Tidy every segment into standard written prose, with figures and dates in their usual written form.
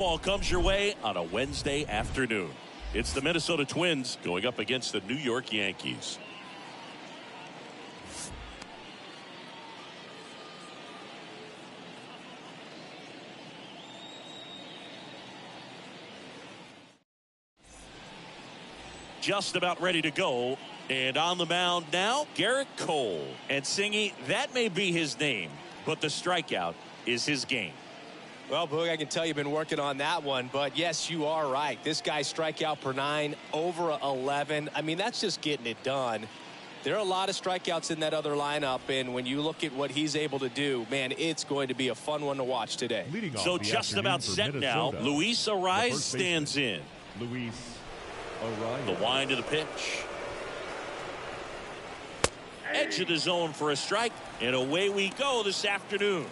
Ball comes your way on a Wednesday afternoon. It's the Minnesota Twins going up against the New York Yankees. Just about ready to go. And on the mound now, Garrett Cole. And Singy, that may be his name, but the strikeout is his game. Well, Boog, I can tell you've been working on that one, but yes, you are right. This guy's strikeout per 9, over 11. I mean, that's just getting it done. There are a lot of strikeouts in that other lineup, and when you look at what he's able to do, man, it's going to be a fun one to watch today. So just about set now. Luis Arraez stands in. Luis Arraez. The wind of the pitch. Edge of the zone for a strike, and away we go this afternoon.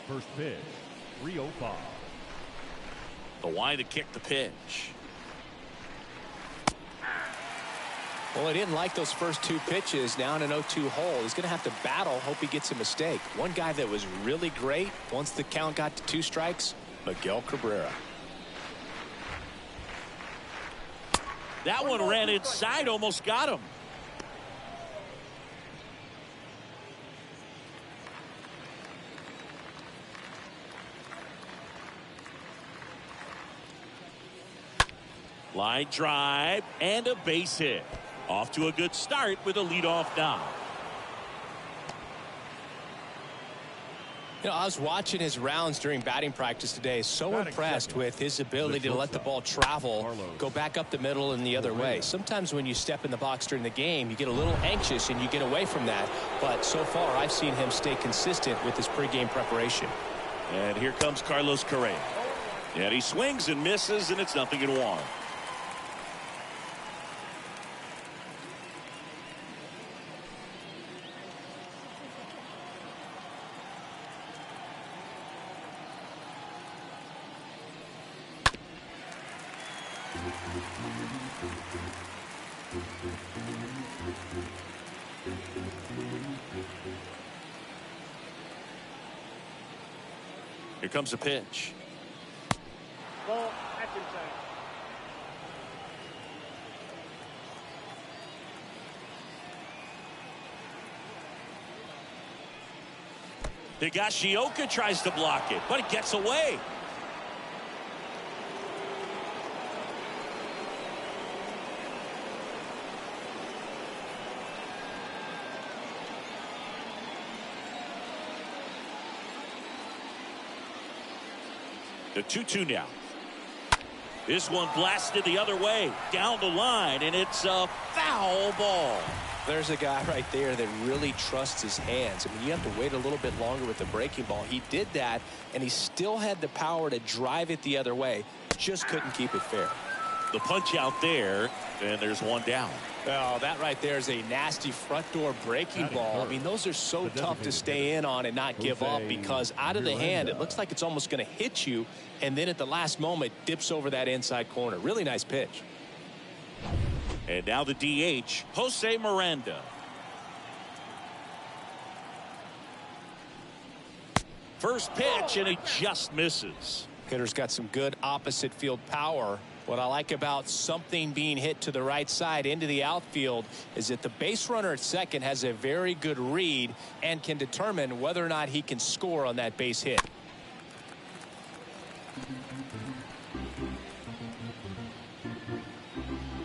First pitch, 305. The wind to kick the pitch. Well, he didn't like those first 2 pitches. Now in an 0-2 hole, he's going to have to battle, hope he gets a mistake. One guy that was really great once the count got to 2 strikes, Miguel Cabrera. That one ran inside, almost got him. Line drive and a base hit. Off to a good start with a leadoff knock. You know, I was watching his rounds during batting practice today. So impressed with his ability to let the ball travel, go back up the middle and the other way. Sometimes when you step in the box during the game, you get a little anxious and you get away from that. But so far, I've seen him stay consistent with his pregame preparation. And here comes Carlos Correa. And he swings and misses, and it's 0-1. Here comes a pitch. Ball, action time. Higashioka tries to block it, but it gets away. The 2-2 now. This one blasted the other way down the line, and it's a foul ball. There's a guy right there that really trusts his hands. I mean, you have to wait a little bit longer with the breaking ball. He did that, and he still had the power to drive it the other way. Just couldn't keep it fair. The punch out there, and there's one down. Oh, that right there is a nasty front door breaking ball. I mean, those are so tough to stay in on and not give up, because out of the hand, it looks like it's almost going to hit you, and then at the last moment, dips over that inside corner. Really nice pitch. And now the DH, Jose Miranda. First pitch, and he just misses. Hitter's got some good opposite field power. What I like about something being hit to the right side into the outfield is that the base runner at second has a very good read and can determine whether or not he can score on that base hit.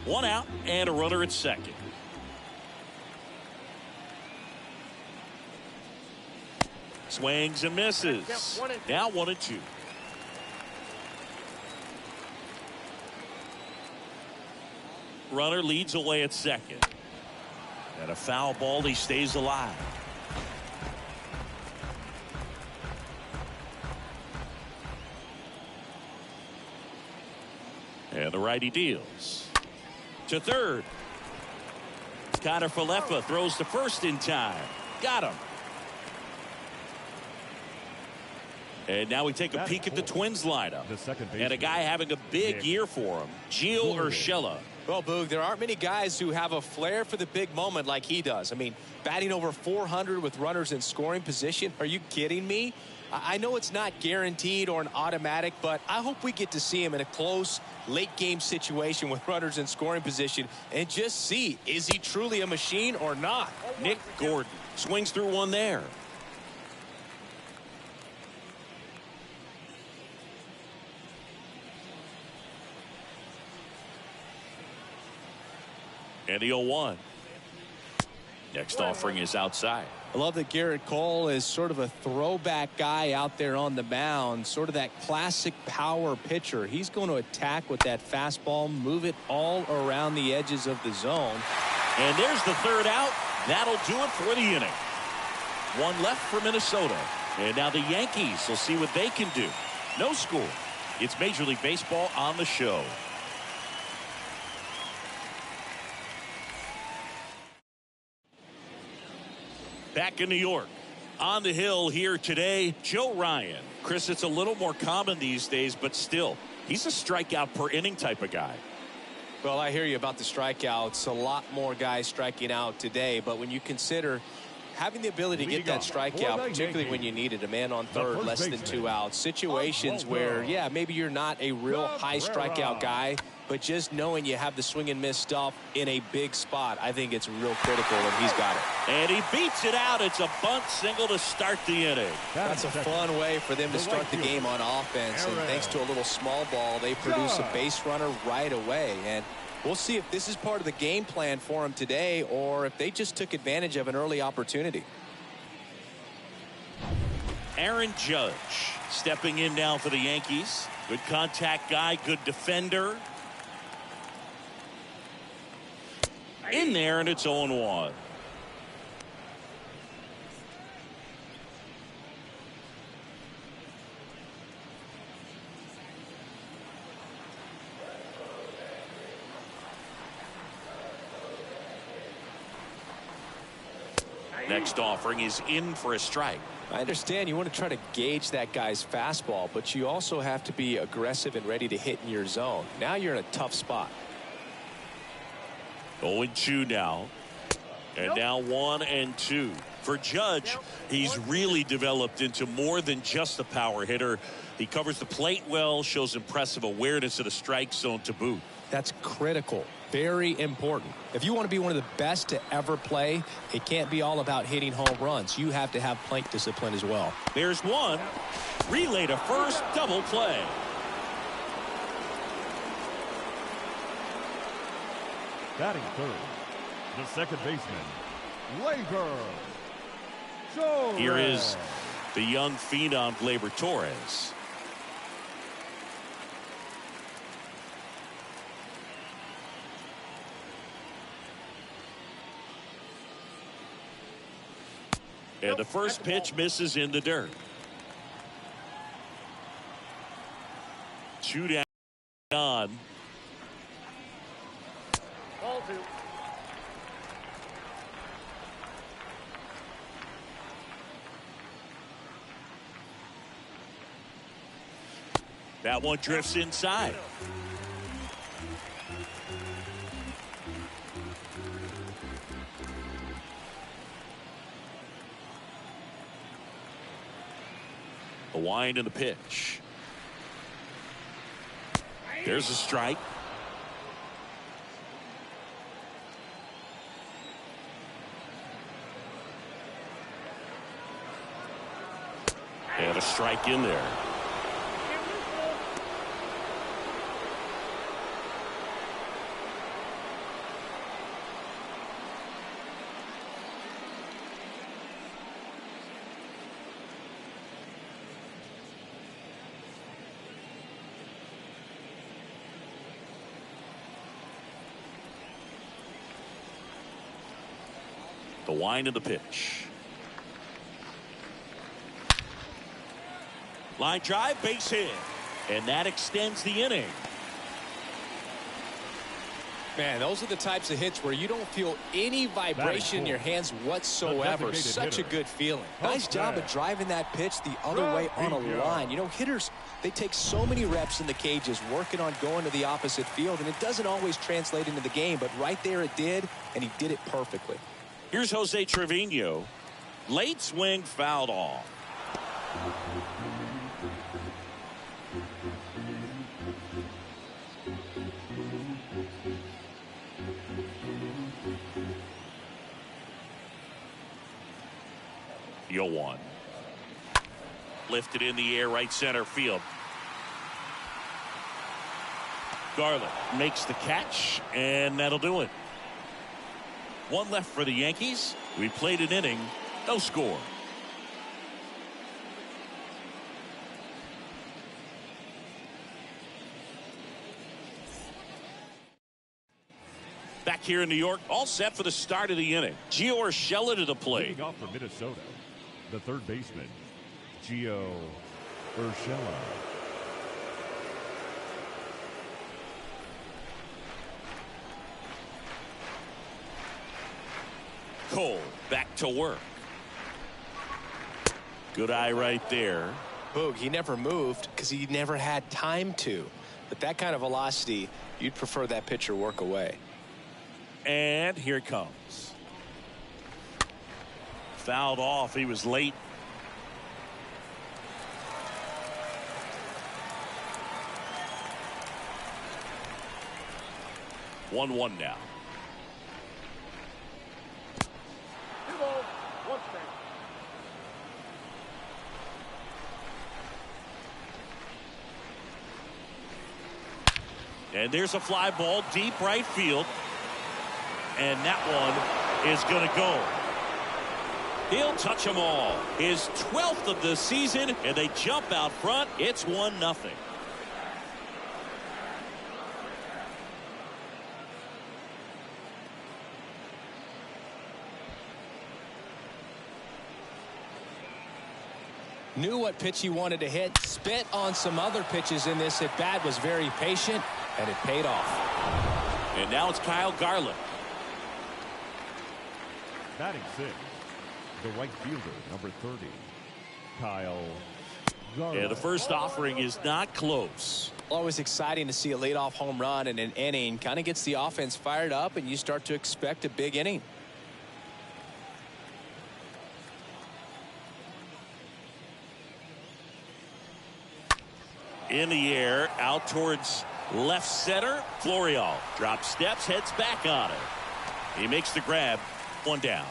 One out and a runner at second. Swings and misses. Now 1-2. Runner leads away at second. And a foul ball, he stays alive. And the righty deals. To third. Connor Falefa throws to first in time. Got him. And now we take a peek at the Twins lineup. And a guy having a big year for him, Gio Urshela. Well, Boog, there aren't many guys who have a flair for the big moment like he does. I mean, batting over 400 with runners in scoring position. Are you kidding me? I know it's not guaranteed or an automatic, but I hope we get to see him in a close, late-game situation with runners in scoring position and just see, is he truly a machine or not? Nick Gordon swings through one there. And the 0-1. Next offering is outside. I love that Garrett Cole is sort of a throwback guy out there on the mound, sort of that classic power pitcher. He's going to attack with that fastball, move it all around the edges of the zone. And there's the third out. That'll do it for the inning. One left for Minnesota. And now the Yankees will see what they can do. No score. It's Major League Baseball on the show. Back in New York, on the hill here today, Joe Ryan. Chris, it's a little more common these days, but still, he's a strikeout per inning type of guy. Well, I hear you about the strikeouts. A lot more guys striking out today, but when you consider having the ability to get that strikeout, particularly when you needed a man on third, less than 2 outs, situations where, yeah, maybe you're not a real high strikeout guy, but just knowing you have the swing and miss stuff in a big spot, I think it's real critical, and he's got it. And he beats it out. It's a bunt single to start the inning. That's a fun way for them to start the game on offense, and thanks to a little small ball, they produce a base runner right away. And we'll see if this is part of the game plan for him today or if they just took advantage of an early opportunity. Aaron Judge stepping in now for the Yankees. Good contact guy, good defender. In there, and it's 0-1. Next offering is in for a strike. I understand you want to try to gauge that guy's fastball, but you also have to be aggressive and ready to hit in your zone. Now you're in a tough spot. 0-2 now. And now 1-2. For Judge, he's really developed into more than just a power hitter. He covers the plate well, shows impressive awareness of the strike zone to boot. That's critical. Very important. If you want to be one of the best to ever play, it can't be all about hitting home runs. You have to have plate discipline as well. There's one. Relay to first, double play. Batting third, the second baseman, Labor. Here is the young phenom, Gleyber Torres. And the first pitch misses in the dirt. 2 down on. Ball 2. That one drifts inside. The wind and the pitch. There's a strike. And a strike in there. The wind of the pitch. Line drive, base hit. And that extends the inning. Man, those are the types of hits where you don't feel any vibration in your hands whatsoever. Such a good feeling. Nice job of driving that pitch the other way on a line. You know, hitters, they take so many reps in the cages working on going to the opposite field, and it doesn't always translate into the game, but right there it did, and he did it perfectly. Here's Jose Trevino. Late swing, fouled off. You'll one. Lifted in the air, right center field. Garland makes the catch, and that'll do it. One left for the Yankees. We played an inning, no score. Back here in New York, all set for the start of the inning. Gio Urshela to the plate. Leading off for Minnesota, the third baseman, Gio Urshela. Cole back to work. Good eye right there. Boog, he never moved because he never had time to. But that kind of velocity, you'd prefer that pitcher work away. And here it comes. Fouled off. He was late. One now. 2 balls, 1 strike. And there's a fly ball deep right field. And that one is going to go. He'll touch them all. His 12th of the season, and they jump out front. It's 1-0. Knew what pitch he wanted to hit. Spit on some other pitches in this at bat. Was very patient, and it paid off. And now it's Kyle Garland. Batting 6, the right fielder, number 30, Kyle Garland. Yeah, the first offering is not close. Always exciting to see a leadoff home run in an inning. Kind of gets the offense fired up, and you start to expect a big inning. In the air, out towards left center. Florial drops steps, heads back on it. He makes the grab. 1 down.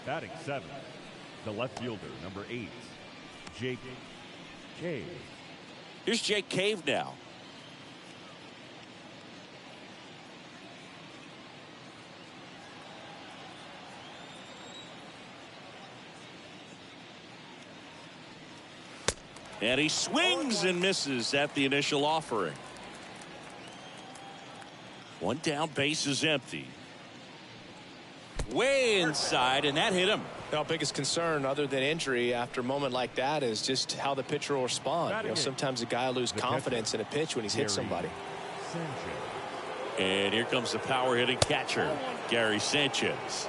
Batting 7, the left fielder, number 8, Jake Cave. Here's Jake Cave now. And he swings and misses at the initial offering. 1 down, base is empty. Way inside, and that hit him. Now, biggest concern other than injury after a moment like that is just how the pitcher will respond. You know, sometimes a guy will lose confidence in a pitch when he's hit somebody. And here comes the power hitting catcher, Gary Sanchez.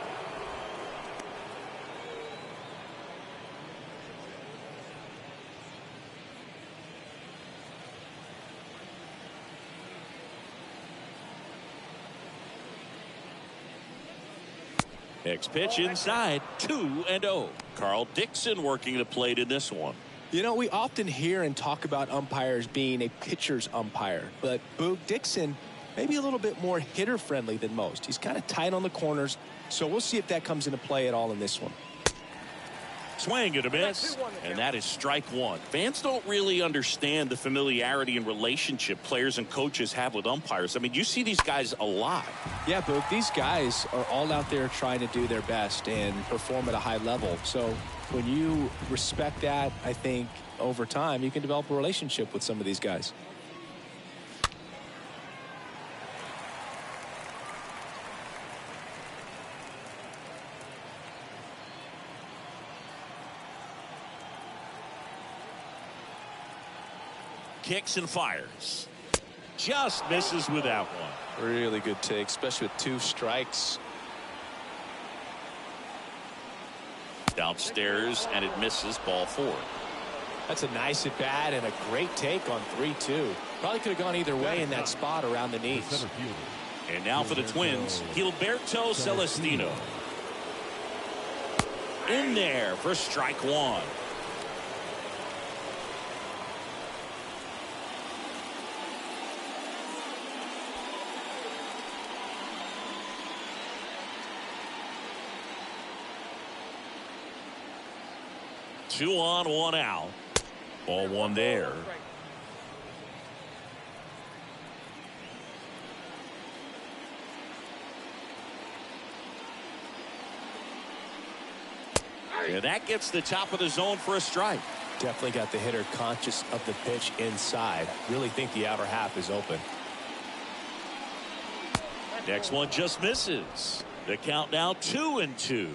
Next pitch inside, 2-0. Carl Dixon working the plate in this one. You know, we often hear and talk about umpires being a pitcher's umpire, but Boog Dixon maybe a little bit more hitter friendly than most. He's kind of tight on the corners, so we'll see if that comes into play at all in this one. Swing and a miss, and that is strike 1. Fans don't really understand the familiarity and relationship players and coaches have with umpires. I mean, you see these guys a lot. Yeah, Boog, these guys are all out there trying to do their best and perform at a high level. So when you respect that, I think over time you can develop a relationship with some of these guys. Kicks and fires. Just misses with that one. Really good take, especially with 2 strikes. Downstairs, and it misses. Ball 4. That's a nice at bat and a great take on 3-2. Probably could have gone either way in that spot around the knees. And now for the Twins, Gilberto Celestino. In there for strike 1. Two on, 1 out. Ball 1 there. And that gets the top of the zone for a strike. Definitely got the hitter conscious of the pitch inside. Really think the outer half is open. Next one just misses. The count now 2-2.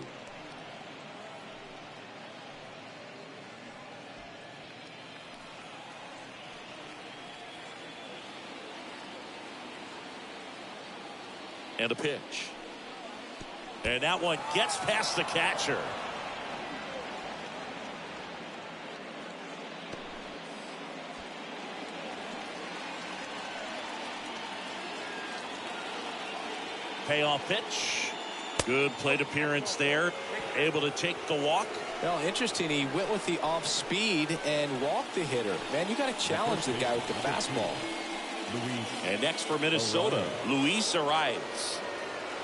And a pitch. And that one gets past the catcher. Payoff pitch. Good plate appearance there. Able to take the walk. Well, interesting. He went with the off speed and walked the hitter. Man, you got to challenge the guy with the fastball. And next for Minnesota, Luis Arias.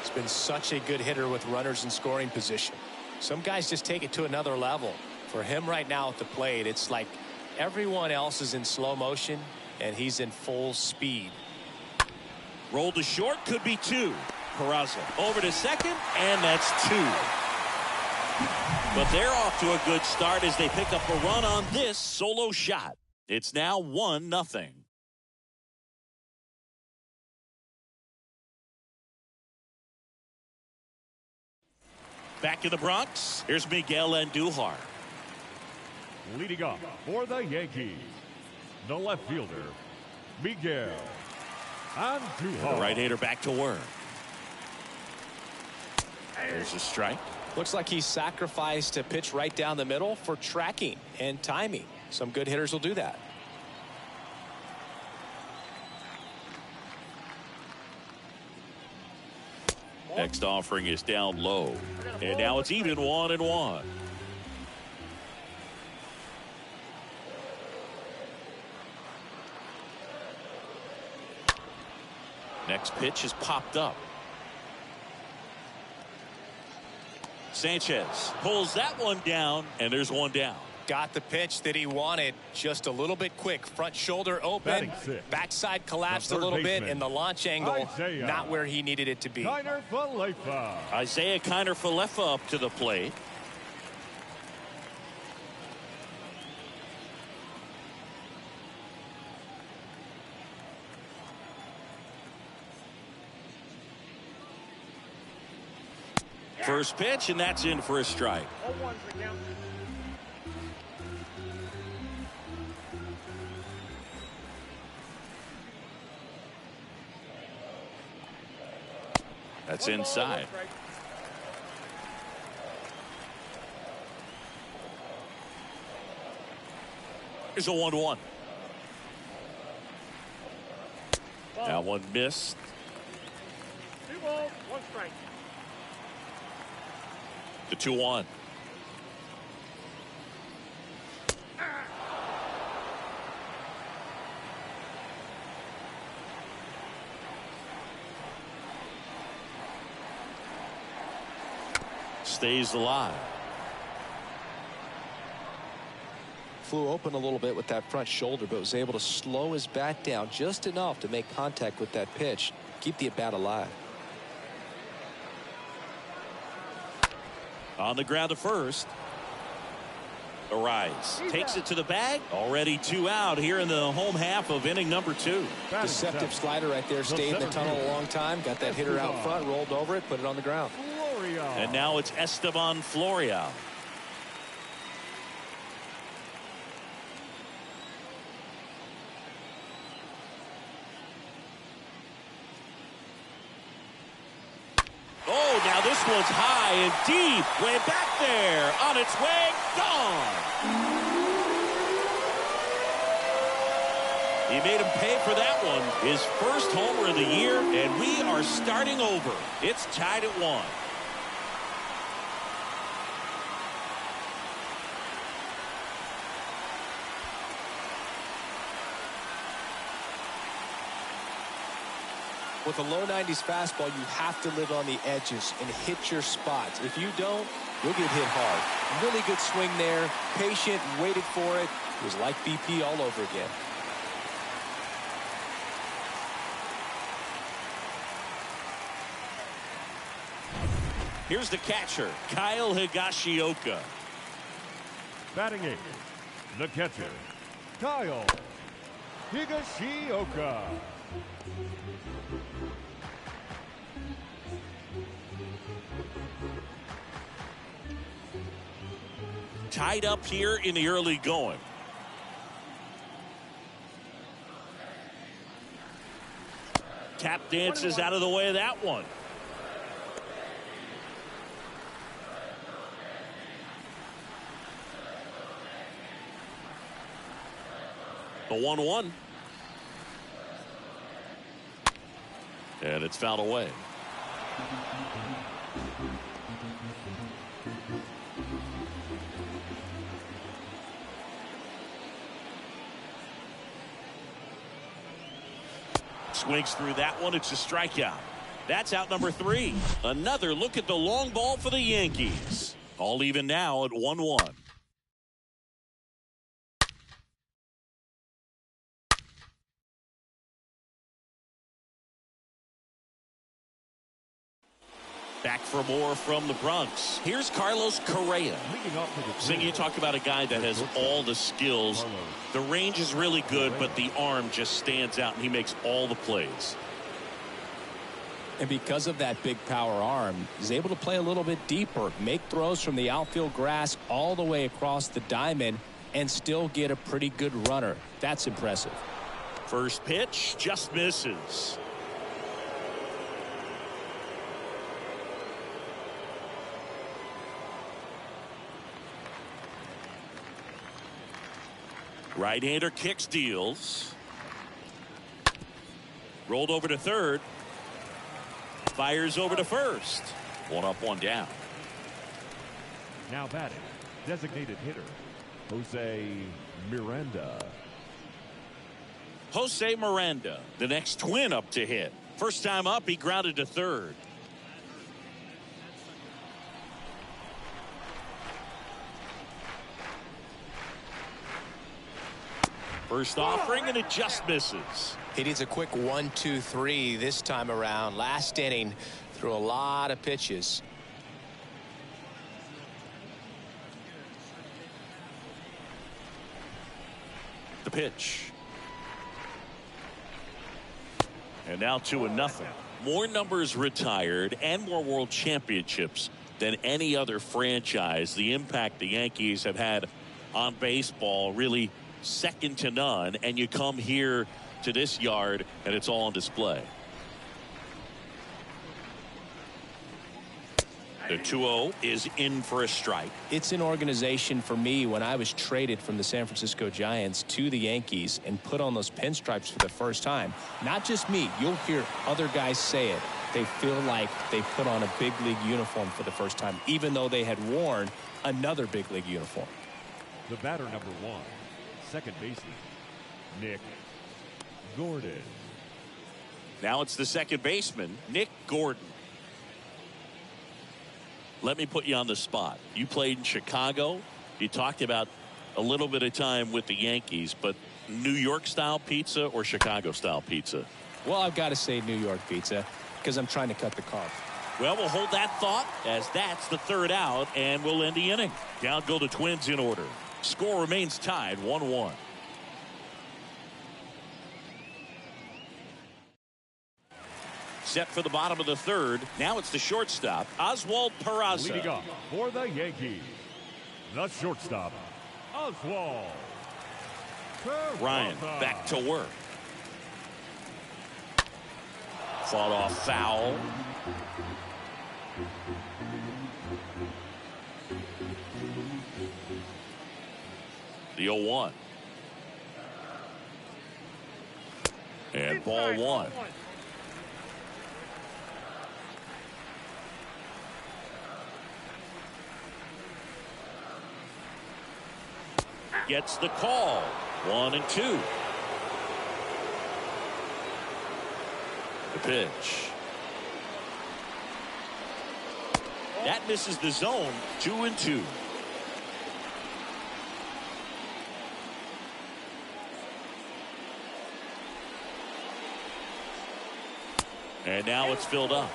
He's been such a good hitter with runners in scoring position. Some guys just take it to another level. For him right now at the plate, it's like everyone else is in slow motion and he's in full speed. Rolled to short, could be 2. Peraza over to second, and that's 2. But they're off to a good start as they pick up a run on this solo shot. It's now 1-0. Back in the Bronx, here's Miguel Andujar. Leading off for the Yankees, the left fielder, Miguel Andujar. The right-hander back to work. There's a strike. Looks like he sacrificed a pitch right down the middle for tracking and timing. Some good hitters will do that. Next offering is down low. And now it's even 1-1. Next pitch is popped up. Sanchez pulls that one down, and there's one down. Got the pitch that he wanted, just a little bit quick. Front shoulder open, backside collapsed a little bit, and the launch angle not where he needed it to be. Isaiah Kiner-Falefa up to the plate. First pitch, and that's in for a strike. That's inside. Here's a 1-1. That one missed. 2 balls, 1 strike. The 2-1. Stays alive. Flew open a little bit with that front shoulder, but was able to slow his bat down just enough to make contact with that pitch, keep the at bat alive. On the ground to first. Arise takes it to the bag. Already 2 out here in the home half of inning number 2. Deceptive slider right there. Stayed in the tunnel a long time. Got that hitter out front, rolled over it, put it on the ground. And now it's Esteban Florial. This one's high and deep, way back there, on its way, gone. He made him pay for that one. His first homer of the year, and we are starting over. It's tied at 1. With a low 90s fastball, you have to live on the edges and hit your spots. If you don't, you'll get hit hard. Really good swing there. Patient, waited for it. It was like BP all over again. Here's the catcher, Kyle Higashioka. Batting 8, the catcher, Kyle Higashioka. Tied up here in the early going. Tap dances out of the way of that one. The 1-1. And it's fouled away. Swings through that one. It's a strikeout. That's out number 3. Another look at the long ball for the Yankees. All even now at 1-1. Back for more from the Bronx. Here's Carlos Correa. Sing, you talk about a guy that has all the skills. The range is really good, but the arm just stands out, and he makes all the plays. And because of that big power arm, he's able to play a little bit deeper, make throws from the outfield grass all the way across the diamond, and still get a pretty good runner. That's impressive. First pitch just misses. Right-hander kicks, deals. Rolled over to third. Fires over to first. 1 up, 1 down. Now batting, designated hitter, Jose Miranda. Jose Miranda, the next twin up to hit. First time up, he grounded to third. First offering, and it just misses. He needs a quick 1-2-3 this time around. Last inning, threw a lot of pitches. The pitch. And now 2-0. More numbers retired and more world championships than any other franchise. The impact the Yankees have had on baseball really second to none, and you come here to this yard and it's all on display. The 2-0 is in for a strike. It's an organization for me when I was traded from the San Francisco Giants to the Yankees and put on those pinstripes for the first time. Not just me. You'll hear other guys say it. They feel like they put on a big league uniform for the first time, even though they had worn another big league uniform. The batter, number 1, second baseman, Nick Gordon. Now it's the second baseman, Nick Gordon. Let me put you on the spot. You played in Chicago. You talked about a little bit of time with the Yankees, but New York style pizza or Chicago style pizza? Well, I've got to say New York pizza because I'm trying to cut the carb. Well, we'll hold that thought as that's the third out, and we'll end the inning. Down go the Twins in order. Score remains tied 1-1. Set for the bottom of the third. Now it's the shortstop, Oswald Peraza. Leading off for the Yankees, the shortstop, Oswald Peraza. Ryan back to work. Fought off foul. The 0-1. And ball one. Gets the call. 1-2. The pitch. That misses the zone. 2-2. And now it's filled up.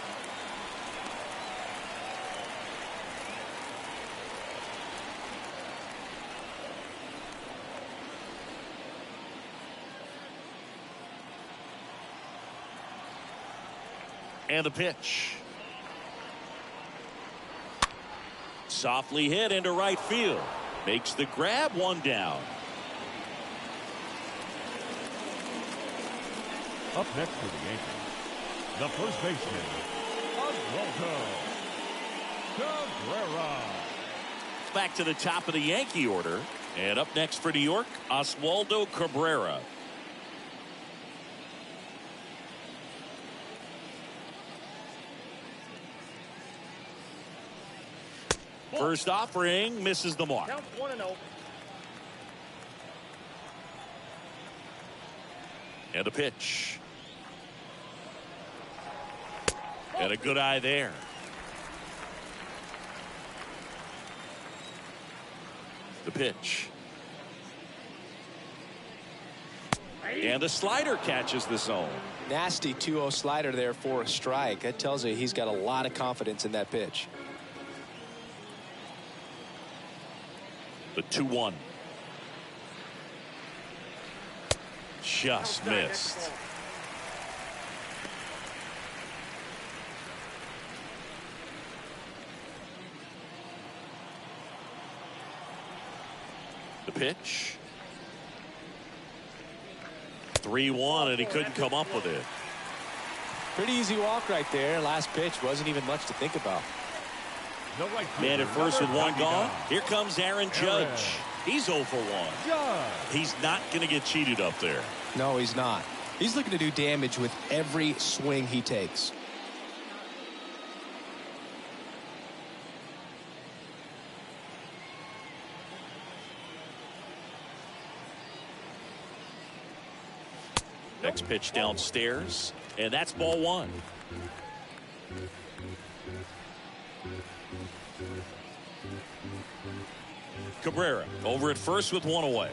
And the pitch. Softly hit into right field. Makes the grab. 1 down. Up next for the Yankees, the first baseman, Oswaldo Cabrera. Back to the top of the Yankee order. And up next for New York, Oswaldo Cabrera. First offering misses the mark. Count 1-0. And a pitch. And a good eye there. The pitch. And the slider catches the zone. Nasty 2-0 slider there for a strike. That tells you he's got a lot of confidence in that pitch. The 2-1. Just missed. The pitch. 3-1, and he couldn't come up with it. Pretty easy walk right there. Last pitch wasn't even much to think about. Man at first with 1 gone. Here comes Aaron Judge. He's 0 for 1. He's not going to get cheated up there. No, he's not. He's looking to do damage with every swing he takes. Next pitch downstairs, and that's ball 1. Cabrera over at first with 1 away.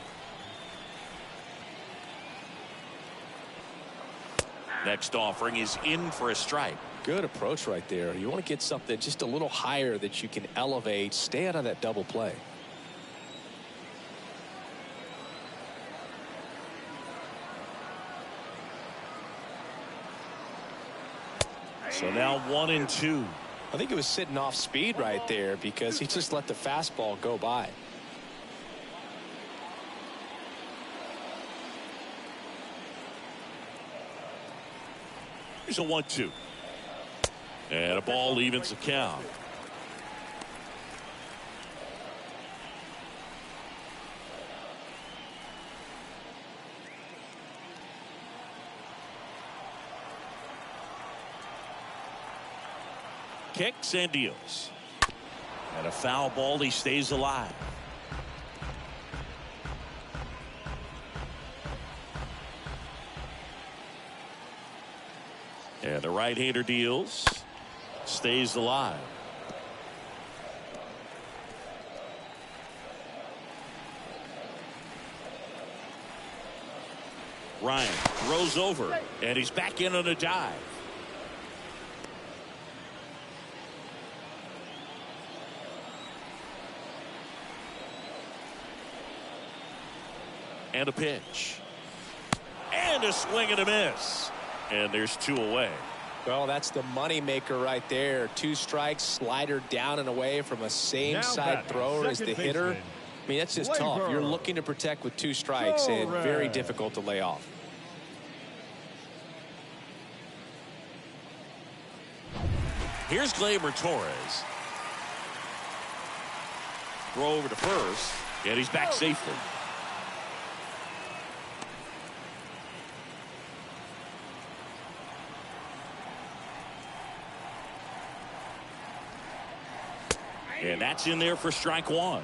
Next offering is in for a strike. Good approach right there. You want to get something just a little higher that you can elevate. Stay out of that double play. So now 1-2. I think it was sitting off speed right there because he just let the fastball go by. Here's a 1-2. And a ball evens the count. Kicks and deals. And a foul ball. He stays alive. And the right-hander deals. Stays alive. Ryan throws over. And he's back in on a dive. And a pitch. And a swing and a miss. And there's 2 away. Well, that's the money maker right there. 2 strikes, slider down and away from a same side thrower as the hitter. I mean, that's just tough. You're looking to protect with 2 strikes and very difficult to lay off. Here's Gleyber Torres. Throw over to first, and he's back safely. That's in there for strike one.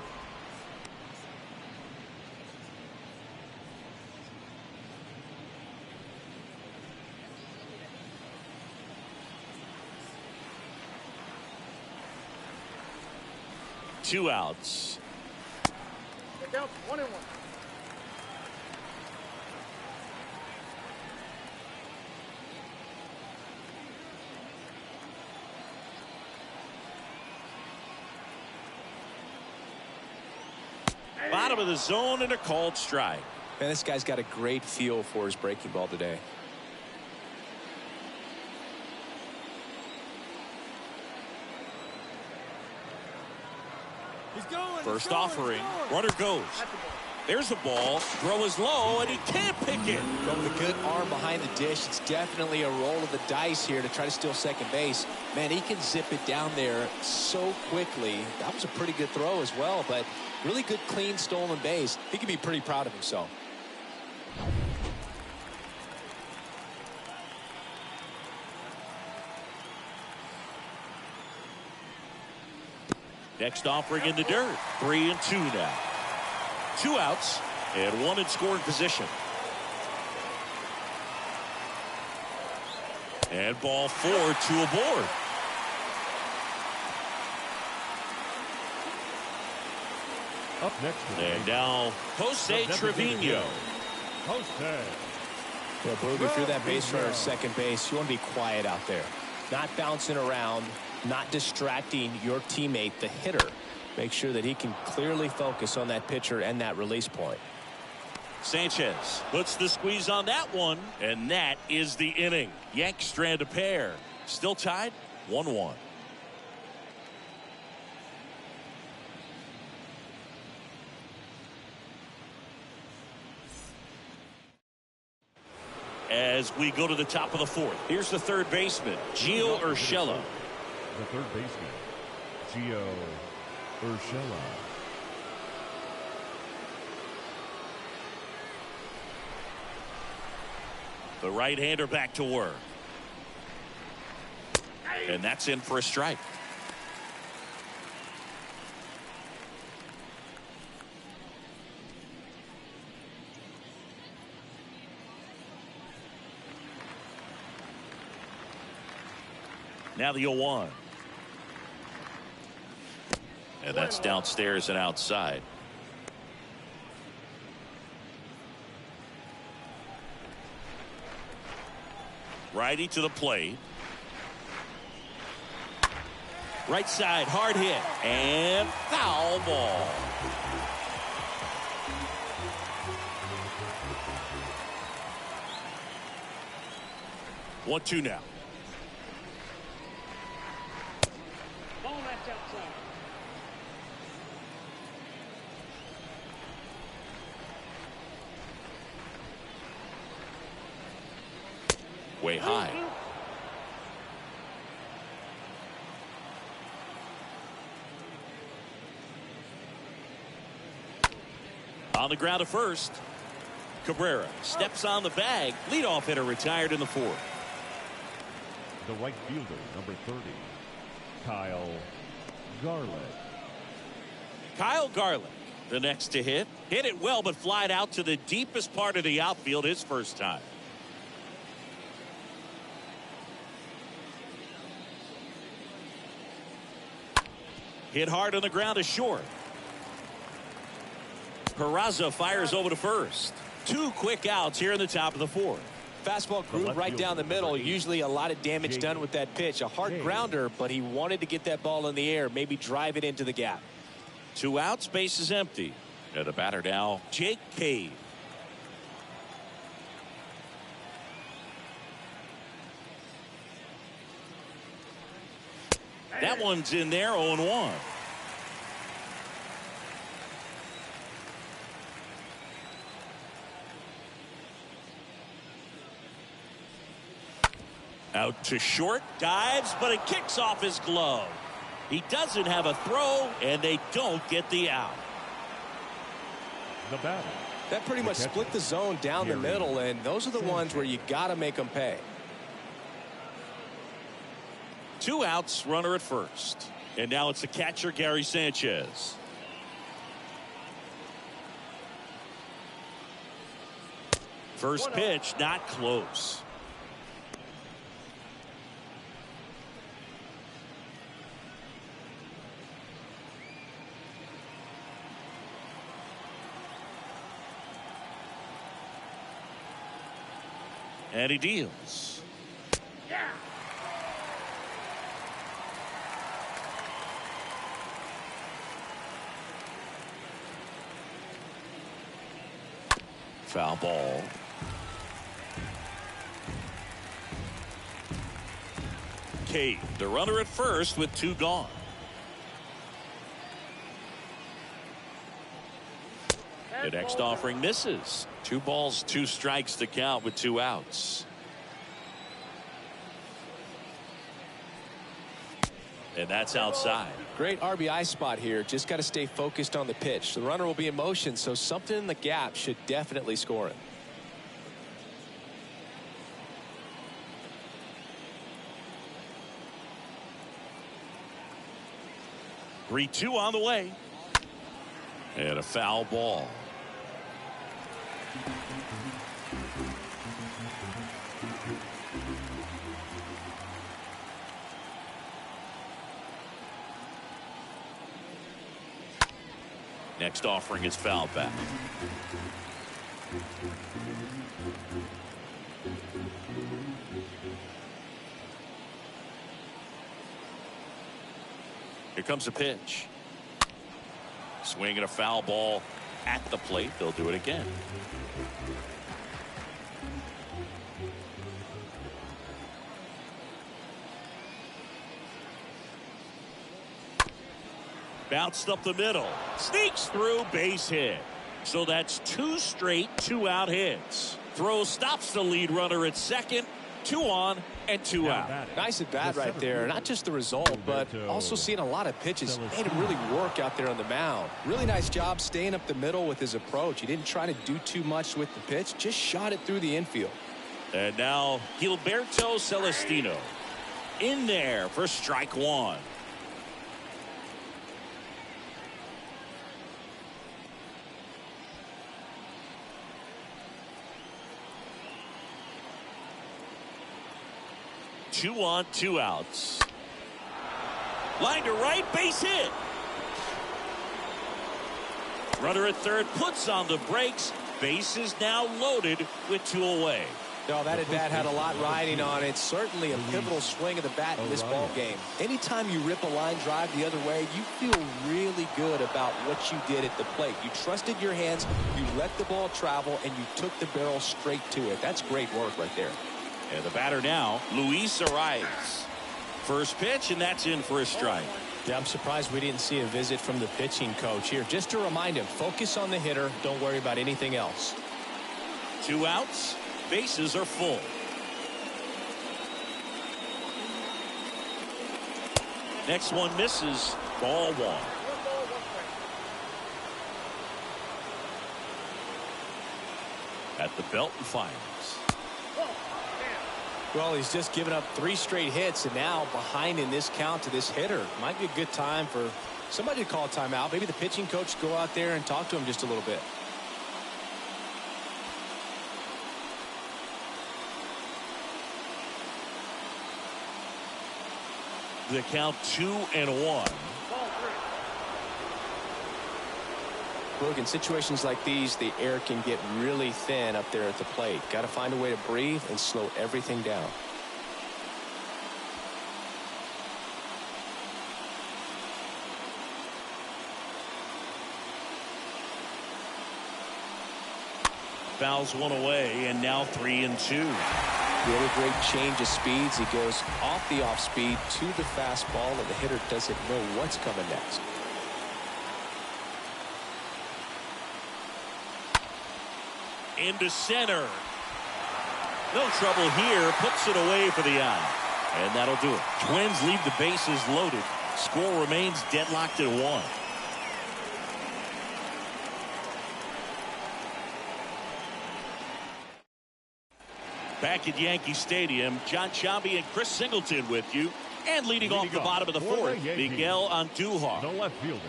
Two outs. Get down, 1-1. Bottom of the zone and a called strike. Man, this guy's got a great feel for his breaking ball today. First offering. Runner goes. There's a ball. Throw is low, and he can't pick it. But with a good arm behind the dish, it's definitely a roll of the dice here to try to steal second base. Man, he can zip it down there so quickly. That was a pretty good throw as well, but really good, clean, stolen base. He can be pretty proud of himself. Next offering in the dirt. 3-2 now. Two outs and one in scoring position. And ball 4, 2 aboard. Up next. And now Jose Trevino. Jose. Yeah, Boogie, through that base runner at second base, you want to be quiet out there. Not bouncing around, not distracting your teammate, the hitter. Make sure that he can clearly focus on that pitcher and that release point. Sanchez puts the squeeze on that one, and that is the inning. Yanks strand a pair. Still tied, 1-1. As we go to the top of the fourth, here's the third baseman, Gio Urshela. The third baseman, Gio Urshela. The right-hander back to work. And that's in for a strike. Now the 0-1. And that's downstairs and outside. Righty to the plate. Right side, hard hit. And foul ball. One, two now. Ball left outside. Way high. On the ground to first. Cabrera steps on the bag. Leadoff hitter retired in the fourth. The right fielder, number 30, Kyle Garlick. Kyle Garlick, the next to hit. Hit it well, but flied out to the deepest part of the outfield his first time. Hit hard on the ground to short. Peraza fires over to first. Two quick outs here in the top of the fourth. Fastball groove right down the middle. Usually a lot of damage done with that pitch. A hard grounder, but he wanted to get that ball in the air, maybe drive it into the gap. Two outs, base is empty. And the batter now, Jake Cave. That one's in there, 0-1. Out to short, dives, but it kicks off his glove. He doesn't have a throw, and they don't get the out. The batter. That pretty much split the zone down the middle, and those are the ones where you got to make them pay. Two outs, runner at first. And now it's the catcher, Gary Sanchez. First pitch, not close. And he deals. Yeah. Foul ball. Cade, the runner at first with 2 gone. The next offering misses. 2 balls, 2 strikes to count with 2 outs. And that's outside. Great RBI spot here. Just got to stay focused on the pitch. The runner will be in motion, so something in the gap should definitely score it. Three-two on the way. And a foul ball. Next offering is fouled back. Here comes a pitch. Swinging a foul ball at the plate. They'll do it again. Bounced up the middle. Sneaks through, base hit. So that's 2 straight 2-out hits. Throw stops the lead runner at second. 2 on and 2 out. Nice at bat right there. Not just the result, but also seeing a lot of pitches. Made him really work out there on the mound. Really nice job staying up the middle with his approach. He didn't try to do too much with the pitch. Just shot it through the infield. And now Gilberto Celestino in there for strike 1. Two on, 2 outs. Line to right, base hit. Runner at third puts on the brakes. Base is now loaded with 2 away. No, that at bat had a lot riding on it. Certainly a pivotal swing of the bat in this ball game. Anytime you rip a line drive the other way, you feel really good about what you did at the plate. You trusted your hands, you let the ball travel, and you took the barrel straight to it. That's great work right there. And the batter now, Luis Arias. First pitch, and that's in for a strike. Yeah, I'm surprised we didn't see a visit from the pitching coach here. Just to remind him, focus on the hitter. Don't worry about anything else. 2 outs. Bases are full. Next one misses. Ball 1. At the belt and fires. Well, he's just given up 3 straight hits, and now behind in this count to this hitter. Might be a good time for somebody to call a timeout. Maybe the pitching coach go out there and talk to him just a little bit. The count 2-1. Look, in situations like these, the air can get really thin up there at the plate. Got to find a way to breathe and slow everything down. Fouls 1 away, and now 3-2. Really great change of speeds. He goes off the off speed to the fastball, and the hitter doesn't know what's coming next. Into center. No trouble here. Puts it away for the out. And that'll do it. Twins leave the bases loaded. Score remains deadlocked at 1. Back at Yankee Stadium, John Sciambi and Chris Singleton with you. And leading off the bottom of the fourth, Miguel Andujar. The left fielder,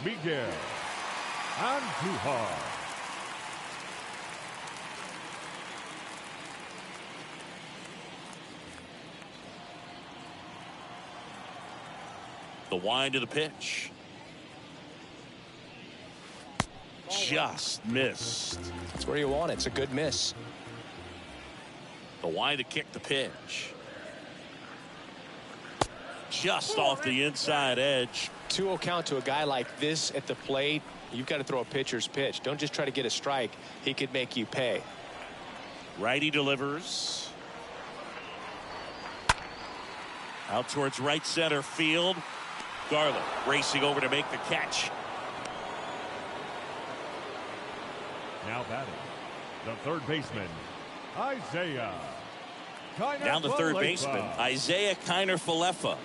Miguel Andujar. The wind of the pitch. Just missed. That's where you want it. It's a good miss. The wind to kick the pitch. Just off the inside edge. 2-0 count to a guy like this at the plate. You've got to throw a pitcher's pitch. Don't just try to get a strike. He could make you pay. Righty delivers. Out towards right center field. Garland racing over to make the catch. Now batting, the third baseman, Isaiah Kiner-Falefa. Down the third baseman, Isaiah Kiner-Falefa.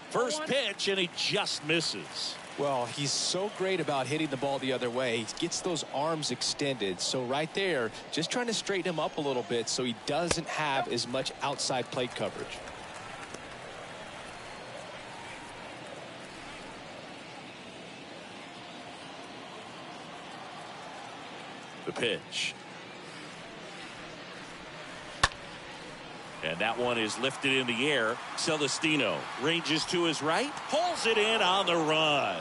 First pitch, and he just misses. Well, he's so great about hitting the ball the other way. He gets those arms extended. So right there, just trying to straighten him up a little bit so he doesn't have as much outside plate coverage. The pitch. And that one is lifted in the air. Celestino ranges to his right, pulls it in on the run.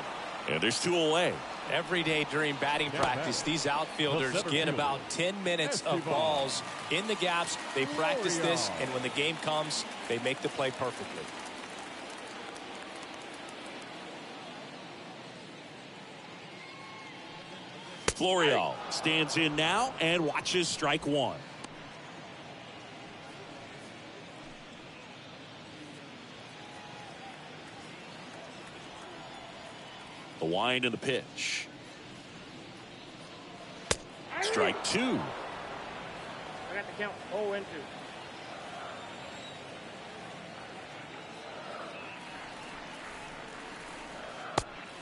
And there's 2 away. Every day during batting practice, these outfielders get about 10 minutes of balls in the gaps. They practice this, and when the game comes, they make the play perfectly. Florial stands in now and watches strike one. The wind and the pitch. Strike two. I got the count 0-2.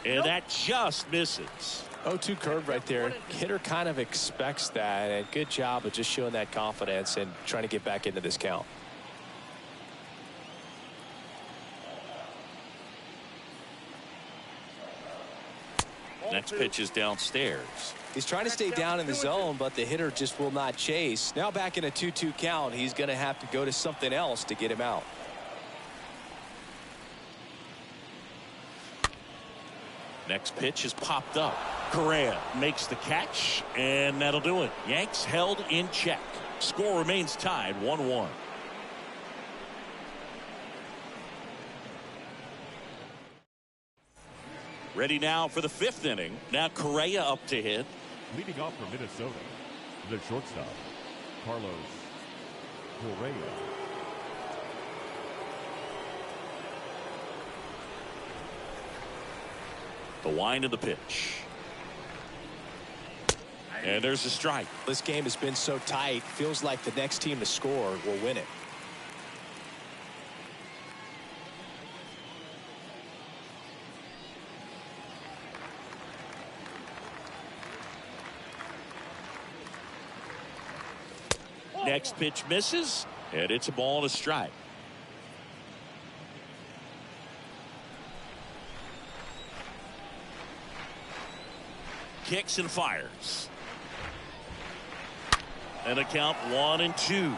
And that just misses. 0-2 curve right there. Hitter kind of expects that, and good job of just showing that confidence and trying to get back into this count. Next pitch is downstairs. He's trying to stay down in the zone, but the hitter just will not chase. Now back in a 2-2 count, he's going to have to go to something else to get him out. Next pitch is popped up. Correa makes the catch, and that'll do it. Yanks held in check. Score remains tied 1-1. Ready now for the fifth inning. Now Correa up to hit. Leading off for Minnesota, the shortstop, Carlos Correa. The wind of the pitch. And there's a strike. This game has been so tight. Feels like the next team to score will win it. Next pitch misses, and it's a ball and a strike. Kicks and fires. And a count 1-2.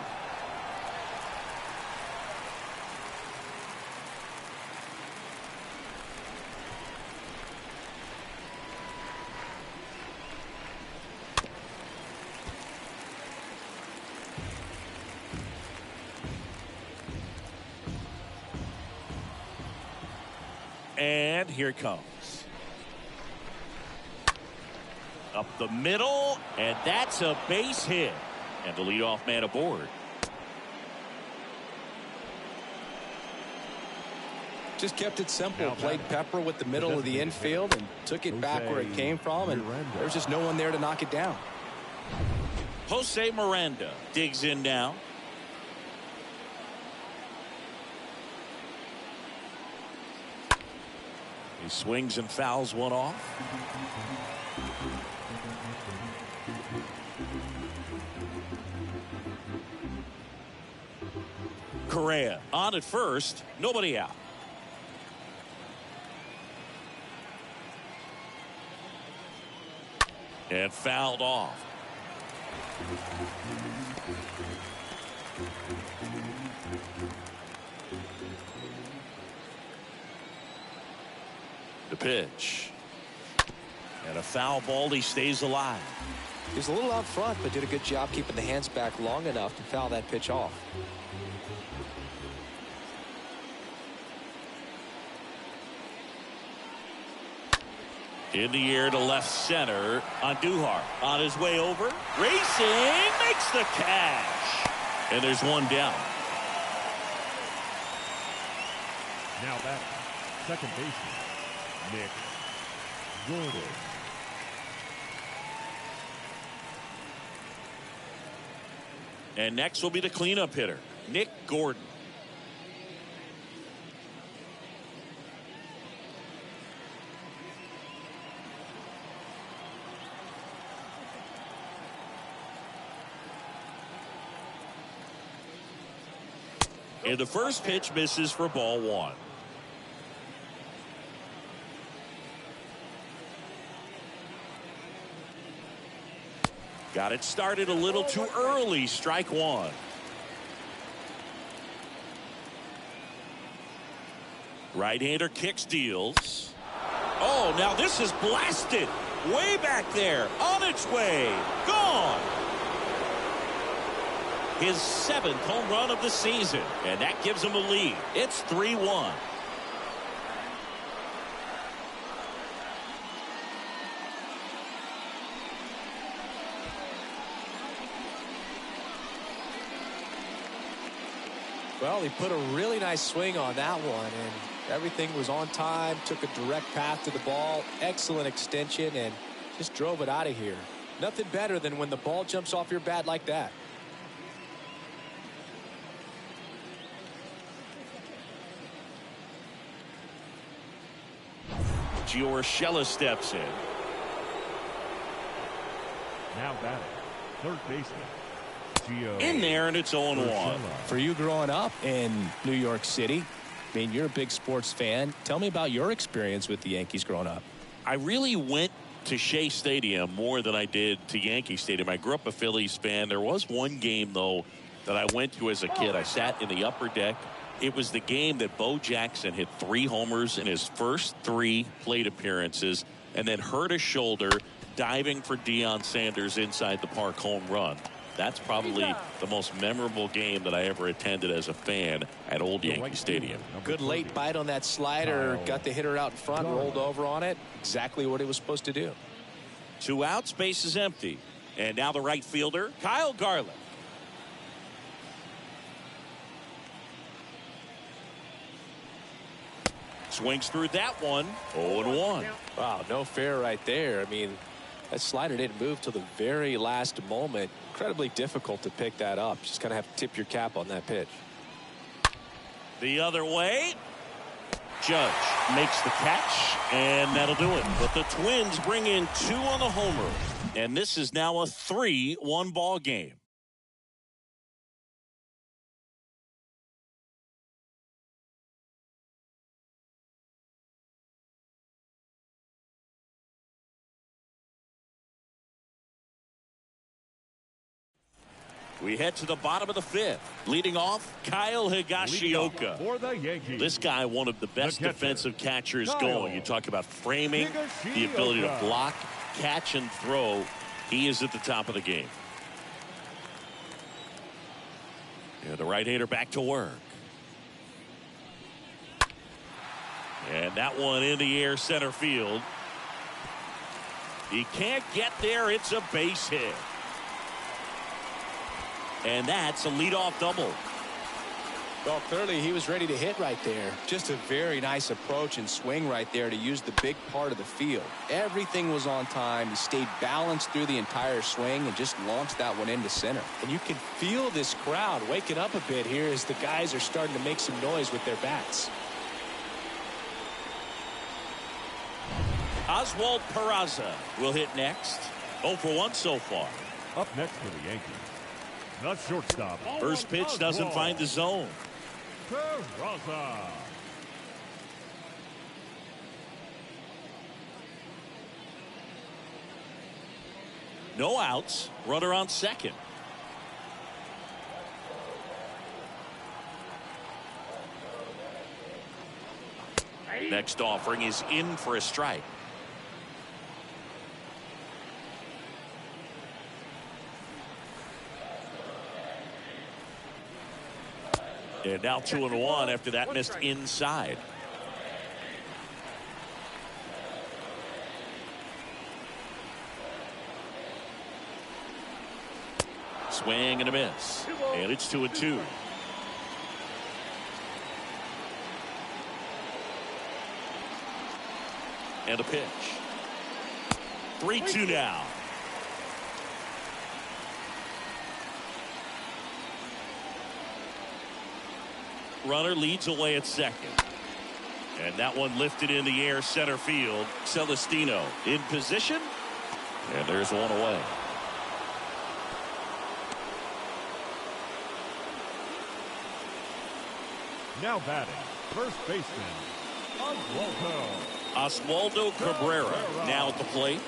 And here it comes. Up the middle, and that's a base hit. And the leadoff man aboard. Just kept it simple. Played pepper with the middle of the infield and took it back where it came from, and there's just no one there to knock it down. Jose Miranda digs in now. He swings and fouls one off. Correa on at first, nobody out. And fouled off. The pitch. And a foul ball. He stays alive. He was a little out front, but did a good job keeping the hands back long enough to foul that pitch off. In the air to left center. Andujar on his way over. Racing. Makes the catch. And there's one down. Now back, second baseman, Nick Gordon. And next will be the cleanup hitter, Nick Gordon. And the first pitch misses for ball one. Got it started a little too early. Strike one. Right-hander kicks, deals. Oh, now this is blasted. Way back there. On its way. Gone. His 7th home run of the season. And that gives him a lead. It's 3-1. Well, he put a really nice swing on that one, and everything was on time, took a direct path to the ball, excellent extension, and just drove it out of here. Nothing better than when the ball jumps off your bat like that. Urshela steps in. Now batting, third baseman, Gio. In there, and it's 0-1. For you growing up in New York City, I mean, you're a big sports fan. Tell me about your experience with the Yankees growing up. I really went to Shea Stadium more than I did to Yankee Stadium. I grew up a Phillies fan. There was one game, though, that I went to as a kid. I sat in the upper deck. It was the game that Bo Jackson hit 3 homers in his first 3 plate appearances and then hurt his shoulder diving for Deion Sanders' inside the park home run. That's probably the most memorable game that I ever attended as a fan at Old Yankee Stadium. Good late bite on that slider. Got the hitter out in front, rolled over on it. Exactly what he was supposed to do. 2 outs, base is empty. And now the right fielder, Kyle Garland. Swings through that one. 0-1. Wow, no fair right there. I mean, that slider didn't move till the very last moment. Incredibly difficult to pick that up. Just kind of have to tip your cap on that pitch. The other way. Judge makes the catch, and that'll do it. But the Twins bring in 2 on the homer. And this is now a 3-1 ball game. We head to the bottom of the 5th. Leading off, Kyle Higashioka. For the Yankees. This guy, one of the best defensive catchers going. You talk about framing, the ability to block, catch, and throw. He is at the top of the game. And the right-hander back to work. And that one in the air center field. He can't get there. It's a base hit. And that's a leadoff double. Well, clearly he was ready to hit right there. Just a very nice approach and swing right there to use the big part of the field. Everything was on time. He stayed balanced through the entire swing and just launched that one into center. And you can feel this crowd waking up a bit here as the guys are starting to make some noise with their bats. Oswald Peraza will hit next. 0 for 1 so far. Up next for the Yankees, the shortstop. First pitch doesn't find the zone. Peraza. No outs. Runner on second. Next offering is in for a strike. And now 2-1 after that missed inside. Swing and a miss. And it's 2-2. And a pitch. 3-2 now. Runner leads away at second. And that one lifted in the air center field. Celestino in position. And there's one away. Now batting, first baseman, Oswaldo Cabrera now at the plate.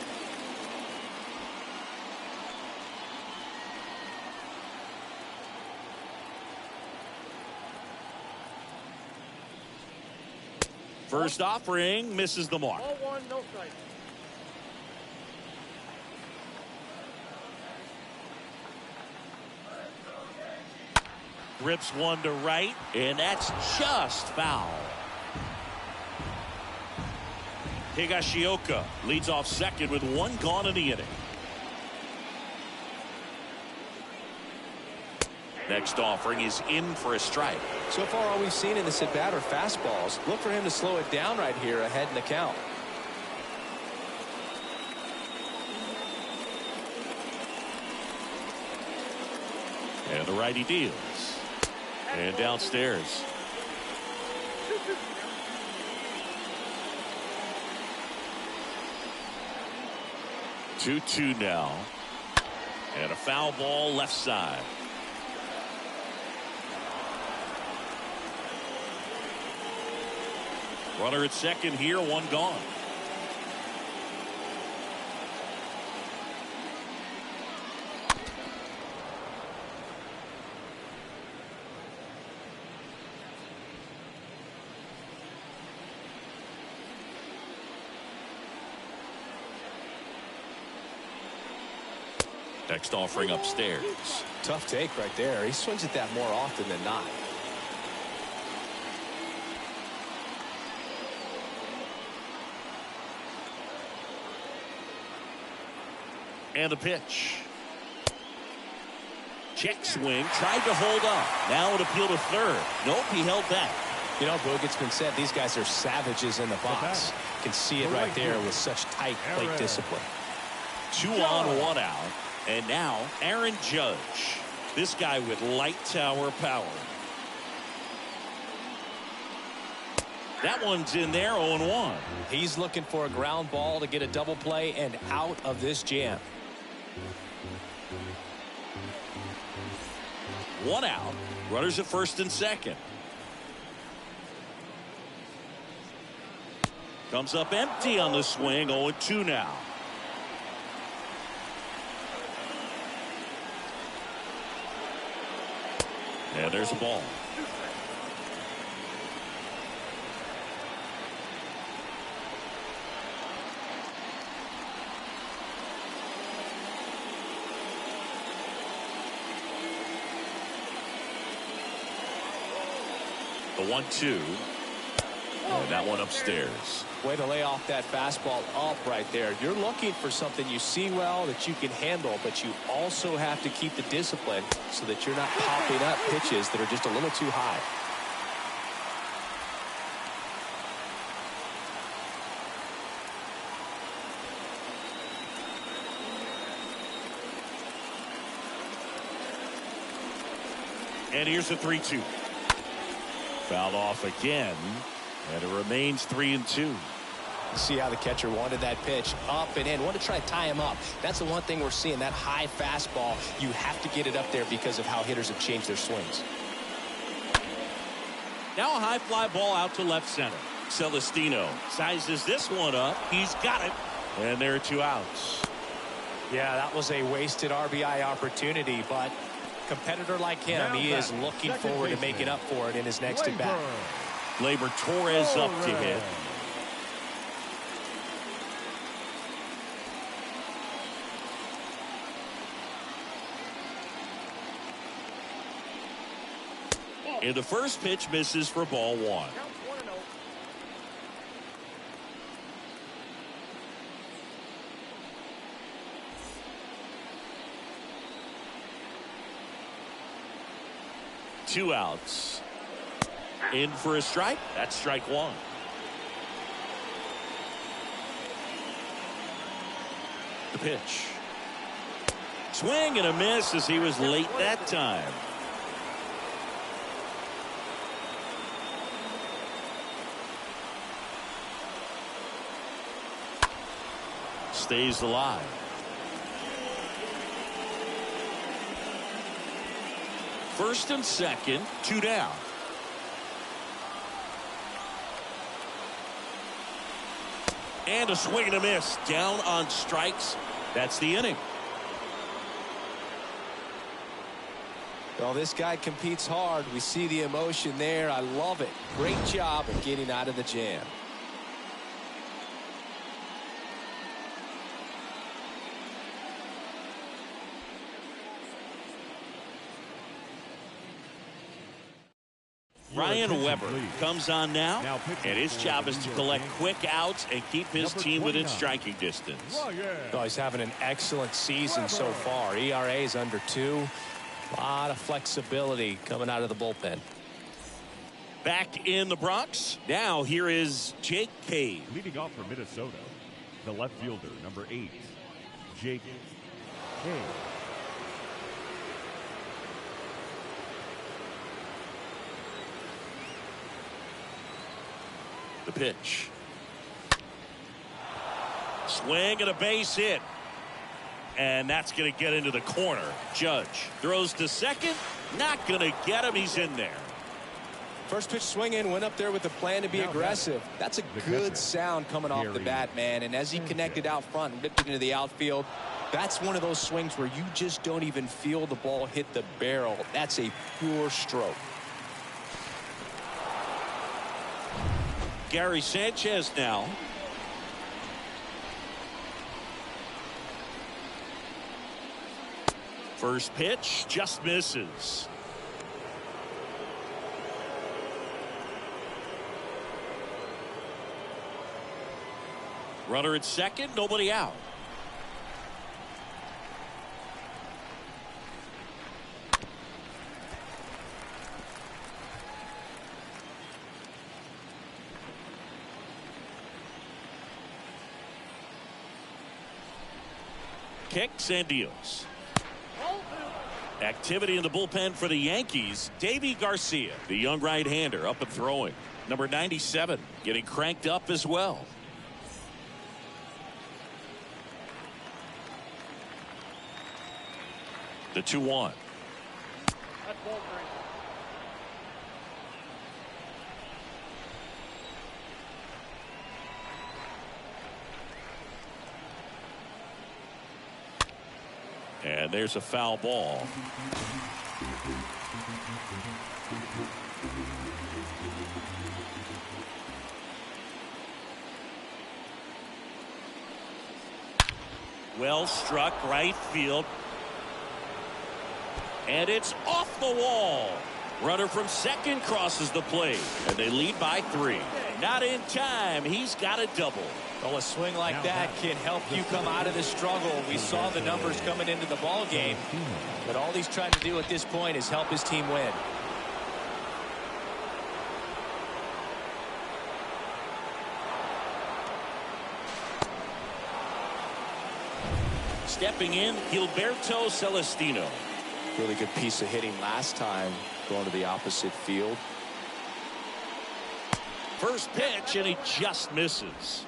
First offering misses the mark. 0-1, no strike. Rips one to right, and that's just foul. Higashioka leads off second with one gone in the inning. Next offering is in for a strike. So far, all we've seen in this at bat are fastballs. Look for him to slow it down right here ahead in the count. And the righty deals. And downstairs. Two-two now. And a foul ball left side. Runner at second here, one gone. Next offering upstairs. Tough take right there. He swings at that more often than not. And a pitch. Check swing, tried to hold up. Now an appeal to third. Nope, he held back. You know, Boog, it's been said these guys are savages in the box. Can see it right there with such tight plate discipline. 2 on, 1 out. And now Aaron Judge. This guy with light tower power. That one's in there, 0-1. He's looking for a ground ball to get a double play and out of this jam. 1 out. Runners at first and second. Comes up empty on the swing. 0-2 now. And there's a ball. The 1-2. And that one upstairs. Way to lay off that fastball up right there. You're looking for something you see well that you can handle, but you also have to keep the discipline so that you're not popping up pitches that are just a little too high. And here's the 3-2. Fouled off again, and it remains 3-2. See how the catcher wanted that pitch up and in. Want to try to tie him up. That's the one thing we're seeing, that high fastball. You have to get it up there because of how hitters have changed their swings. Now a high fly ball out to left center. Celestino sizes this one up. He's got it. And there are 2 outs. Yeah, that was a wasted RBI opportunity, but competitor like him, he is looking forward to making up for it in his next at bat. Gleyber Torres up to hit. And the first pitch misses for ball 1. 2 outs. In for a strike. That's strike 1. The pitch. Swing and a miss as he was late that time. Stays alive. First and second, 2 down. And a swing and a miss. Down on strikes. That's the inning. Well, this guy competes hard. We see the emotion there. I love it. Great job of getting out of the jam. Ryan Weber comes on now, and his job is to collect quick outs and keep his team within striking distance. Oh, he's having an excellent season so far. ERA is under 2. A lot of flexibility coming out of the bullpen. Back in the Bronx, now here is Jake Cave. Leading off for Minnesota, the left fielder, number 8, Jake Cave. The pitch. Swing and a base hit. And that's going to get into the corner. Judge throws to second. Not going to get him. He's in there. First pitch swing in, went up there with a plan to be aggressive. That's a good sound coming off the bat, man. And as he connected out front and ripped it into the outfield, that's one of those swings where you just don't even feel the ball hit the barrel. That's a pure stroke. Gary Sanchez now. First pitch just misses. Runner at second, nobody out. Kicks and deals. Activity in the bullpen for the Yankees. Davy Garcia, the young right-hander, up and throwing. Number 97 getting cranked up as well. The 2-1. That's ball 3. And there's a foul ball. Well struck right field. And it's off the wall. Runner from second crosses the plate. And they lead by 3. Not in time. He's got a double. Well, a swing like that can help you come out of the struggle. We saw the numbers coming into the ball game, but all he's trying to do at this point is help his team win. Stepping in, Gilberto Celestino. Really good piece of hitting last time, going to the opposite field. First pitch, and he just misses.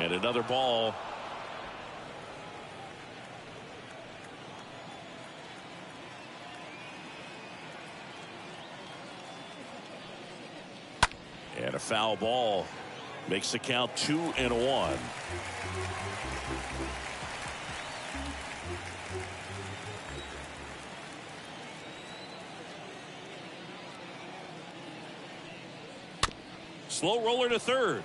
And another ball. And a foul ball makes the count 2-1. Slow roller to third.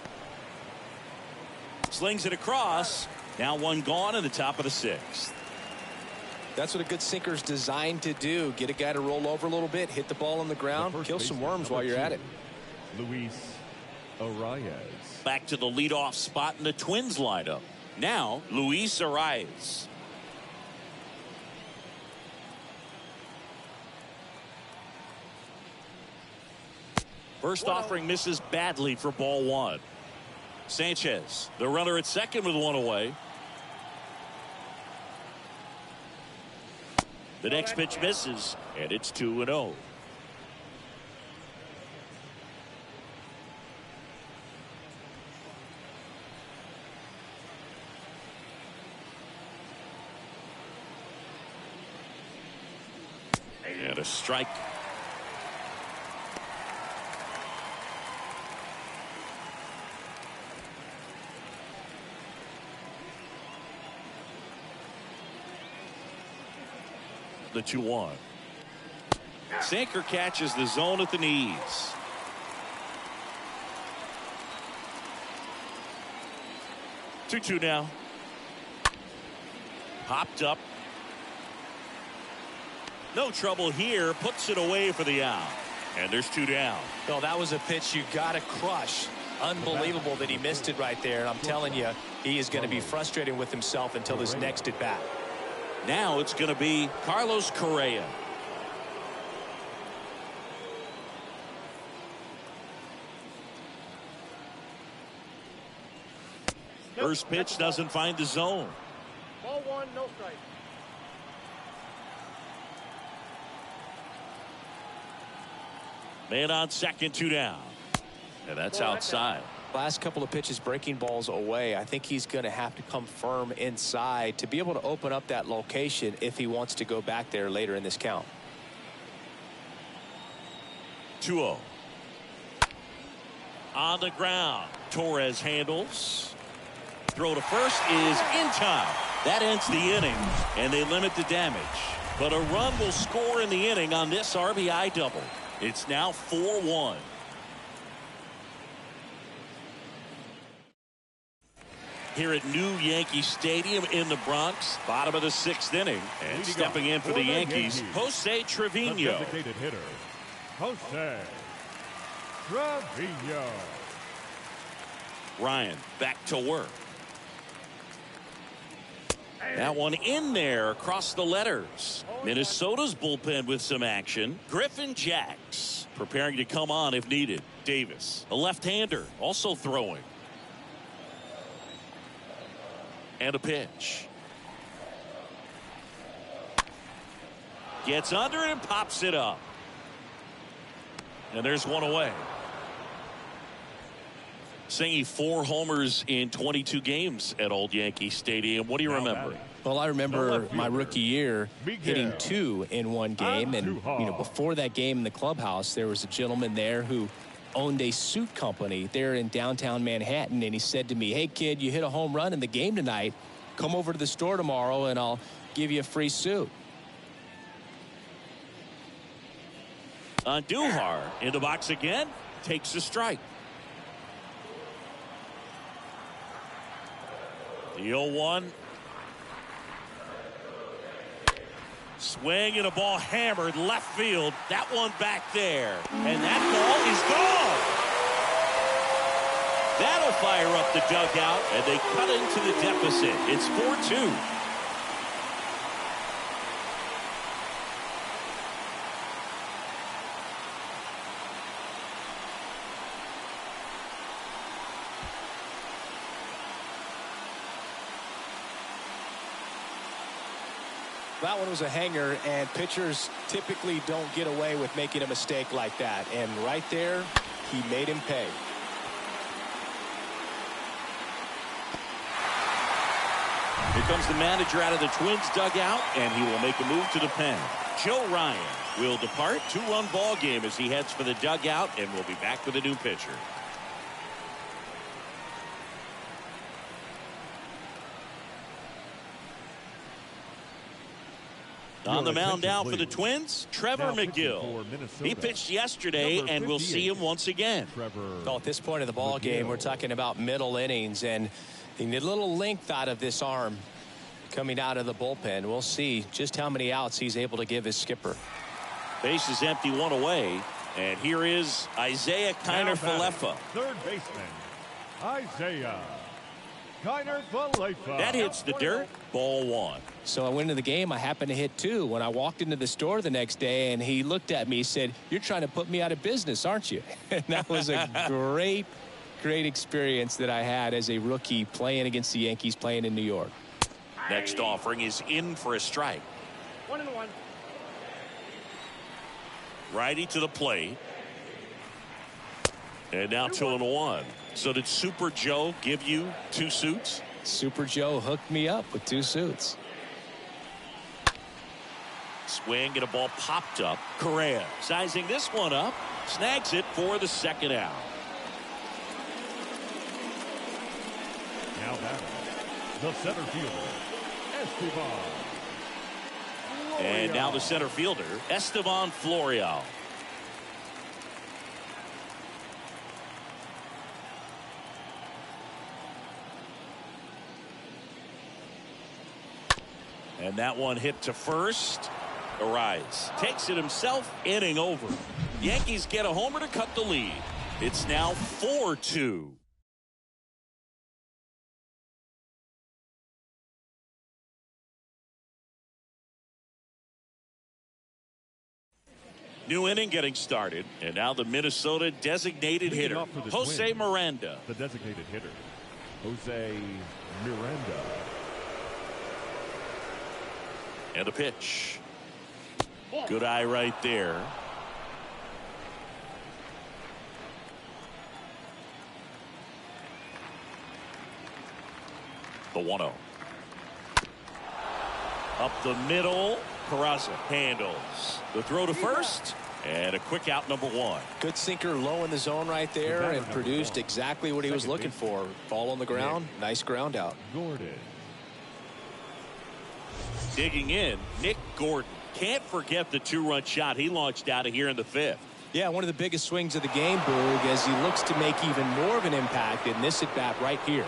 Slings it across. Now one gone in the top of the sixth. That's what a good sinker's designed to do. Get a guy to roll over a little bit, hit the ball on the ground, kill some worms while you're at it. Luis Arias. Back to the leadoff spot in the Twins lineup. Now Luis Arias. First offering misses badly for ball one. Sanchez, the runner at second with one away. The next pitch misses, and it's 2-0. And a strike. The 2-1. Sinker catches the zone at the knees. Two now. Popped up. No trouble here. Puts it away for the out. And there's two down. No, that was a pitch you got to crush. Unbelievable that he missed it right there. And I'm telling you, he is going to be frustrated with himself until his next at bat. Now it's going to be Carlos Correa. First pitch doesn't find the zone. Ball one, no strike. Man on second, two down. And that's outside. Last couple of pitches breaking balls away. I think he's going to have to come firm inside to be able to open up that location if he wants to go back there later in this count. 2-0. On the ground. Torres handles. Throw to first is in time. That ends the inning, and they limit the damage. But a run will score in the inning on this RBI double. It's now 4-1. Here at New Yankee Stadium in the Bronx, bottom of the sixth inning, and stepping in for the Yankees, Jose Trevino. The designated hitter, Jose Trevino. Ryan back to work. That one in there across the letters. Minnesota's bullpen with some action. Griffin Jacks preparing to come on if needed. Davis, a left-hander, also throwing. And a pitch. Gets under it and pops it up. And there's one away. Singing 4 homers in 22 games at Old Yankee Stadium. What do you remember? Well, I remember my rookie year hitting 2 in one game. And, you know, before that game in the clubhouse, there was a gentleman there who owned a suit company there in downtown Manhattan, and he said to me, "Hey kid, you hit a home run in the game tonight. Come over to the store tomorrow and I'll give you a free suit." Andujar in the box again, takes a strike. The 0-1. Swing and a ball hammered left field. That one back there. And that ball is gone. That'll fire up the dugout, and they cut into the deficit. It's 4-2. That one was a hanger, and pitchers typically don't get away with making a mistake like that. And right there, he made him pay. comes the manager out of the Twins dugout, and he will make a move to the pen. Joe Ryan will depart. 2-run ball game as he heads for the dugout, and we'll be back with a new pitcher. On the mound now for the Twins, Trevor McGill. He pitched yesterday, and we'll see him once again. Well, at this point of the ball game, we're talking about middle innings, and you need a little length out of this arm coming out of the bullpen. We'll see just how many outs he's able to give his skipper. Base is empty, 1 away, and here is Isaiah Kiner-Falefa. Third baseman, Isaiah Kiner-Falefa. That hits the dirt. Ball 1. So I went into the game. I happened to hit 2. When I walked into the store the next day, and he looked at me, said, "You're trying to put me out of business, aren't you?" And that was a great experience that I had as a rookie playing against the Yankees, playing in New York. Next offering is in for a strike. 1-1. Righty to the plate. And now 2-1. So did Super Joe give you 2 suits? Super Joe hooked me up with 2 suits. Swing and a ball popped up. Correa sizing this one up. Snags it for the second out. Now batting, the center fielder, Esteban. And now the center fielder, Esteban Florial. And that one hit to first. Arise takes it himself, inning over. Yankees get a homer to cut the lead. It's now 4-2. New inning getting started, and now the Minnesota designated hitter, Jose Twins, Miranda. The designated hitter, Jose Miranda. And a pitch. Good eye right there. The 1-0. Up the middle. Peraza handles the throw to first, and a quick out, number 1. Good sinker low in the zone right there, and produced exactly what he was looking for. Ball on the ground, nice ground out. Gordon. Digging in, Nick Gordon. Can't forget the 2-run shot he launched out of here in the 5th. Yeah, one of the biggest swings of the game, Boog, as he looks to make even more of an impact in this at bat right here.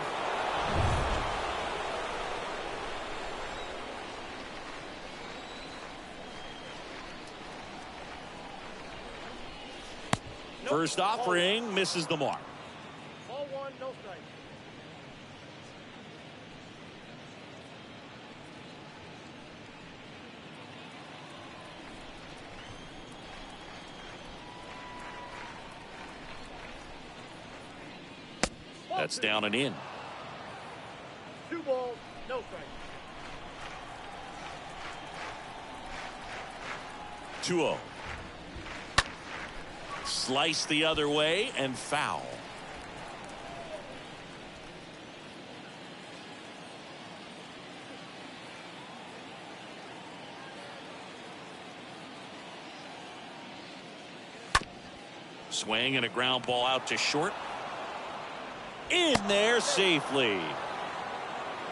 First offering misses the mark. Ball 1, no strike. That's down and in. 2 balls, no strike. 2-0. Slice the other way and foul. Swing and a ground ball out to short. In there safely.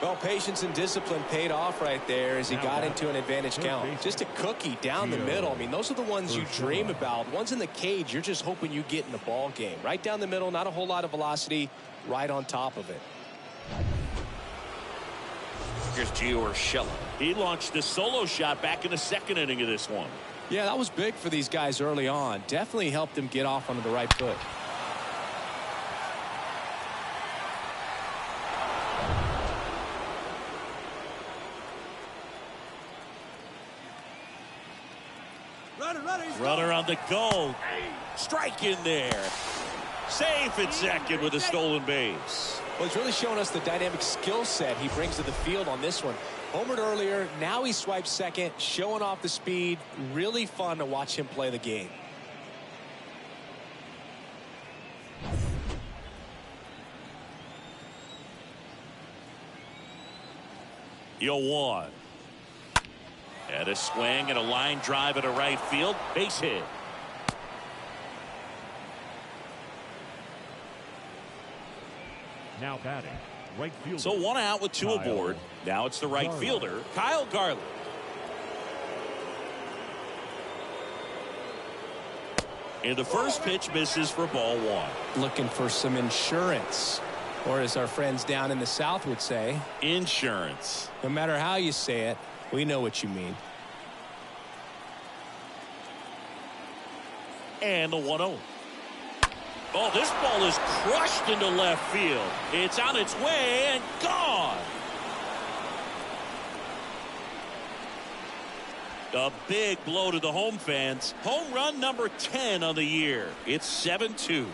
Well, patience and discipline paid off right there as he got into an advantage count. Just a cookie down the middle. I mean, those are the ones you dream about. Ones in the cage, you're just hoping you get in the ball game. Right down the middle, not a whole lot of velocity, right on top of it. Here's Gio Urshela. He launched a solo shot back in the 2nd inning of this one. Yeah, that was big for these guys early on. Definitely helped them get off onto the right foot. Runner on the go. Strike in there. Safe at second with a stolen base. Well, he's really showing us the dynamic skill set he brings to the field on this one. Homered earlier, now he swipes second, showing off the speed. Really fun to watch him play the game. 0-1. And a swing and a line drive into right field. Base hit. Now batting, right fielder. So one out with two aboard. Now it's the right fielder, Kyle Garland. And the first pitch misses for ball one. Looking for some insurance, or as our friends down in the South would say, insurance. No matter how you say it, we know what you mean. And the 1-0. Oh, this ball is crushed into left field. It's on its way and gone. A big blow to the home fans. Home run number 10 on the year. It's 7-2.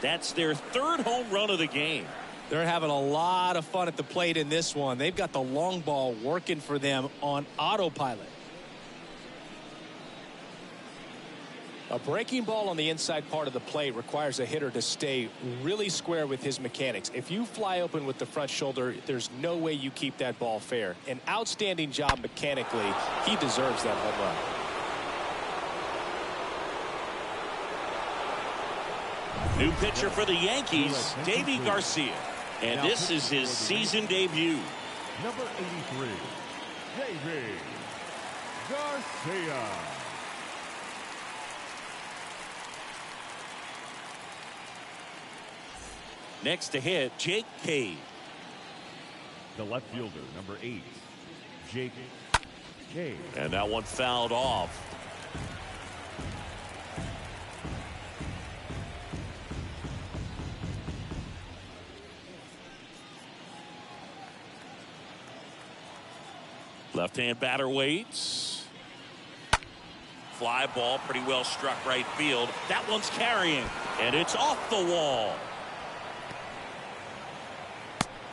That's their third home run of the game. They're having a lot of fun at the plate in this one. They've got the long ball working for them on autopilot. A breaking ball on the inside part of the plate requires a hitter to stay really square with his mechanics. If you fly open with the front shoulder, there's no way you keep that ball fair. An outstanding job mechanically. He deserves that home run. New pitcher for the Yankees, Davy Garcia. And this is his season debut. Number 83, Davy Garcia. Next to hit, Jake Cave. The left fielder, number 8, Jake Cave. And that one fouled off. Left-hand batter waits. Fly ball pretty well struck right field. That one's carrying, and it's off the wall.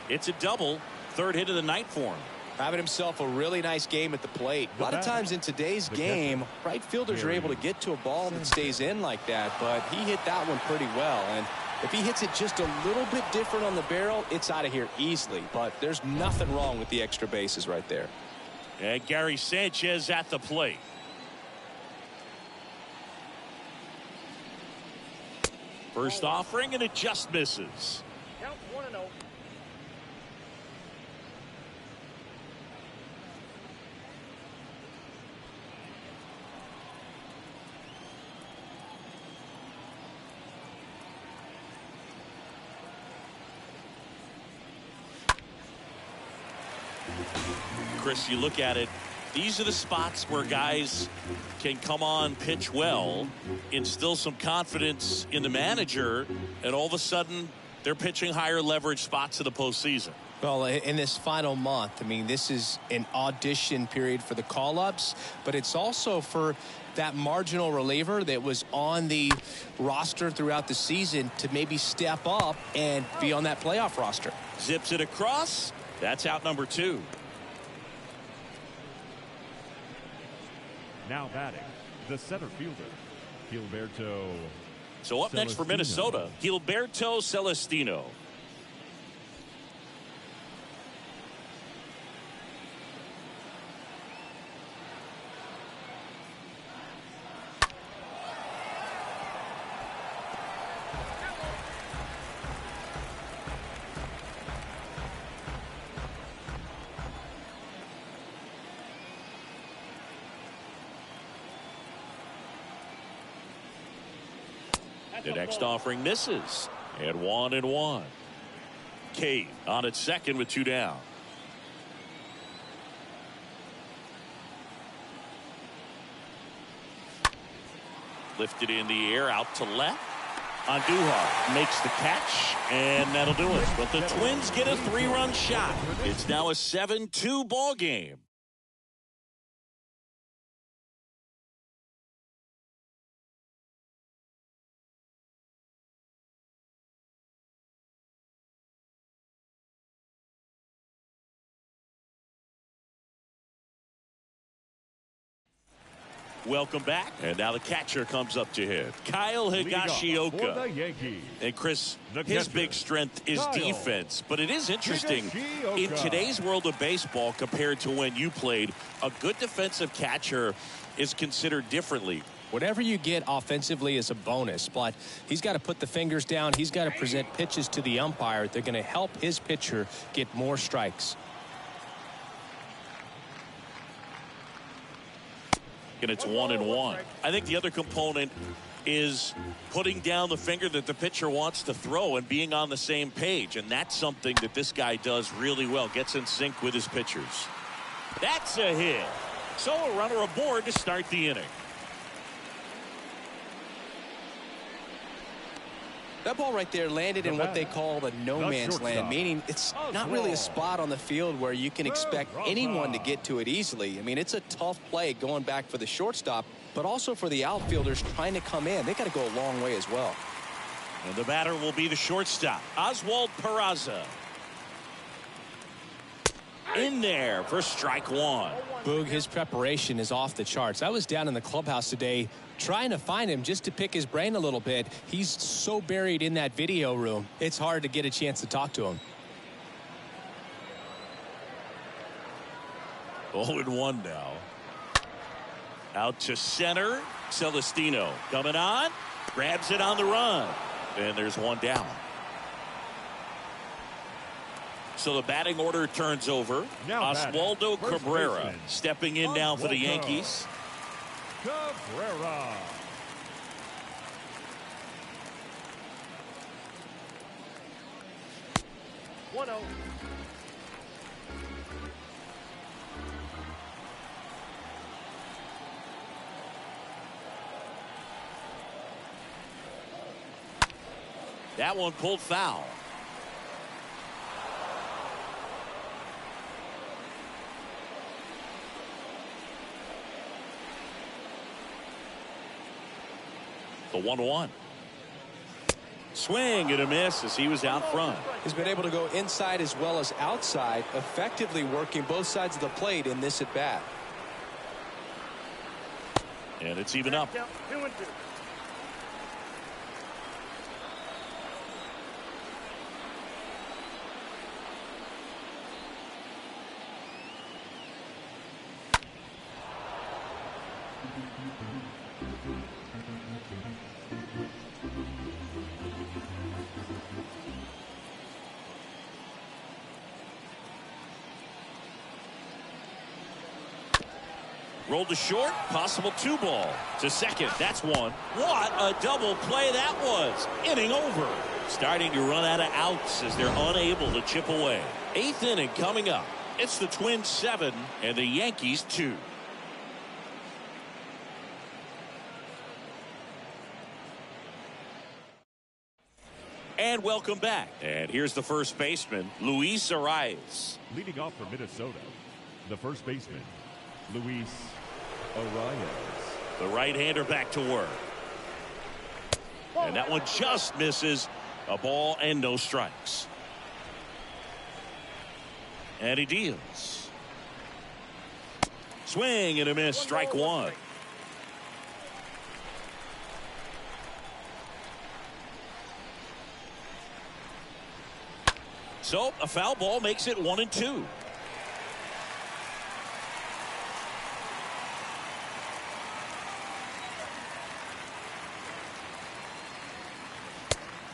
It's a double. Third hit of the night for him. Having himself a really nice game at the plate. A lot of times in today's game, right fielders are able to get to a ball that stays in like that, but he hit that one pretty well. And if he hits it just a little bit different on the barrel, it's out of here easily. But there's nothing wrong with the extra bases right there. And Gary Sanchez at the plate. First offering, and it just misses. Count 1-0. Chris, you look at it, these are the spots where guys can come on, pitch well, instill some confidence in the manager, and all of a sudden they're pitching higher leverage spots in the postseason. Well, in this final month, I mean, this is an audition period for the call-ups, but it's also for that marginal reliever that was on the roster throughout the season to maybe step up and be on that playoff roster. Zips it across. That's out number 2. Now batting, the center fielder, Gilberto. So up next for Minnesota, Gilberto Celestino. The next offering misses. And 1-1. Cave on at second with 2 down. Lifted in the air out to left. Andujar makes the catch, and that'll do it. But the Twins get a 3-run shot. It's now a 7-2 ball game. Welcome back. And now the catcher comes up to hit. Kyle For the Higashioka. Yankees, And Chris, the his catcher, big strength is Kyle defense. But it is interesting, Higashioka. in today's world of baseball compared to when you played, a good defensive catcher is considered differently. Whatever you get offensively is a bonus, but he's got to put the fingers down. He's got to present pitches to the umpire. They're going to help his pitcher get more strikes. And it's 1-1. I think the other component is putting down the finger that the pitcher wants to throw and being on the same page. And that's something that this guy does really well. Gets in sync with his pitchers. That's a hit. So a runner aboard to start the inning. That ball right there landed in what they call the no man's land, meaning it's not really a spot on the field where you can expect anyone to get to it easily. I mean, it's a tough play going back for the shortstop, but also for the outfielders trying to come in. They got to go a long way as well. And the batter will be the shortstop, Oswald Peraza. In there for strike one. Boog, his preparation is off the charts. I was down in the clubhouse today trying to find him just to pick his brain a little bit. He's so buried in that video room, it's hard to get a chance to talk to him. 0-1 now. Out to center. Celestino coming on. Grabs it on the run. And there's one down. So the batting order turns over. Now Oswaldo batting, Cabrera baseman, stepping in now for the Yankees. Cabrera. One zero. That one pulled foul. The 1-1. Swing and a miss as he was out front. He's been able to go inside as well as outside, effectively working both sides of the plate in this at bat. And it's even up. 2-2. Rolled to short, possible 2-ball. To second, that's one. What a double play that was. Inning over. Starting to run out of outs as they're unable to chip away. 8th inning coming up. It's the Twins 7 and the Yankees 2. And welcome back. And here's the first baseman, Luis Arias. Leading off for Minnesota, the first baseman, Luis Arias. The right-hander back to work. And that one just misses. A ball and no strikes. And he deals. Swing and a miss. Strike one. So a foul ball makes it 1-2.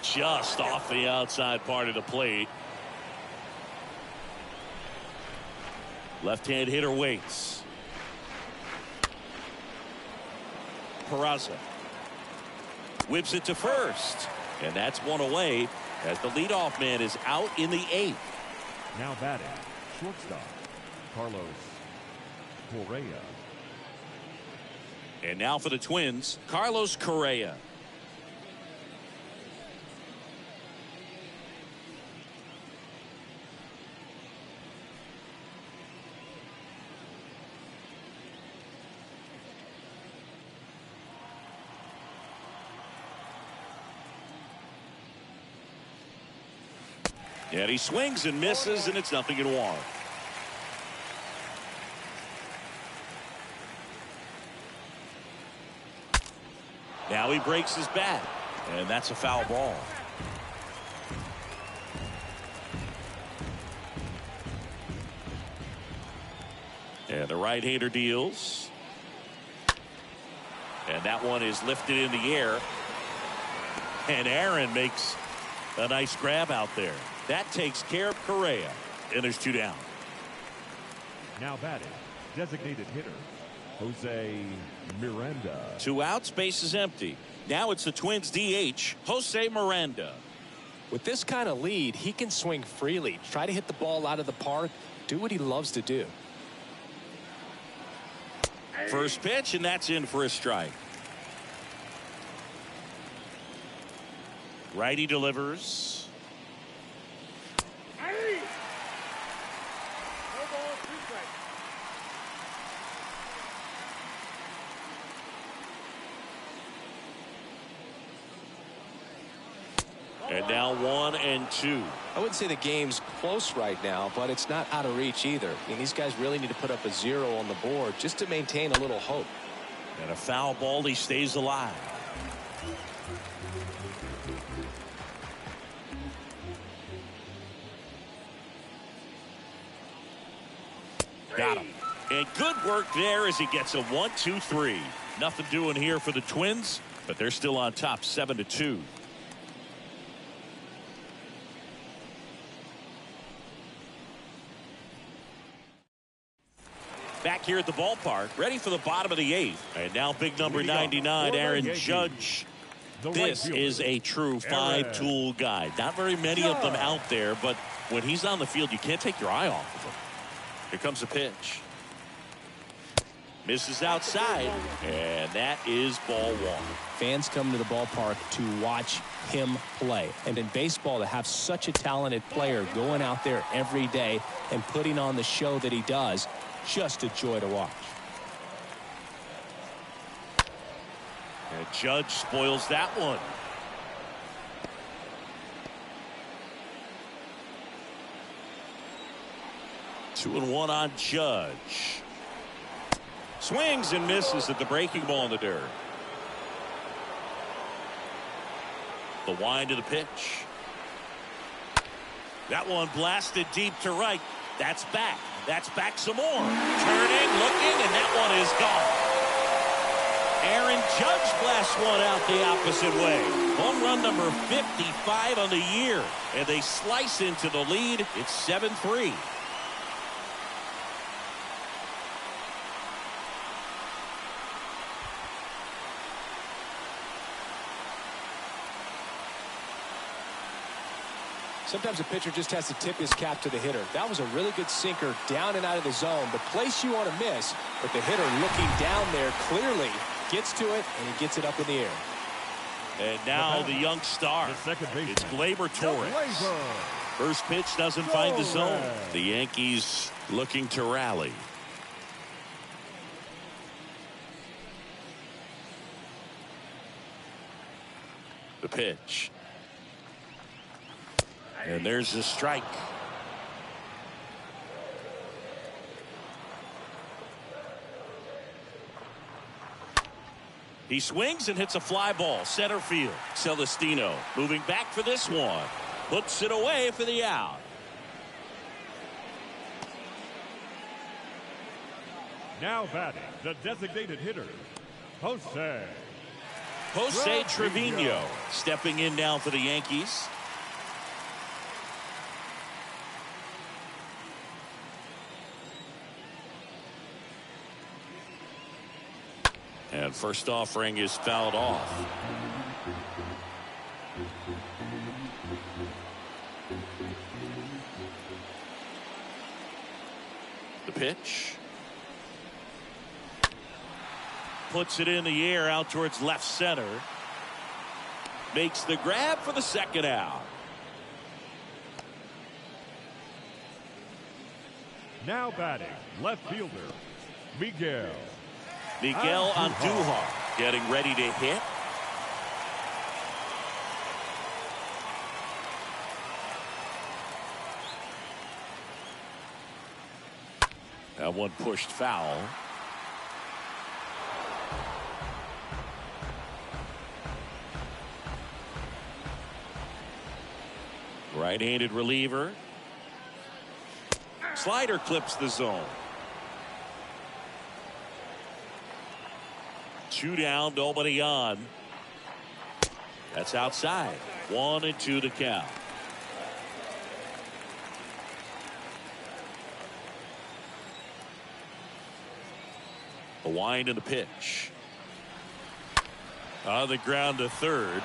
Just off the outside part of the plate. Left-hand hitter waits. Peraza whips it to first, and that's one away as the leadoff man is out in the 8th. Now batting, shortstop, Carlos Correa. And now for the Twins, Carlos Correa. And he swings and misses, and it's 0-1. Now he breaks his bat, and that's a foul ball. And the right-hander deals. And that one is lifted in the air. And Aaron makes a nice grab out there. That takes care of Correa. And there's 2 down. Now batting, designated hitter, Jose Miranda. 2 outs, base is empty. Now it's the Twins DH, Jose Miranda. With this kind of lead, he can swing freely, try to hit the ball out of the park, do what he loves to do. First pitch, and that's in for a strike. Righty delivers. Hey! No ball, 2 strikes. And now 1 and 2. I wouldn't say the game's close right now, but it's not out of reach either. I mean, these guys really need to put up a 0 on the board just to maintain a little hope. And a foul ball, he stays alive. Got him. And good work there as he gets a 1-2-3. Nothing doing here for the Twins, but they're still on top 7-2. Back here at the ballpark, ready for the bottom of the 8th. And now big number 99, Aaron Judge. This is a true 5-tool guy. Not very many of them out there, but when he's on the field, you can't take your eye off of him. Here comes the pitch. Misses outside, and that is ball 1. Fans come to the ballpark to watch him play. And in baseball, to have such a talented player going out there every day and putting on the show that he does, just a joy to watch. And Judge spoils that one. Two and one on Judge. Swings and misses at the breaking ball in the dirt. The wind of the pitch. That one blasted deep to right. That's back. That's back some more. Turning, looking, and that one is gone. Aaron Judge blasts one out the opposite way. Home run number 55 on the year. And they slice into the lead. It's 7-3. Sometimes a pitcher just has to tip his cap to the hitter. That was a really good sinker down and out of the zone. The place you want to miss, but the hitter looking down there clearly gets to it, and he gets it up in the air. And now the young star. It's Gleyber Torres. First pitch doesn't find the zone. The Yankees looking to rally. The pitch. And there's the strike. He swings and hits a fly ball center field. Celestino moving back for this one. Puts it away for the out. Now batting, the designated hitter, Jose Trevino stepping in now for the Yankees. And first offering is fouled off. The pitch. Puts it in the air out towards left center. Makes the grab for the second out. Now batting, left fielder, Miguel Andujar getting ready to hit. That one pushed foul. Right-handed reliever. Slider clips the zone. 2 down, nobody on. That's outside. 1-2 to count. The wind and the pitch. On the ground to third.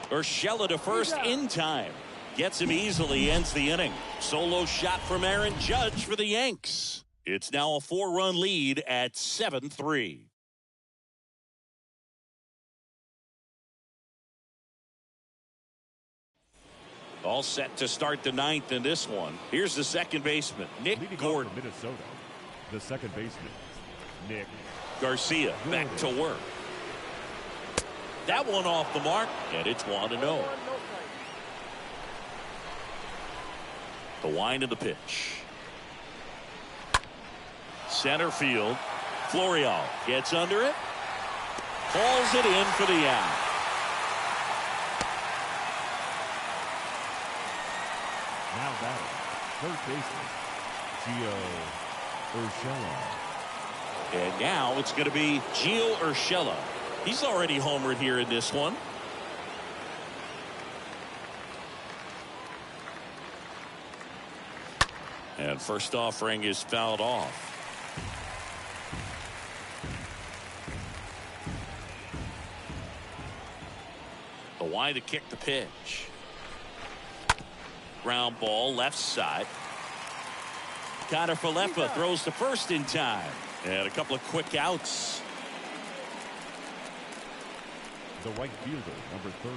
Urshela to first in time. Gets him easily, ends the inning. Solo shot from Aaron Judge for the Yanks. It's now a 4-run lead at 7-3. All set to start the 9th in this one. Here's the second baseman, Nick Gordon. Minnesota, the second baseman, Nick Garcia back to work. That one off the mark, and it's 1-0. The wind of the pitch. Center field. Florial gets under it. Hauls it in for the out. Now batting, third baseman, Gio Urshela. And now it's going to be Gio Urshela. He's already homered here in this one. And first offering is fouled off. The wide to kick the pitch. Ground ball left side. Connor Falefa throws to first in time. And a couple of quick outs. The right fielder, number 30,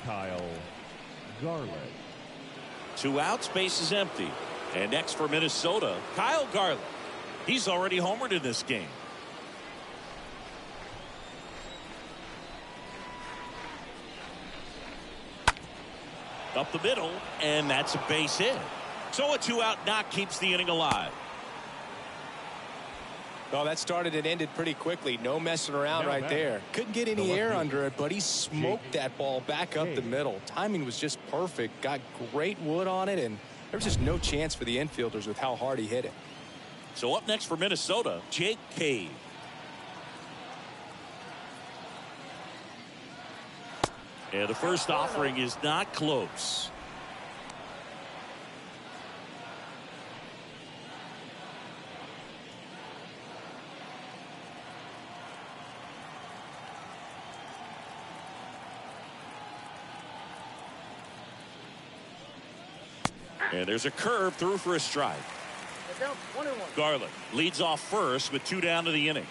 Kyle Garland. 2 outs, base is empty. And next for Minnesota, Kyle Garland. He's already homered in this game. Up the middle, and that's a base hit. So a 2-out knock keeps the inning alive. Well, that started and ended pretty quickly. No messing around right there. Couldn't get any air under it, but he smoked that ball back up the middle. Timing was just perfect. Got great wood on it, and there was just no chance for the infielders with how hard he hit it. So up next for Minnesota, Jake Cave. And the first offering is not close. And there's a curve through for a strike. Garland leads off first with 2 down to the inning.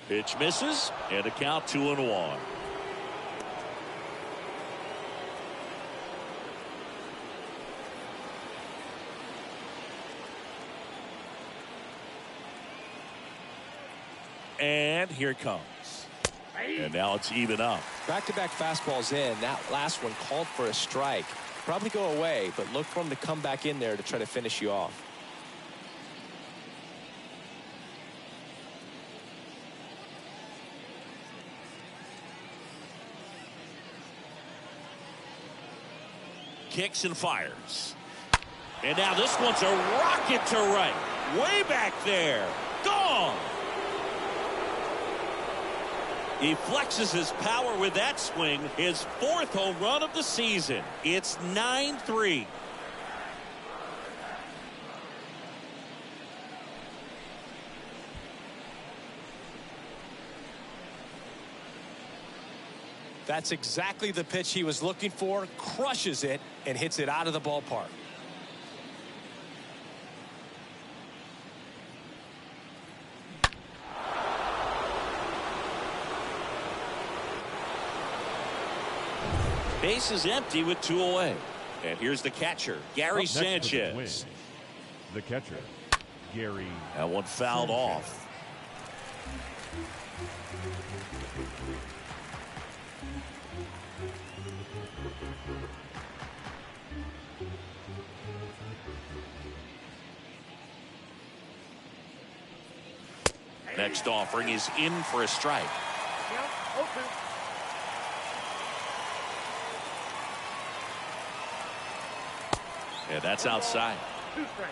Pitch misses, and a count 2-1. And here it comes. And now it's even up. Back-to-back fastballs in. That last one called for a strike. Probably go away, but look for him to come back in there to try to finish you off. Kicks and fires. And now this one's a rocket to right. Way back there. Gone. He flexes his power with that swing. His 4th home run of the season. It's 9-3. That's exactly the pitch he was looking for. Crushes it and hits it out of the ballpark. Base is empty with 2 away. And here's the catcher, Gary Sanchez. The catcher, Gary. That one fouled off. Next offering is in for a strike. Count 0-2. And that's outside. 2 strikes.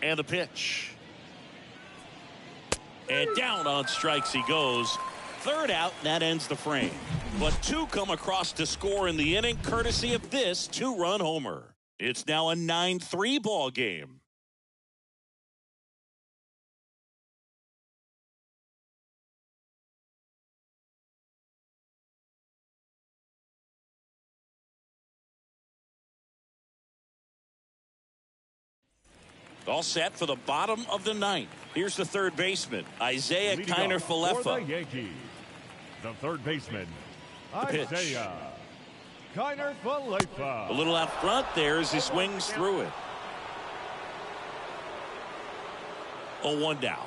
And the pitch. And down on strikes he goes. Third out, and that ends the frame. But 2 come across to score in the inning, courtesy of this 2-run homer. It's now a 9-3 ball game. All set for the bottom of the ninth. Here's the third baseman, Isaiah Kiner For the Falefa. Yankees, the third baseman, pitch. Isaiah Kiner Falefa. A little out front there as he swings through it. 0-1 down.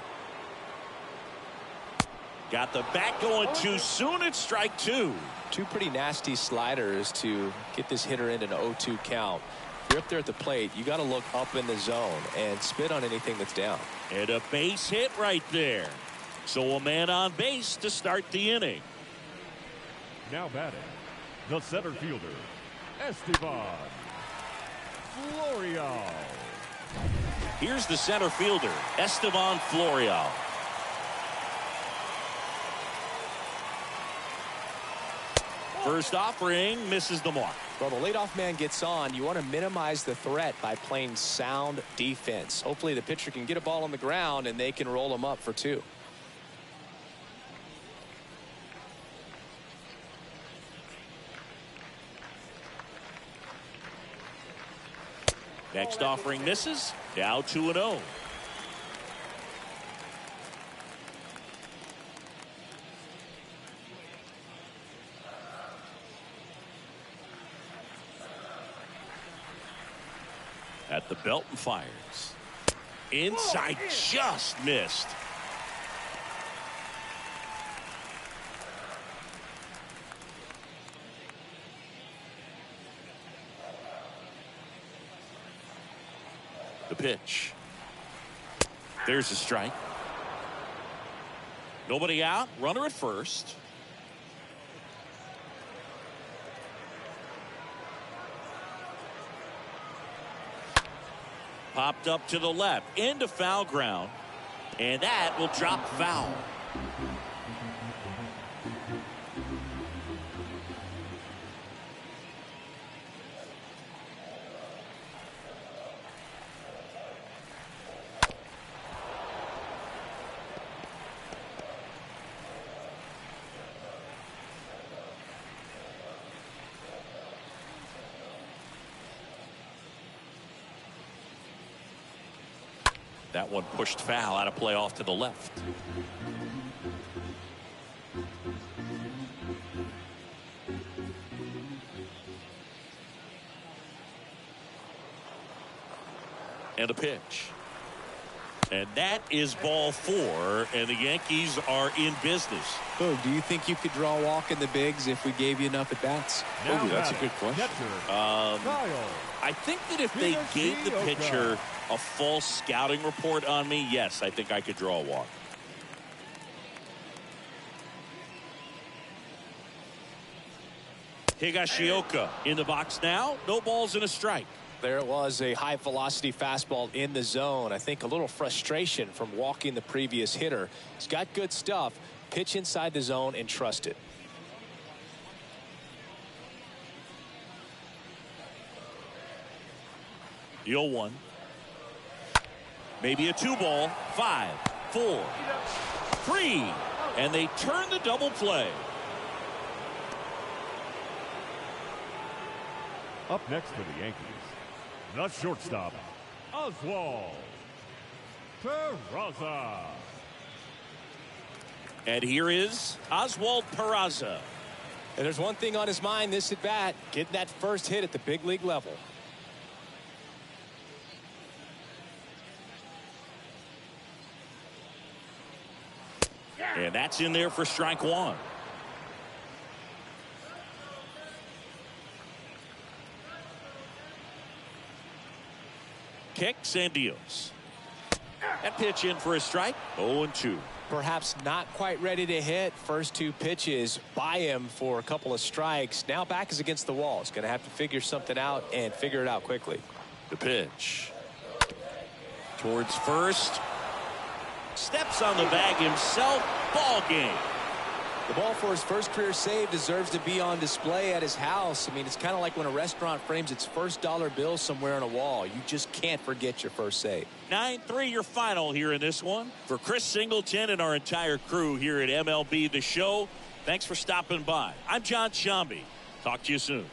Got the bat going too soon. It's strike 2. 2 pretty nasty sliders to get this hitter in an 0-2 count. If you're up there at the plate, you got to look up in the zone and spit on anything that's down. And a base hit right there. So a man on base to start the inning. Now batting, the center fielder, Esteban Florial. Here's the center fielder, Esteban Florial. First offering misses the mark. Well, the leadoff man gets on. You want to minimize the threat by playing sound defense. Hopefully the pitcher can get a ball on the ground and they can roll him up for 2. Next offering misses. Now 2-0. At the belt and fires. Inside, just missed. The pitch. There's a strike. Nobody out. Runner at first. Popped up to the left into foul ground, and that will drop foul. That one pushed foul, out of play off to the left. And a pitch. And that is ball 4, and the Yankees are in business. Oh, do you think you could draw a walk in the bigs if we gave you enough at bats? Now That's a batting, good question. catcher, Um, I think that if they gave the pitcher a false scouting report on me, yes, I think I could draw a walk. Higashioka in the box now. No balls and a strike. There it was, a high velocity fastball in the zone. I think a little frustration from walking the previous hitter. He's got good stuff. Pitch inside the zone and trust it. The 0-1. Maybe a 2-ball. 5, 4, 3. And they turn the double play. Up next for the Yankees, the shortstop, Oswald Peraza. And here is Oswald Peraza. And there's one thing on his mind this at bat, getting that first hit at the big league level. And that's in there for strike 1. Kicks and deals. And pitch in for a strike. 0-2. Perhaps not quite ready to hit. First two pitches by him for a couple of strikes. Now back is against the wall. He's going to have to figure something out and figure it out quickly. The pitch. Towards first. Steps on the bag himself. Ball game. The ball for his first career save deserves to be on display at his house. I mean, it's kind of like when a restaurant frames its first dollar bill somewhere on a wall. You just can't forget your first save. 9-3 your final here in this one. For Chris Singleton and our entire crew here at MLB The Show, thanks for stopping by. I'm John Shambi. Talk to you soon.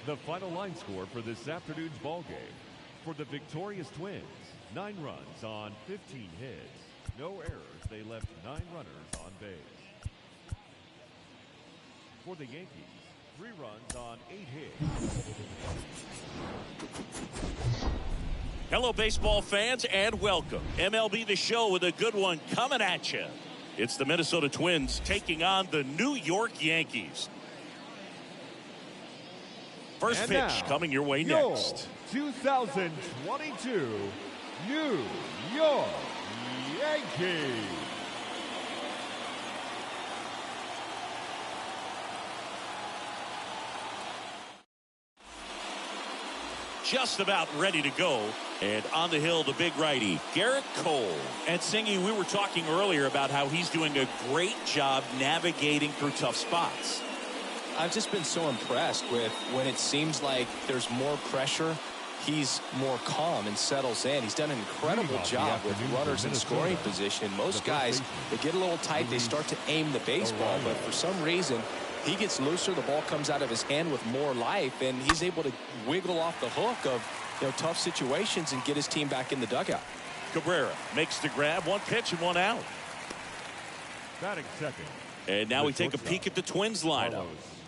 The final line score for this afternoon's ball game. For the victorious Twins, 9 runs on 15 hits. No errors. They left 9 runners on base. For the Yankees, 3 runs on 8 hits. Hello, baseball fans, and welcome. MLB The Show with a good one coming at you. It's the Minnesota Twins taking on the New York Yankees. First And pitch now, coming your way your next. 2022 New York Yankees. Just about ready to go. And on the hill, the big righty, Garrett Cole. And Singy, we were talking earlier about how he's doing a great job navigating through tough spots. I've just been so impressed with when it seems like there's more pressure, he's more calm and settles in. He's done an incredible job with runners in scoring position. Most guys, they get a little tight, they start to aim the baseball, but for some reason, he gets looser, the ball comes out of his hand with more life, and he's able to wiggle off the hook of tough situations and get his team back in the dugout. Cabrera makes the grab, 1 pitch and 1 out. Batting second. And now we take a peek at the Twins lineup.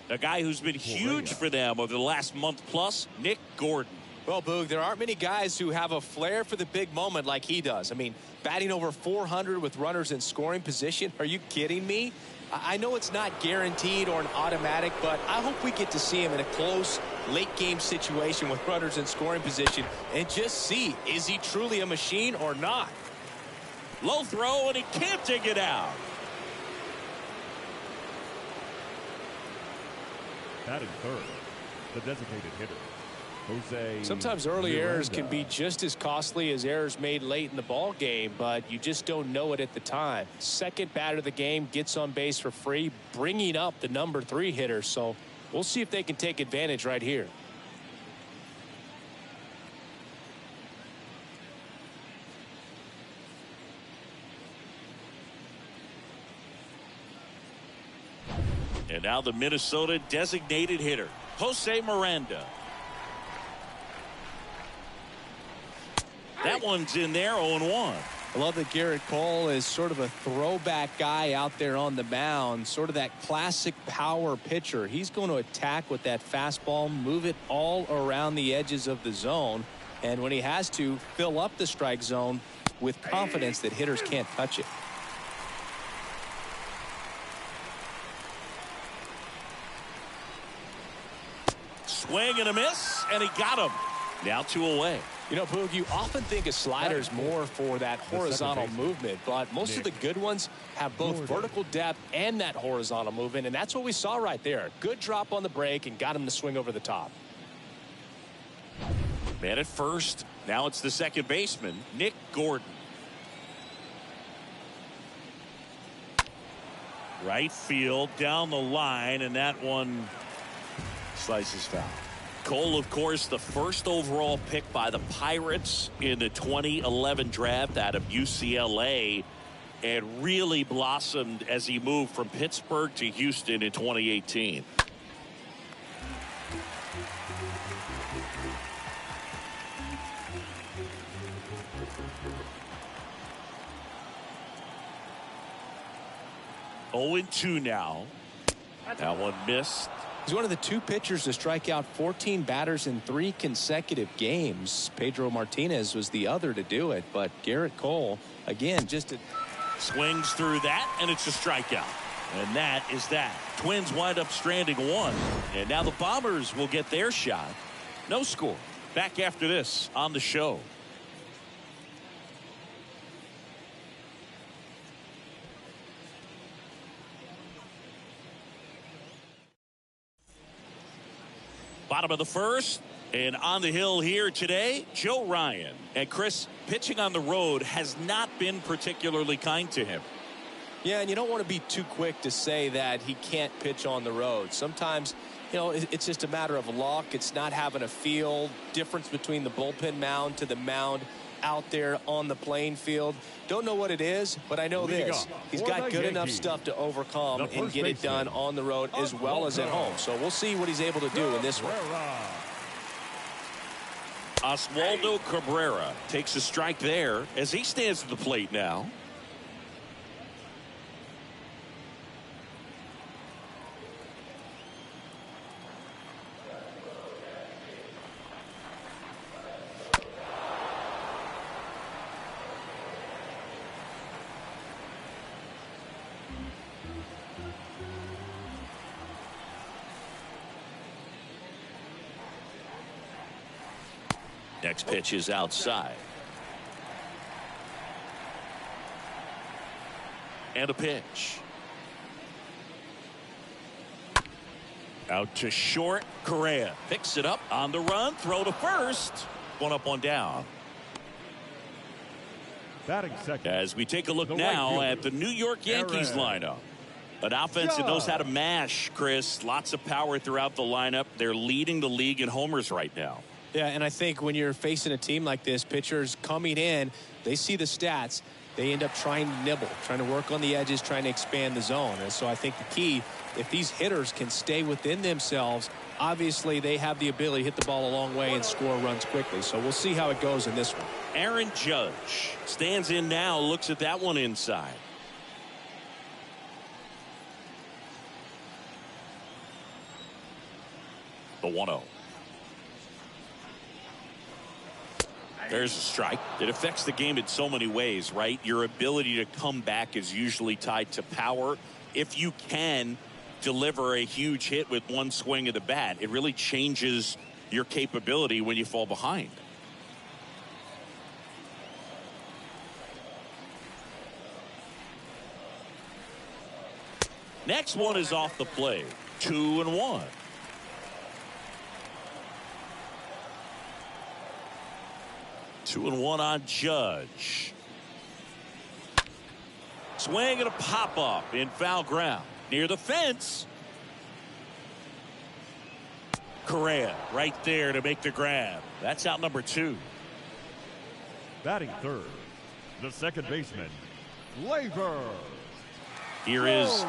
A guy who's been huge for them over the last month plus, Nick Gordon. Well, Boog, there aren't many guys who have a flair for the big moment like he does. I mean, batting over 400 with runners in scoring position. Are you kidding me? I know it's not guaranteed or an automatic, but I hope we get to see him in a close, late-game situation with runners in scoring position and just see, is he truly a machine or not? Low throw, and he can't dig it out. Batting third, the designated hitter, Jose. Sometimes early errors can be just as costly as errors made late in the ball game, but you just don't know it at the time. Second batter of the game gets on base for free, bringing up the number 3 hitter. So we'll see if they can take advantage right here. And now the Minnesota designated hitter, Jose Miranda. That one's in there, 0-1. I love that Garrett Cole is sort of a throwback guy out there on the mound, sort of that classic power pitcher. He's going to attack with that fastball, move it all around the edges of the zone, and when he has to, fill up the strike zone with confidence that hitters can't touch it. Swing and a miss, and he got him. Now 2 away. You know, Boog, you often think a slider's more for that horizontal movement, but most of the good ones have both vertical depth and that horizontal movement, and that's what we saw right there. Good drop on the break and got him to swing over the top. Man at first. Now it's the second baseman, Nick Gordon. Right field, down the line, and that one slices foul. Cole, of course, the first overall pick by the Pirates in the 2011 draft out of UCLA. and really blossomed as he moved from Pittsburgh to Houston in 2018. Oh, 2 now. That one missed. He's one of the 2 pitchers to strike out 14 batters in 3 consecutive games. Pedro Martinez was the other to do it, but Garrett Cole, again, just swings through that, and it's a strikeout. And that is that. Twins wind up stranding 1. And now the Bombers will get their shot. No score. Back after this on the show. Bottom of the first, and on the hill here today, Joe Ryan. And Chris, pitching on the road has not been particularly kind to him. Yeah, and you don't want to be too quick to say that he can't pitch on the road. Sometimes, you know, it's just a matter of luck. It's not having a feel. Difference between the bullpen mound to the mound out there on the playing field. Don't know what it is, but I know this. He's got good enough stuff to overcome and get it done on the road as well as at home. So we'll see what he's able to do in this one. Oswaldo Cabrera takes a strike there as he stands at the plate now. Next pitch is outside. And a pitch. Out to short. Correa picks it up on the run. Throw to first. 1 up, 1 down. Batting second. As we take a look now at the New York Yankees lineup. An offense that knows how to mash, Chris. Lots of power throughout the lineup. They're leading the league in homers right now. Yeah, and I think when you're facing a team like this, pitchers coming in, they see the stats. They end up trying to nibble, trying to work on the edges, trying to expand the zone. And so I think the key, if these hitters can stay within themselves, obviously they have the ability to hit the ball a long way and score runs quickly. So we'll see how it goes in this one. Aaron Judge stands in now, looks at that one inside. The 1-0. There's a strike. It affects the game in so many ways, right? Your ability to come back is usually tied to power. If you can deliver a huge hit with one swing of the bat, it really changes your capability when you fall behind. Next one is off the plate. 2-1. Two and one on Judge. Swing and a pop up in foul ground near the fence. Correa right there to make the grab. That's out number 2. Batting third, the second baseman, Gleyber. Here is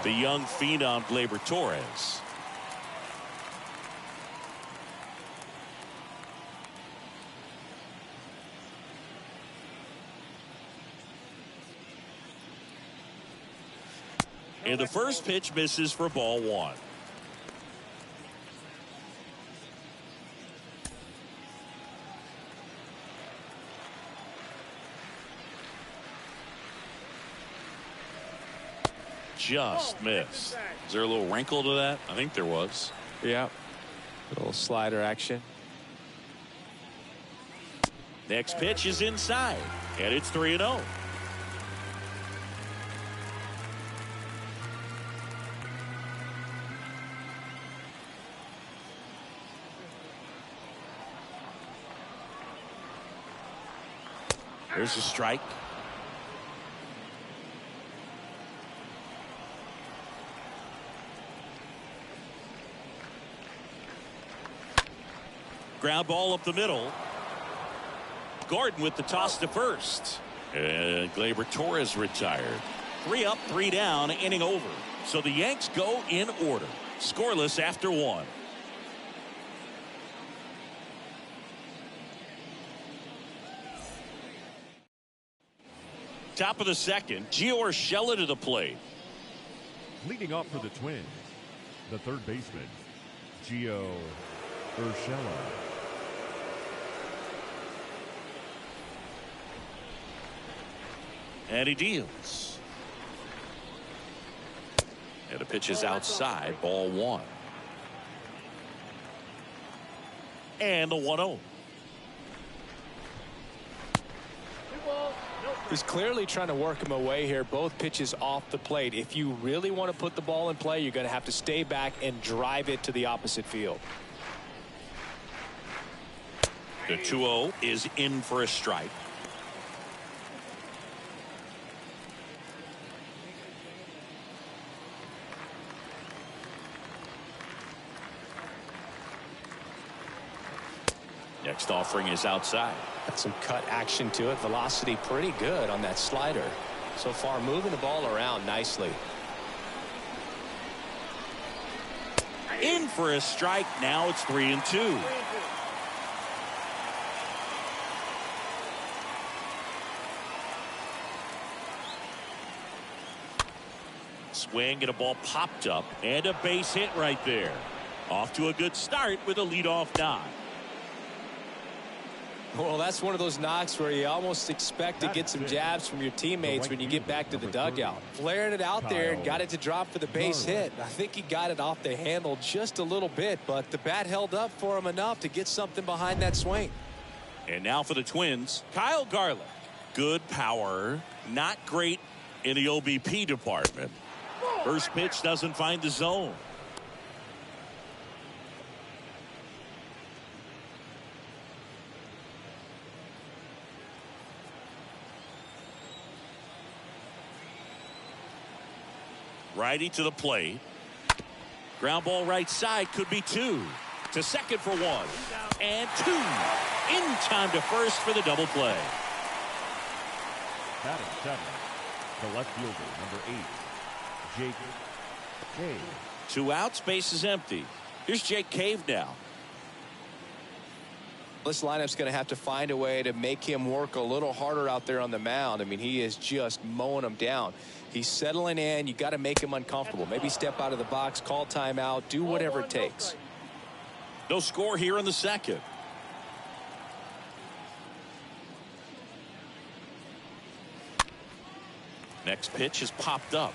the young phenom Gleyber Torres. And the first pitch misses for ball 1. Just missed. Is there a little wrinkle to that? I think there was. Yeah. A little slider action. Next pitch is inside. And it's 3-0. There's a strike. Ground ball up the middle. Gordon with the toss to first. And Gleyber Torres retired. 3 up, 3 down, inning over. So the Yanks go in order. Scoreless after 1. Top of the second, Gio Urshela to the plate. Leading off for the Twins, the third baseman, Gio Urshela. And he deals. And the pitch is outside, ball 1. And the 1-0. He's clearly trying to work him away here. Both pitches off the plate. If you really want to put the ball in play, you're going to have to stay back and drive it to the opposite field. The 2-0 is in for a strike. Next offering is outside. Got some cut action to it. Velocity pretty good on that slider. So far moving the ball around nicely. In for a strike. Now it's 3-2. Swing and a ball popped up and a base hit right there. Off to a good start with a leadoff knock. Well, that's one of those knocks where you almost expect to get some jabs from your teammates when you get back to the dugout. Flared it out there and got it to drop for the base hit. I think he got it off the handle just a little bit, but the bat held up for him enough to get something behind that swing. And now for the Twins, Kyle Garlick. Good power, not great in the OBP department. First pitch doesn't find the zone. Righty to the plate. Ground ball right side, could be 2. To second for 1. And 2. In time to first for the double play. Batting 7, the left fielder, number 8, Jake Cave. 2 outs, base is empty. Here's Jake Cave now. This lineup's going to have to find a way to make him work a little harder out there on the mound. I mean, he is just mowing them down. He's settling in. You got to make him uncomfortable. Maybe step out of the box, call timeout, do whatever it takes. No score here in the second. Next pitch is popped up.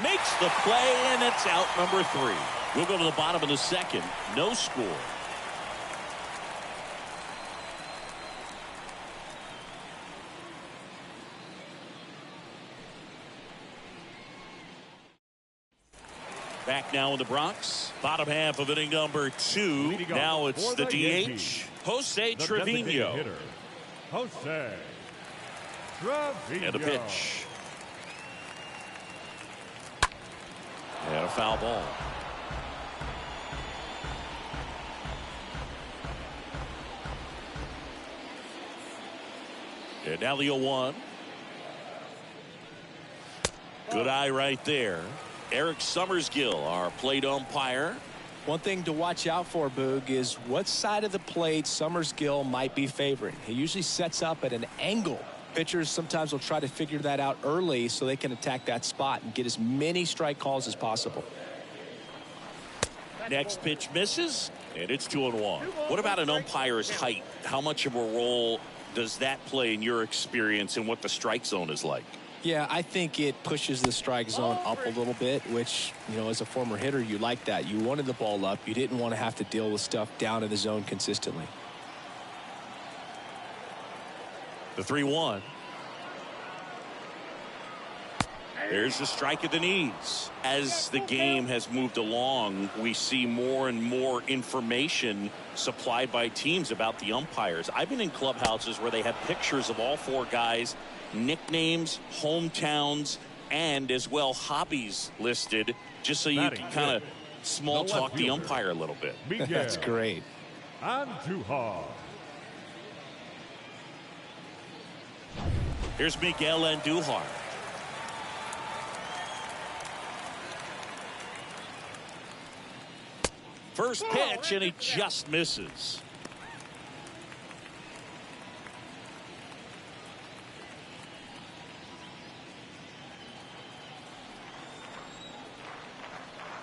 Makes the play, and it's out number 3. We'll go to the bottom of the second. No score. Back now in the Bronx. Bottom half of inning number 2. Now it's the DH. Yankees, Jose the Trevino. hitter, Jose Trevino. And a pitch. And a foul ball. And now the 0-1. Good eye right there. Eric Summersgill, our plate umpire. One thing to watch out for, Boog, is what side of the plate Summersgill might be favoring. He usually sets up at an angle. Pitchers sometimes will try to figure that out early so they can attack that spot and get as many strike calls as possible. Next pitch misses, and it's 2-1. What about an umpire's height? How much of a role does that play in your experience and what the strike zone is like? Yeah, I think it pushes the strike zone up a little bit, which, you know, as a former hitter, you like that. You wanted the ball up. You didn't want to have to deal with stuff down in the zone consistently. The 3-1. There's the strike at the knees. As the game has moved along, we see more and more information supplied by teams about the umpires. I've been in clubhouses where they have pictures of all 4 guys, nicknames, hometowns, and as well hobbies listed, just so you can kind of small talk the umpire a little bit. That's great. Andujar. Here's Miguel Andujar. First pitch, and he just misses.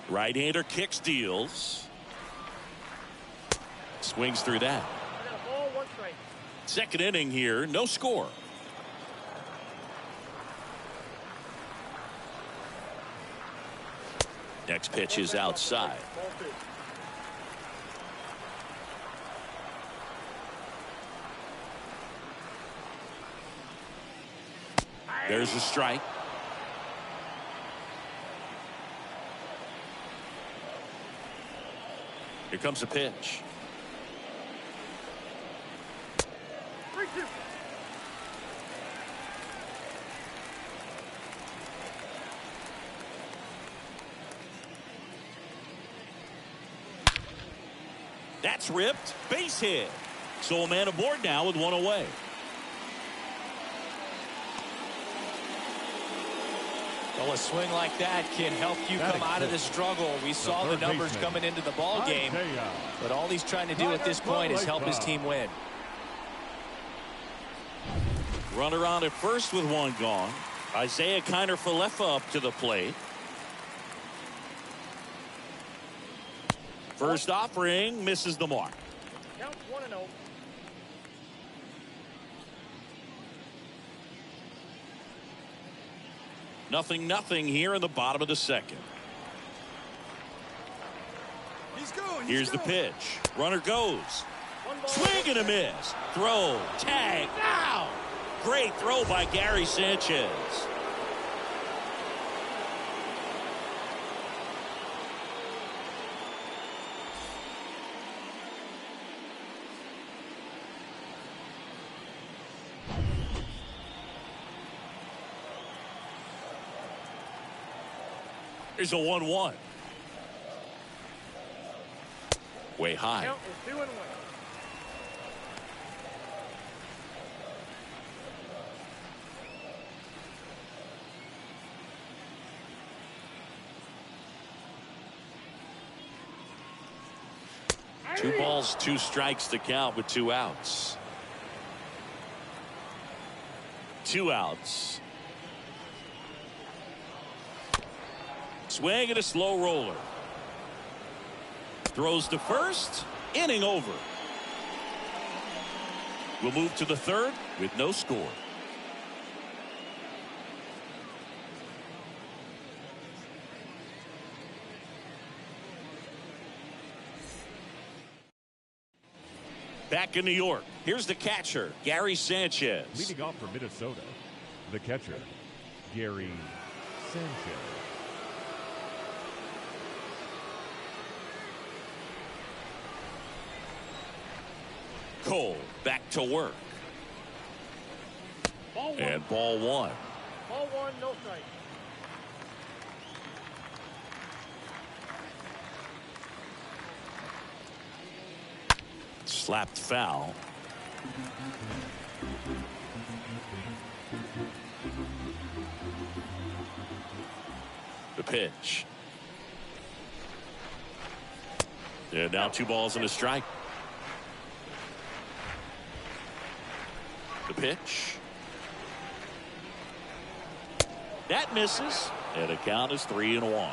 Right-hander kicks, deals. Swings through that. Ball, 1 strike. Second inning here, no score. Next pitch is outside. Ball 2. There's a strike. Here comes a pitch. 3-2. That's ripped. Base hit. So a man aboard now with one away. Well, a swing like that can help you come out of the struggle. We saw the numbers coming into the ball game, but all he's trying to do at this point is help his team win. Runner on at first with one gone. Isaiah Kiner-Falefa up to the plate. First offering misses the mark. Count 1-0. Nothing here in the bottom of the second. Here's the pitch. Runner goes. Swing and a miss. Throw. Tag. Now. Great throw by Gary Sanchez. Here's a 1-1. Way high. Count is 2-1. Two balls, 2 strikes to count with 2 outs. 2 outs. Swing and a slow roller. Throws to first. Inning over. We'll move to the third with no score. Back in New York, here's the catcher, Gary Sanchez. Leading off for Minnesota, the catcher, Gary Sanchez. Cole back to work. Ball 1. And ball 1. Ball 1, no strike. Slapped foul. The pitch. And now 2 balls and a strike. The pitch. That misses. And the count is 3-1.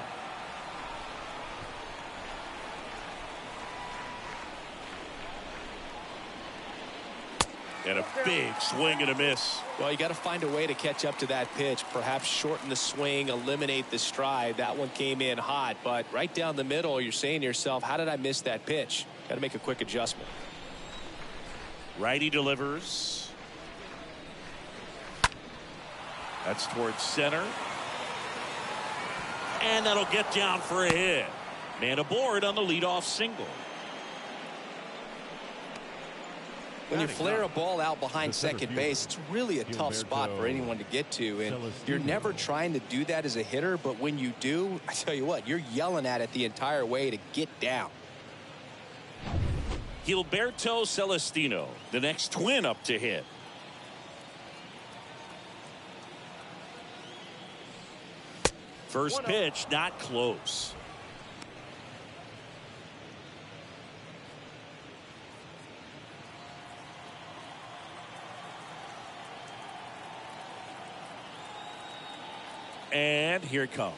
And a big swing and a miss. Well, you got to find a way to catch up to that pitch. Perhaps shorten the swing, eliminate the stride. That one came in hot, but right down the middle, you're saying to yourself, how did I miss that pitch? Got to make a quick adjustment. Righty delivers. That's towards center. And that'll get down for a hit. Man aboard on the leadoff single. When you flare a ball out behind second base, it's really a tough spot for anyone to get to, and you're never trying to do that as a hitter, but when you do, I tell you what, you're yelling at it the entire way to get down. Gilberto Celestino, the next twin up to hit. First pitch, not close. And here it comes.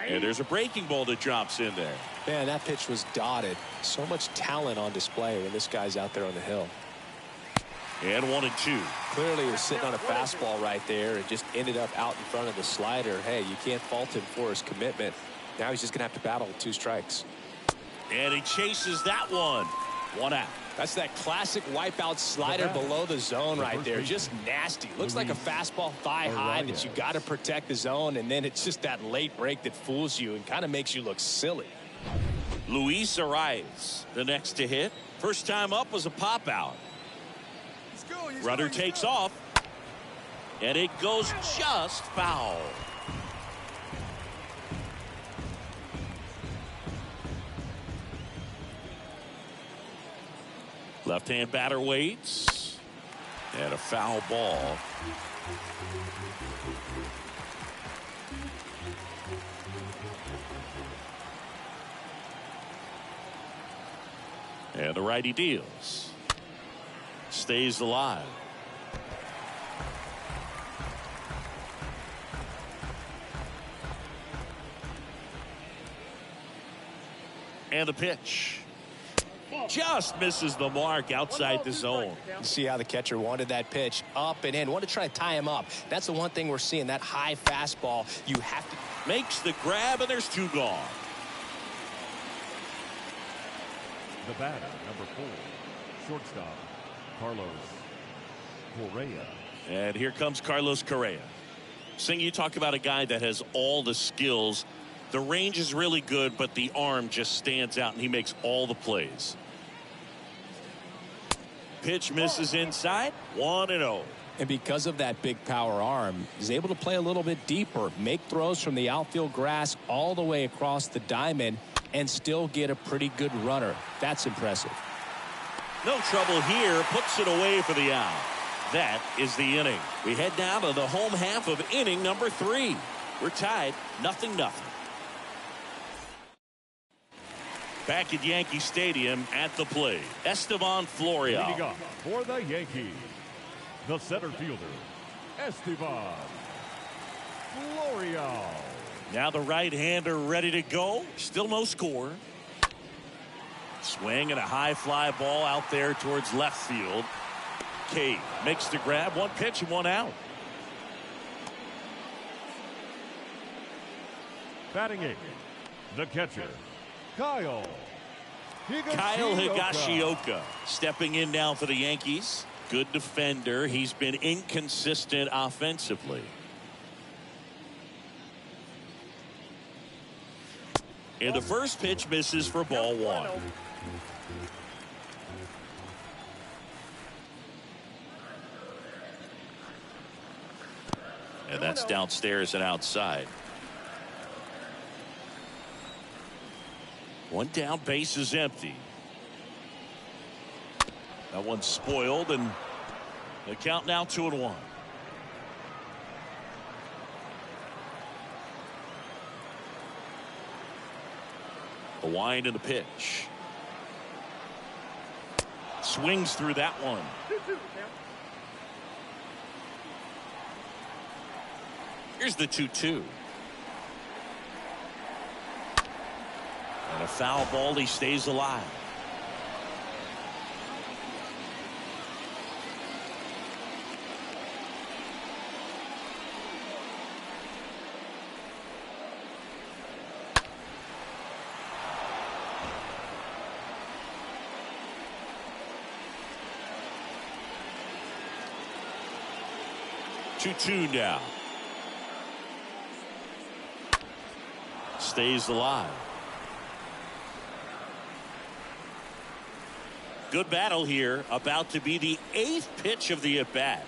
And there's a breaking ball that drops in there. Man, that pitch was dotted. So much talent on display when this guy's out there on the hill. And 1-2. Clearly he was sitting on a fastball right there and just ended up out in front of the slider. Hey, you can't fault him for his commitment. Now he's just going to have to battle with 2 strikes. And he chases that one. 1 out. That's that classic wipeout slider below the zone right there. Just nasty. Looks like a fastball thigh high that you got to protect the zone, and then it's just that late break that fools you and kind of makes you look silly. Luis Arias, the next to hit. First time up was a pop out. Runner takes off, and it goes just foul. Left-hand batter waits, and a foul ball. And the righty deals. Stays alive. And the pitch. Just misses the mark outside the zone. You see how the catcher wanted that pitch up and in. Want to try to tie him up. That's the one thing we're seeing, that high fastball. You have to. Makes the grab, and there's 2 gone. The batter, number 4, shortstop, Carlos Correa. And here comes Carlos Correa. Sing, you talk about a guy that has all the skills. The range is really good, but the arm just stands out, and he makes all the plays. Pitch misses inside. 1-0. And because of that big power arm, he's able to play a little bit deeper, make throws from the outfield grass all the way across the diamond, and still get a pretty good runner. That's impressive. No trouble here. Puts it away for the out. That is the inning. We head now to the home half of inning number 3. We're tied 0-0. Back at Yankee Stadium at the plate, Esteban Florial. Leading off for the Yankees, the center fielder, Esteban Florial. Now the right-hander ready to go. Still no score. Swing and a high fly ball out there towards left field. Cade makes the grab. 1 pitch and 1 out. Batting 8th, the catcher, Kyle Higashioka stepping in now for the Yankees. Good defender. He's been inconsistent offensively. And the first pitch misses for ball 1. And that's downstairs and outside. 1 down, base is empty. That one's spoiled, and the count now 2-1. The wind and the pitch. Swings through that one. Here's the 2-2. And a foul ball. He stays alive. Two now. Stays alive. Good battle here. About to be the 8th pitch of the at-bat.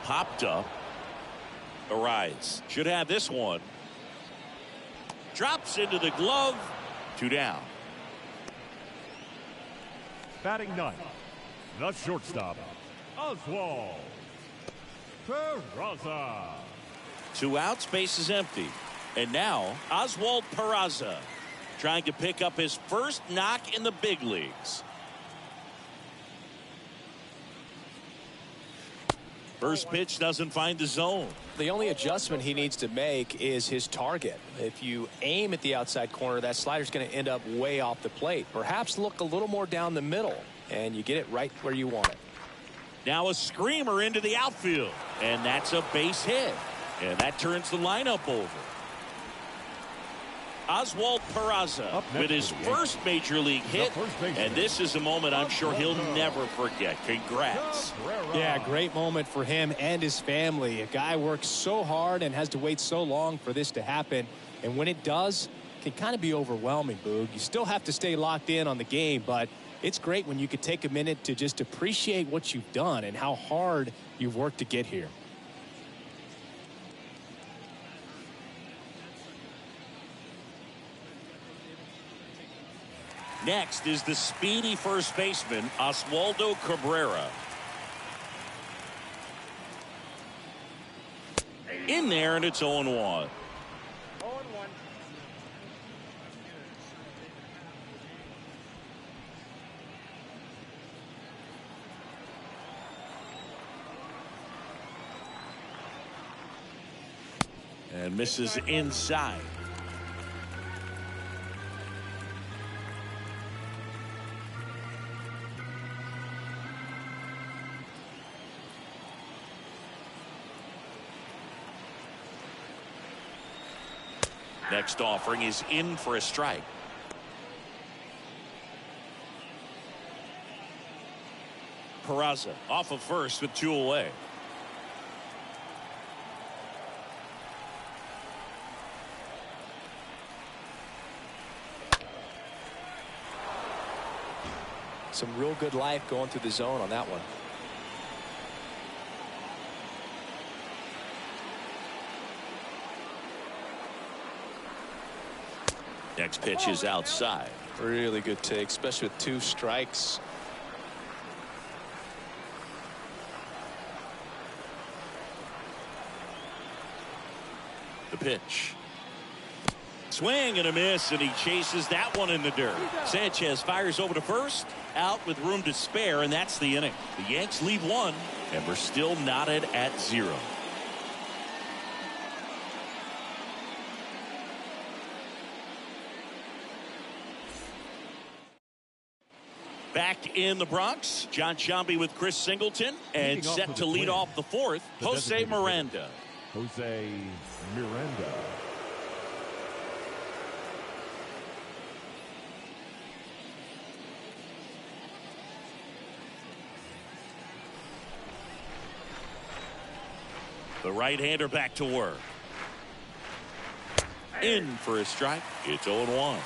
Popped up. Arise. Should have this one. Drops into the glove. 2 down. Batting ninth, the shortstop, Oswald Peraza. 2 outs, base is empty. And now Oswald Peraza trying to pick up his first knock in the big leagues. First pitch doesn't find the zone. The only adjustment he needs to make is his target. If you aim at the outside corner, that slider's going to end up way off the plate. Perhaps look a little more down the middle, and you get it right where you want it. Now a screamer into the outfield, and that's a base hit. And that turns the lineup over. Oswald Peraza with his first major league hit, and this is a moment I'm sure he'll never forget. Congrats. Yeah, great moment for him and his family. A guy works so hard and has to wait so long for this to happen, and when it does, it can kind of be overwhelming, Boog. You still have to stay locked in on the game, but it's great when you could take a minute to just appreciate what you've done and how hard you've worked to get here. Next is the speedy first baseman, Oswaldo Cabrera. In there, and it's 0-1. 0-1. And misses inside. Next offering is in for a strike. Peraza off of first with 2 away. Some real good life going through the zone on that one. Next pitch is outside. Really good take, especially with 2 strikes. The pitch. Swing and a miss, and he chases that one in the dirt. Sanchez fires over to first, out with room to spare, and that's the inning. The Yanks leave 1, and we're still knotted at 0. Back in the Bronx, John Sciambi with Chris Singleton, and set to lead off the 4th, Jose Miranda. Jose Miranda. The right-hander back to work. In for a strike. It's 0-1.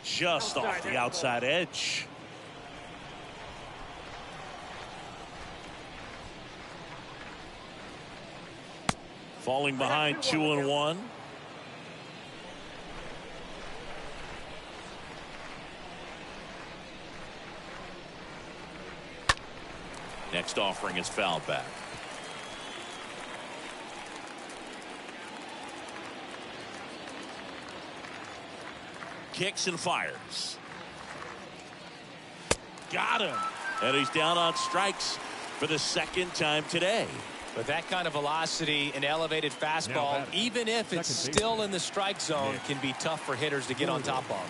Just off the outside edge. Falling behind 2-1. Next offering is fouled back. Kicks and fires. Got him. And he's down on strikes for the 2nd time today. With that kind of velocity and elevated fastball, even if it's still in the strike zone, can be tough for hitters to get on top of.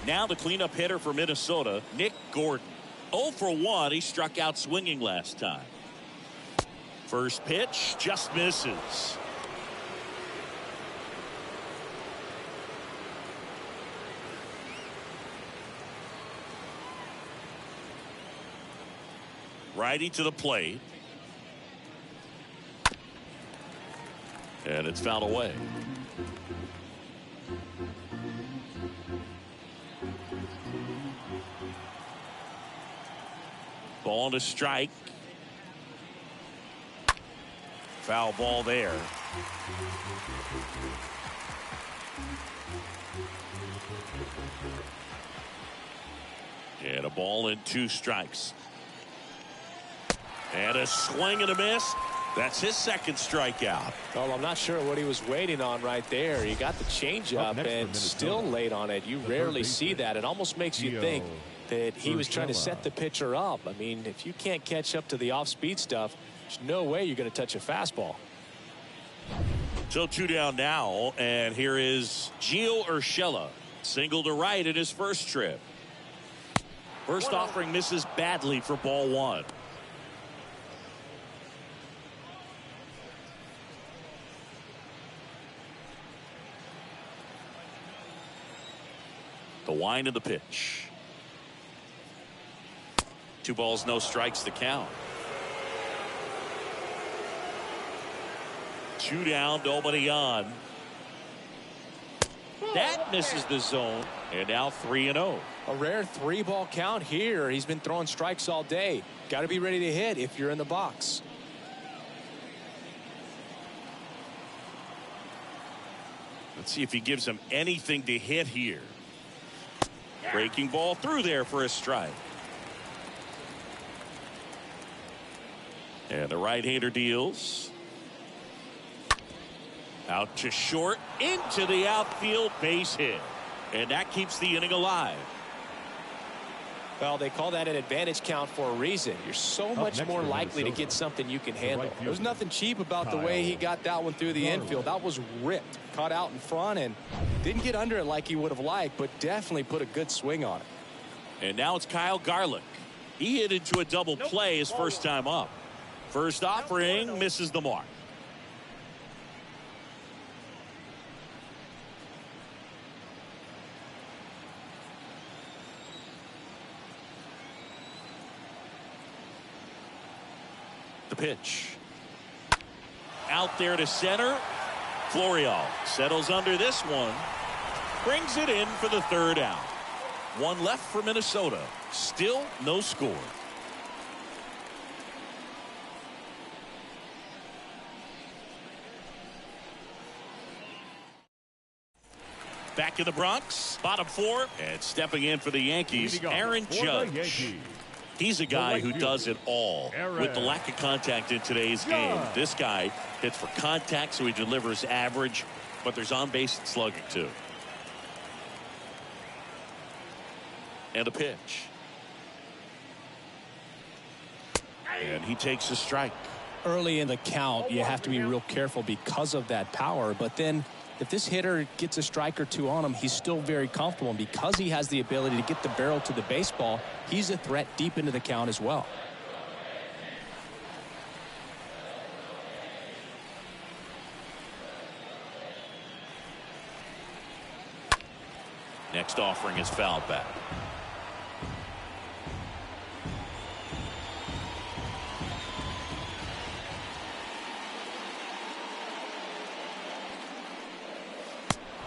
Now the cleanup hitter for Minnesota, Nick Gordon. 0 for 1. He struck out swinging last time. First pitch just misses. Righty to the plate. And it's fouled away. Ball and a strike. Foul ball there. And a ball and 2 strikes. And a swing and a miss. That's his second strikeout. Well, I'm not sure what he was waiting on right there. He got the changeup and still late on it. You rarely see that. It almost makes you think that he was trying to set the pitcher up. I mean, if you can't catch up to the off-speed stuff, there's no way you're going to touch a fastball. So 2 down now, and here is Gio Urshela. Single to right in his first trip. First offering misses badly for ball 1. The wind of the pitch. 2 balls, no strikes to count. 2 down, nobody on. That misses the zone, and now 3-0. A rare 3-ball count here. He's been throwing strikes all day. Got to be ready to hit if you're in the box. Let's see if he gives him anything to hit here. Breaking ball through there for a strike. And the right-hander deals. Out to short, into the outfield, base hit. And that keeps the inning alive. Well, they call that an advantage count for a reason. You're so much more likely to get something you can handle. There's nothing cheap about the way he got that one through the infield. That was ripped, caught out in front, and didn't get under it like he would have liked, but definitely put a good swing on it. And now it's Kyle Garlick. He hit into a double play his first time up. First offering misses the mark. The pitch. Out there to center. Florial settles under this one. Brings it in for the 3rd out. 1 left for Minnesota. Still no score. Back in the Bronx, bottom 4, and stepping in for the Yankees, Aaron Judge. He's a guy who does it all. With the lack of contact in today's game, this guy hits for contact, so he delivers average, but there's on-base slugging too. And a pitch. And he takes a strike. Early in the count, you have to be real careful because of that power, but then if this hitter gets a strike or 2 on him, he's still very comfortable. And because he has the ability to get the barrel to the baseball, he's a threat deep into the count as well. Next offering is fouled back.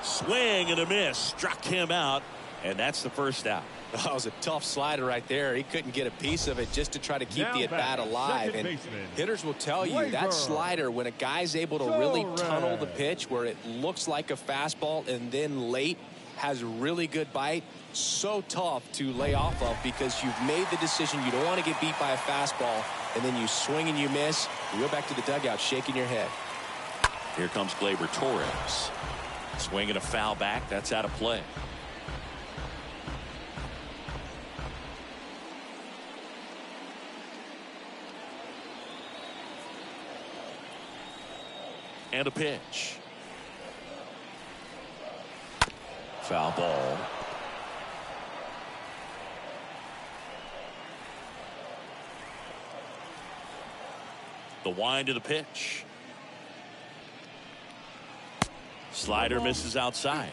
Swing and a miss, struck him out, and that's the first out. That was a tough slider right there. He couldn't get a piece of it just to try to keep the at-bat alive. And hitters will tell you that slider, when a guy's able to really tunnel the pitch where it looks like a fastball and then late has really good bite, so tough to lay off of because you've made the decision you don't want to get beat by a fastball, and then you swing and you miss. You go back to the dugout shaking your head. Here comes Gleyber Torres. Swinging a foul back. That's out of play. And a pitch. Foul ball. The wind of the pitch. Slider misses outside.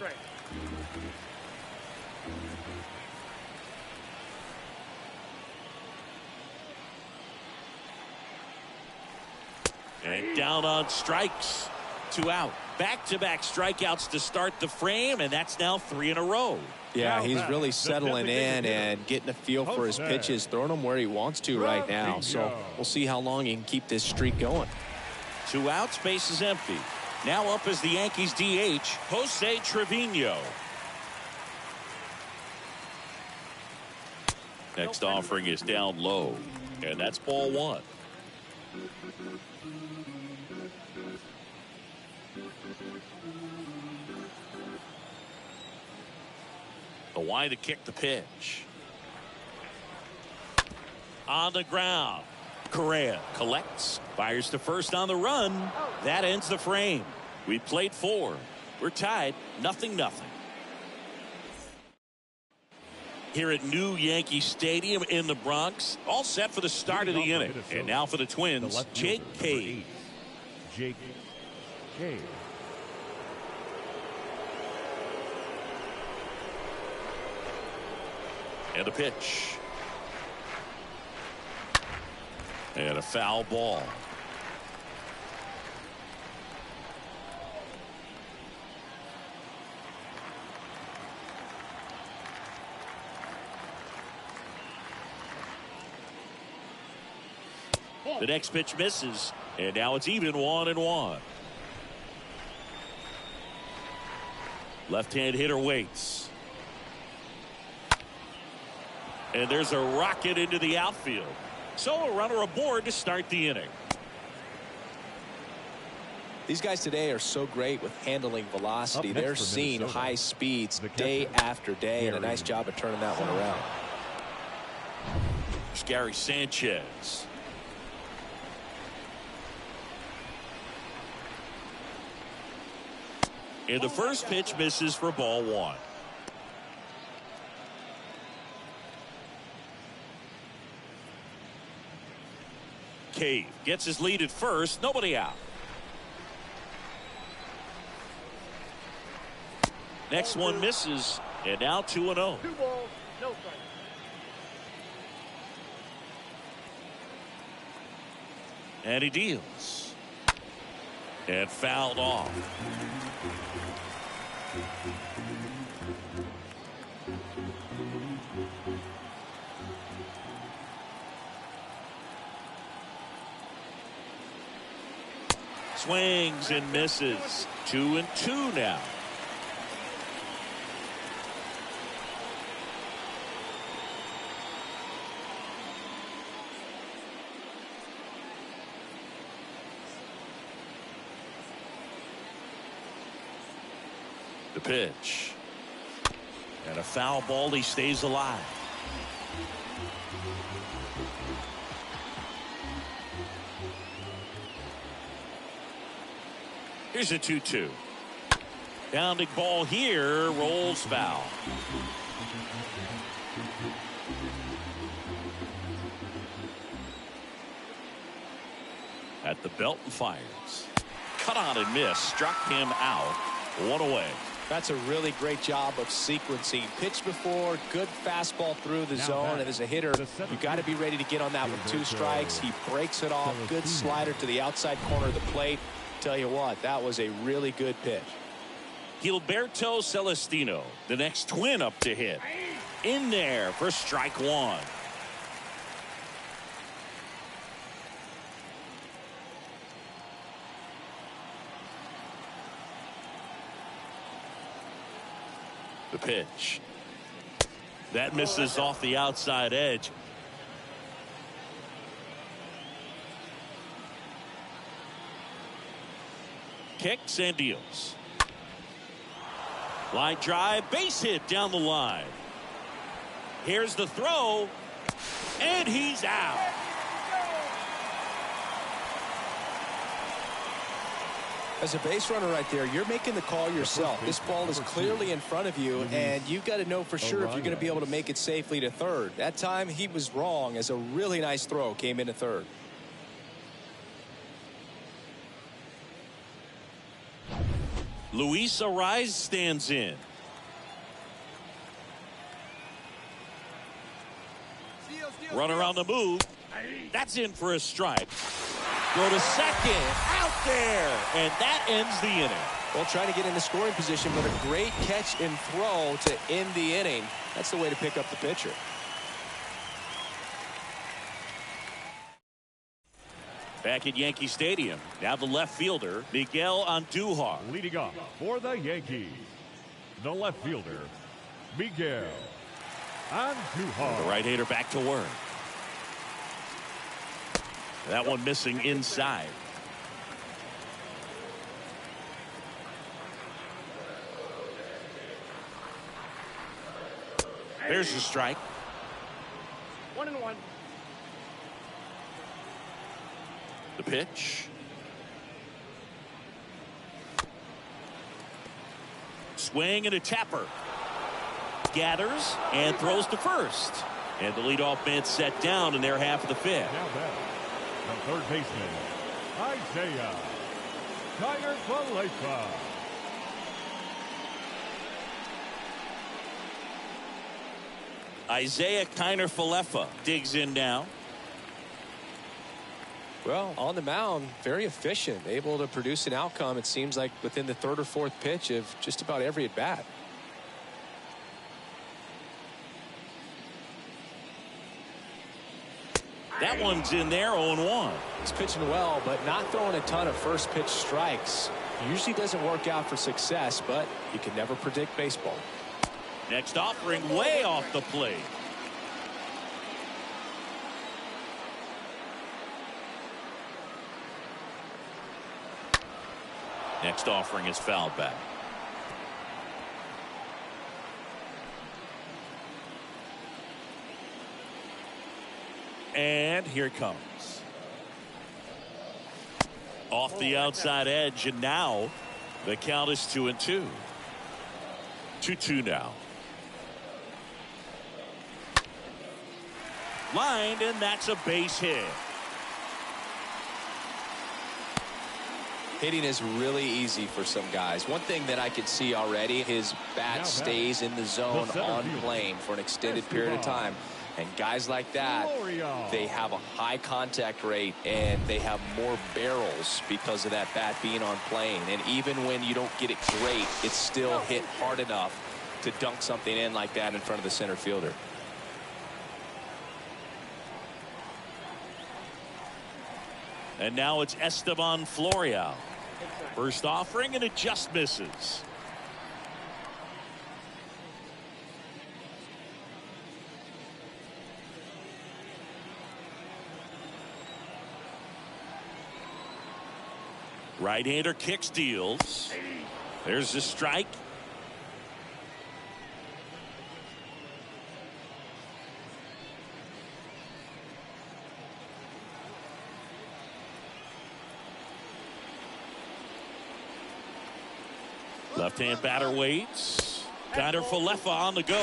And down on strikes. 2 out. Back-to-back strikeouts to start the frame, and that's now 3 in a row. Yeah, he's really settling in and getting a feel for his pitches, throwing them where he wants to right now. So we'll see how long he can keep this streak going. 2 outs, base is empty. Now up is the Yankees DH, Jose Trevino. Next offering is down low, and that's ball 1. The wide to kick the pitch. On the ground. Correa collects, fires to first on the run. That ends the frame. We played 4. We're tied, 0-0. Here at New Yankee Stadium in the Bronx, all set for the start of the inning. And now for the Twins, Jake Cave. Jake Cave. And a pitch. And a foul ball. The next pitch misses, and now it's even 1-1. Left-hand hitter waits. And there's a rocket into the outfield. So a runner aboard to start the inning. These guys today are so great with handling velocity. They're seeing high speeds day after day, and a nice job of turning that one around. It's Gary Sanchez. And the first pitch misses for ball 1. Cave gets his lead at first, nobody out. Next one misses, and now 2-0. 2 balls, no strike. And he deals. And fouled off. Swings and misses. 2-2 now. The pitch. And a foul ball. He stays alive. Here's a 2-2. Bounding ball here, rolls foul. At the belt and fires. Cut on and miss. Struck him out. 1 away. That's a really great job of sequencing. Pitch before, good fastball through the zone, and as a hitter, you got to be ready to get on that with 2 strikes. He breaks it off. Good slider to the outside corner of the plate. Tell you what, that was a really good pitch. Gilberto Celestino, the next Twin up to hit. In there for strike 1. The pitch. That misses off the outside edge. Kicks and deals. Line drive, base hit down the line. Here's the throw, and he's out. As a base runner right there, you're making the call yourself. This ball is clearly in front of you, and you've got to know for sure if you're going to be able to make it safely to third. That time he was wrong, as a really nice throw came into third. Luis Ariz stands in. Runner on the move. That's in for a strike. Go to second. Out there. And that ends the inning. Well, trying to get into scoring position, but a great catch and throw to end the inning. That's the way to pick up the pitcher. Back at Yankee Stadium, now the left fielder, Miguel Andujar. Leading off for the Yankees, the left fielder, Miguel Andujar. The right-hander back to work. That one missing inside. There's the strike. 1-1. The pitch. Swing and a tapper. Gathers and throws to first. And the leadoff man set down in their half of the fifth. Now back, the third baseman, Isaiah Kiner-Falefa. Isaiah Kiner-Falefa digs in now. Well, on the mound, very efficient, able to produce an outcome, it seems like, within the third or fourth pitch of just about every at bat. That one's in there, 0-1. He's pitching well, but not throwing a ton of first pitch strikes. Usually doesn't work out for success, but you can never predict baseball. Next offering way off the plate. Next offering is fouled back. And here it comes. Off the outside edge, and now the count is 2-2. 2-2 now. Lined, and that's a base hit. Hitting is really easy for some guys. One thing that I could see already, his bat stays in the zone on plane for an extended period of time. And guys like that, they have a high contact rate and they have more barrels because of that bat being on plane. And even when you don't get it great, it's still hit hard enough to dunk something in like that in front of the center fielder. And now it's Esteban Florial. First offering, and it just misses. Right-hander kicks, deals. There's the strike. Left-hand batter waits. Kiner-Falefa on the go.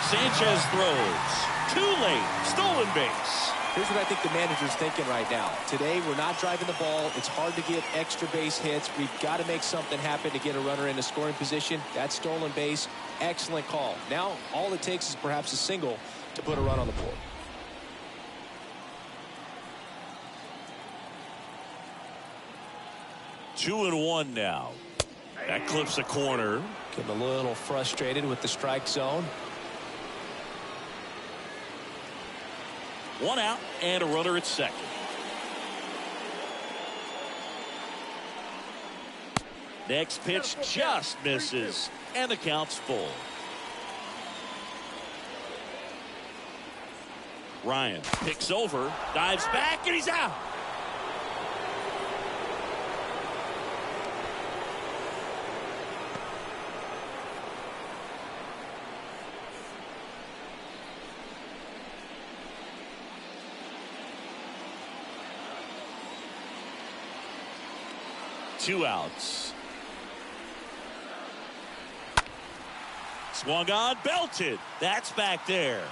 Sanchez throws. Too late. Stolen base. Here's what I think the manager's thinking right now. Today, we're not driving the ball. It's hard to get extra base hits. We've got to make something happen to get a runner in a scoring position. That's stolen base. Excellent call. Now, all it takes is perhaps a single to put a run on the board. Two and one now. That clips a corner. Getting a little frustrated with the strike zone. One out and a runner at second. Next pitch just misses, and the count's full. Ryan picks over, dives back, and he's out. Two outs. Swung on, belted. That's back there.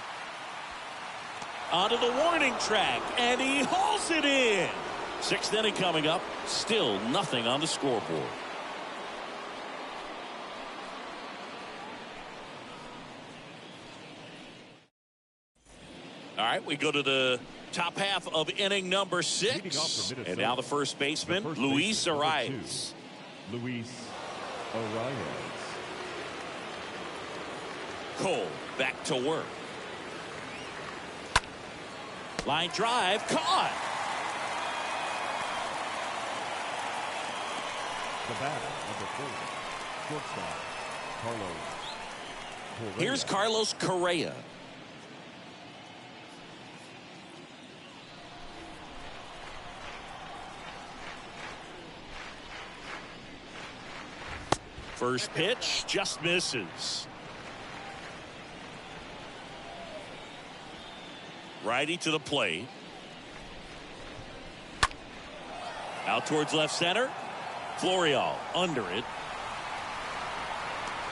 Onto the warning track, and he hauls it in. Sixth inning coming up. Still nothing on the scoreboard. All right, we go to the Top half of inning number 6. And now the first baseman, Luis Arias. Luis Arias. Cole back to work. Line drive, caught. The batter, number 4, shortstop, Carlos Correa. Here's Carlos Correa. First pitch just misses. Righty to the plate. Out towards left center. Florial under it.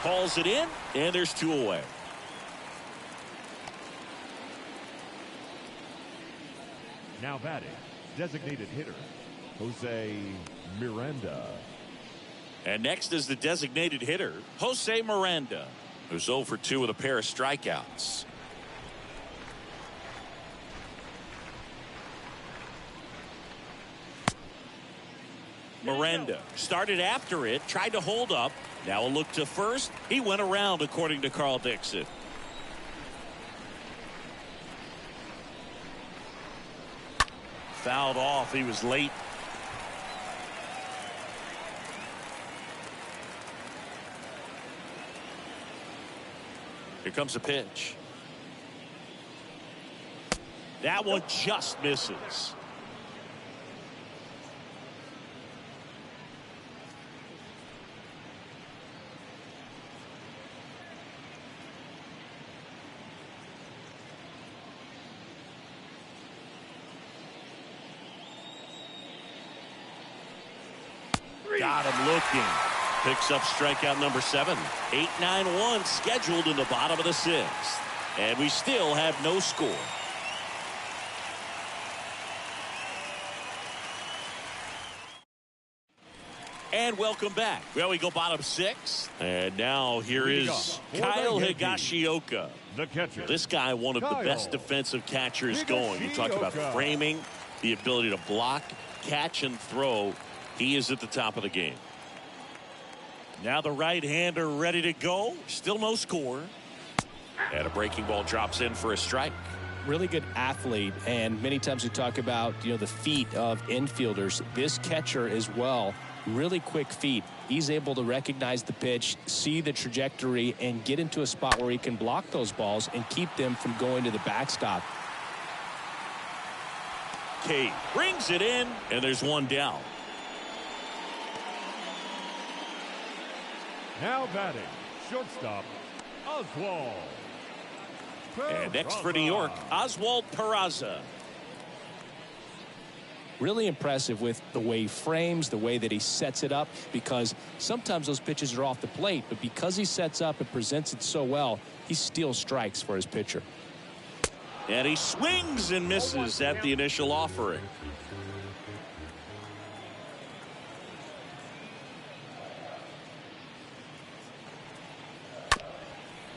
Hauls it in, and there's 2 away. Now batting, designated hitter, Jose Miranda. And next is the designated hitter, Jose Miranda, who's 0 for 2 with a pair of strikeouts. Miranda started after it, tried to hold up. Now a look to first. He went around, according to Carl Dixon. Fouled off. He was late. Here comes a pitch. That one just misses. Got him looking. Picks up strikeout number 7. 8-9-1 scheduled in the bottom of the 6th. And we still have no score. And welcome back. Well, we go bottom 6. And now here is Kyle Higashioka. The catcher. This guy, one of the best defensive catchers going. You talk about framing, the ability to block, catch, and throw. He is at the top of the game. Now the right-hander ready to go. Still no score. And a breaking ball drops in for a strike. Really good athlete, and many times we talk about, the feet of infielders. This catcher as well, really quick feet. He's able to recognize the pitch, see the trajectory, and get into a spot where he can block those balls and keep them from going to the backstop. Cade brings it in, and there's one down. Now batting, shortstop, Oswald. And next for New York, Oswald Peraza. Really impressive with the way he frames, the way that he sets it up, because sometimes those pitches are off the plate, but because he sets up and presents it so well, he steals strikes for his pitcher. And he swings and misses at the initial offering.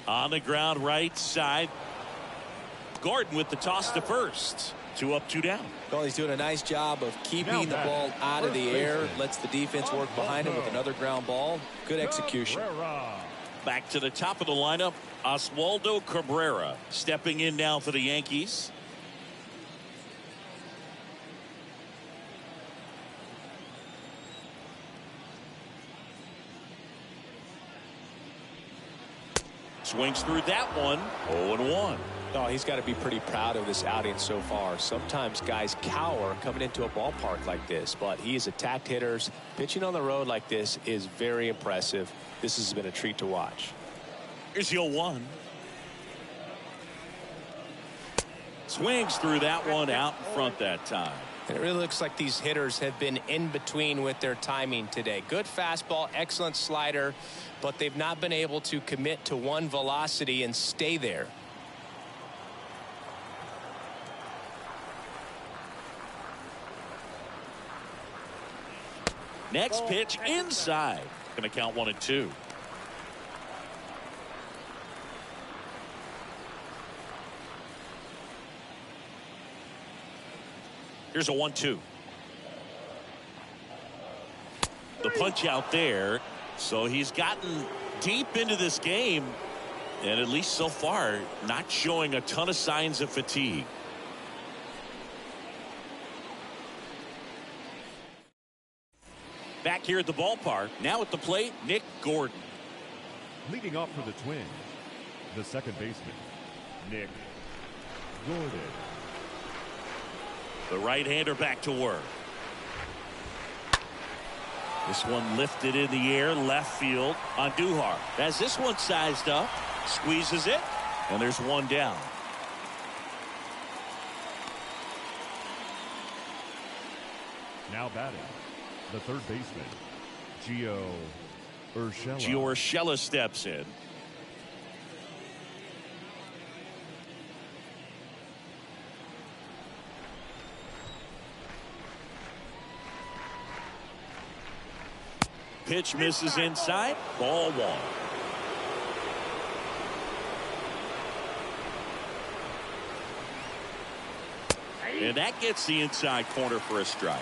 On the ground, right side. Gordon with the toss to first. 2 up, 2 down. Well, he's doing a nice job of keeping the ball out of the air. Lets the defense work behind him with another ground ball. Good execution. Back to the top of the lineup, Oswaldo Cabrera stepping in now for the Yankees. Swings through that one. 0-1. Oh, he's got to be pretty proud of this outing so far. Sometimes guys cower coming into a ballpark like this, but he has attacked hitters. Pitching on the road like this is very impressive. This has been a treat to watch. Here's the 0-1. Swings through that one out in front that time. And it really looks like these hitters have been in between with their timing today. Good fastball, excellent slider, but they've not been able to commit to one velocity and stay there. Next pitch inside. Going to count 1-2. Here's a 1-2. The punch out there. So he's gotten deep into this game, and at least so far, not showing a ton of signs of fatigue. Back here at the ballpark, now at the plate, Nick Gordon. Leading off for the Twins, the second baseman, Nick Gordon. The right-hander back to work. This one lifted in the air, left field on Duhar. As this one sized up, squeezes it, and there's one down. Now batting, the third baseman, Gio Urshela. Gio Urshela steps in. Pitch misses inside. Ball 1. And that gets the inside corner for a strike.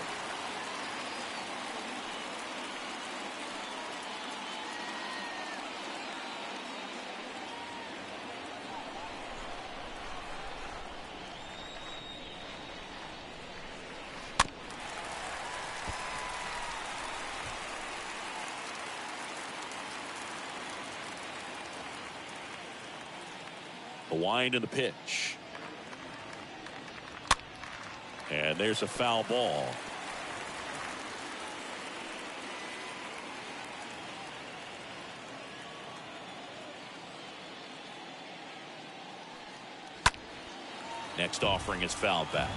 The wind and the pitch. And there's a foul ball. Next offering is fouled back.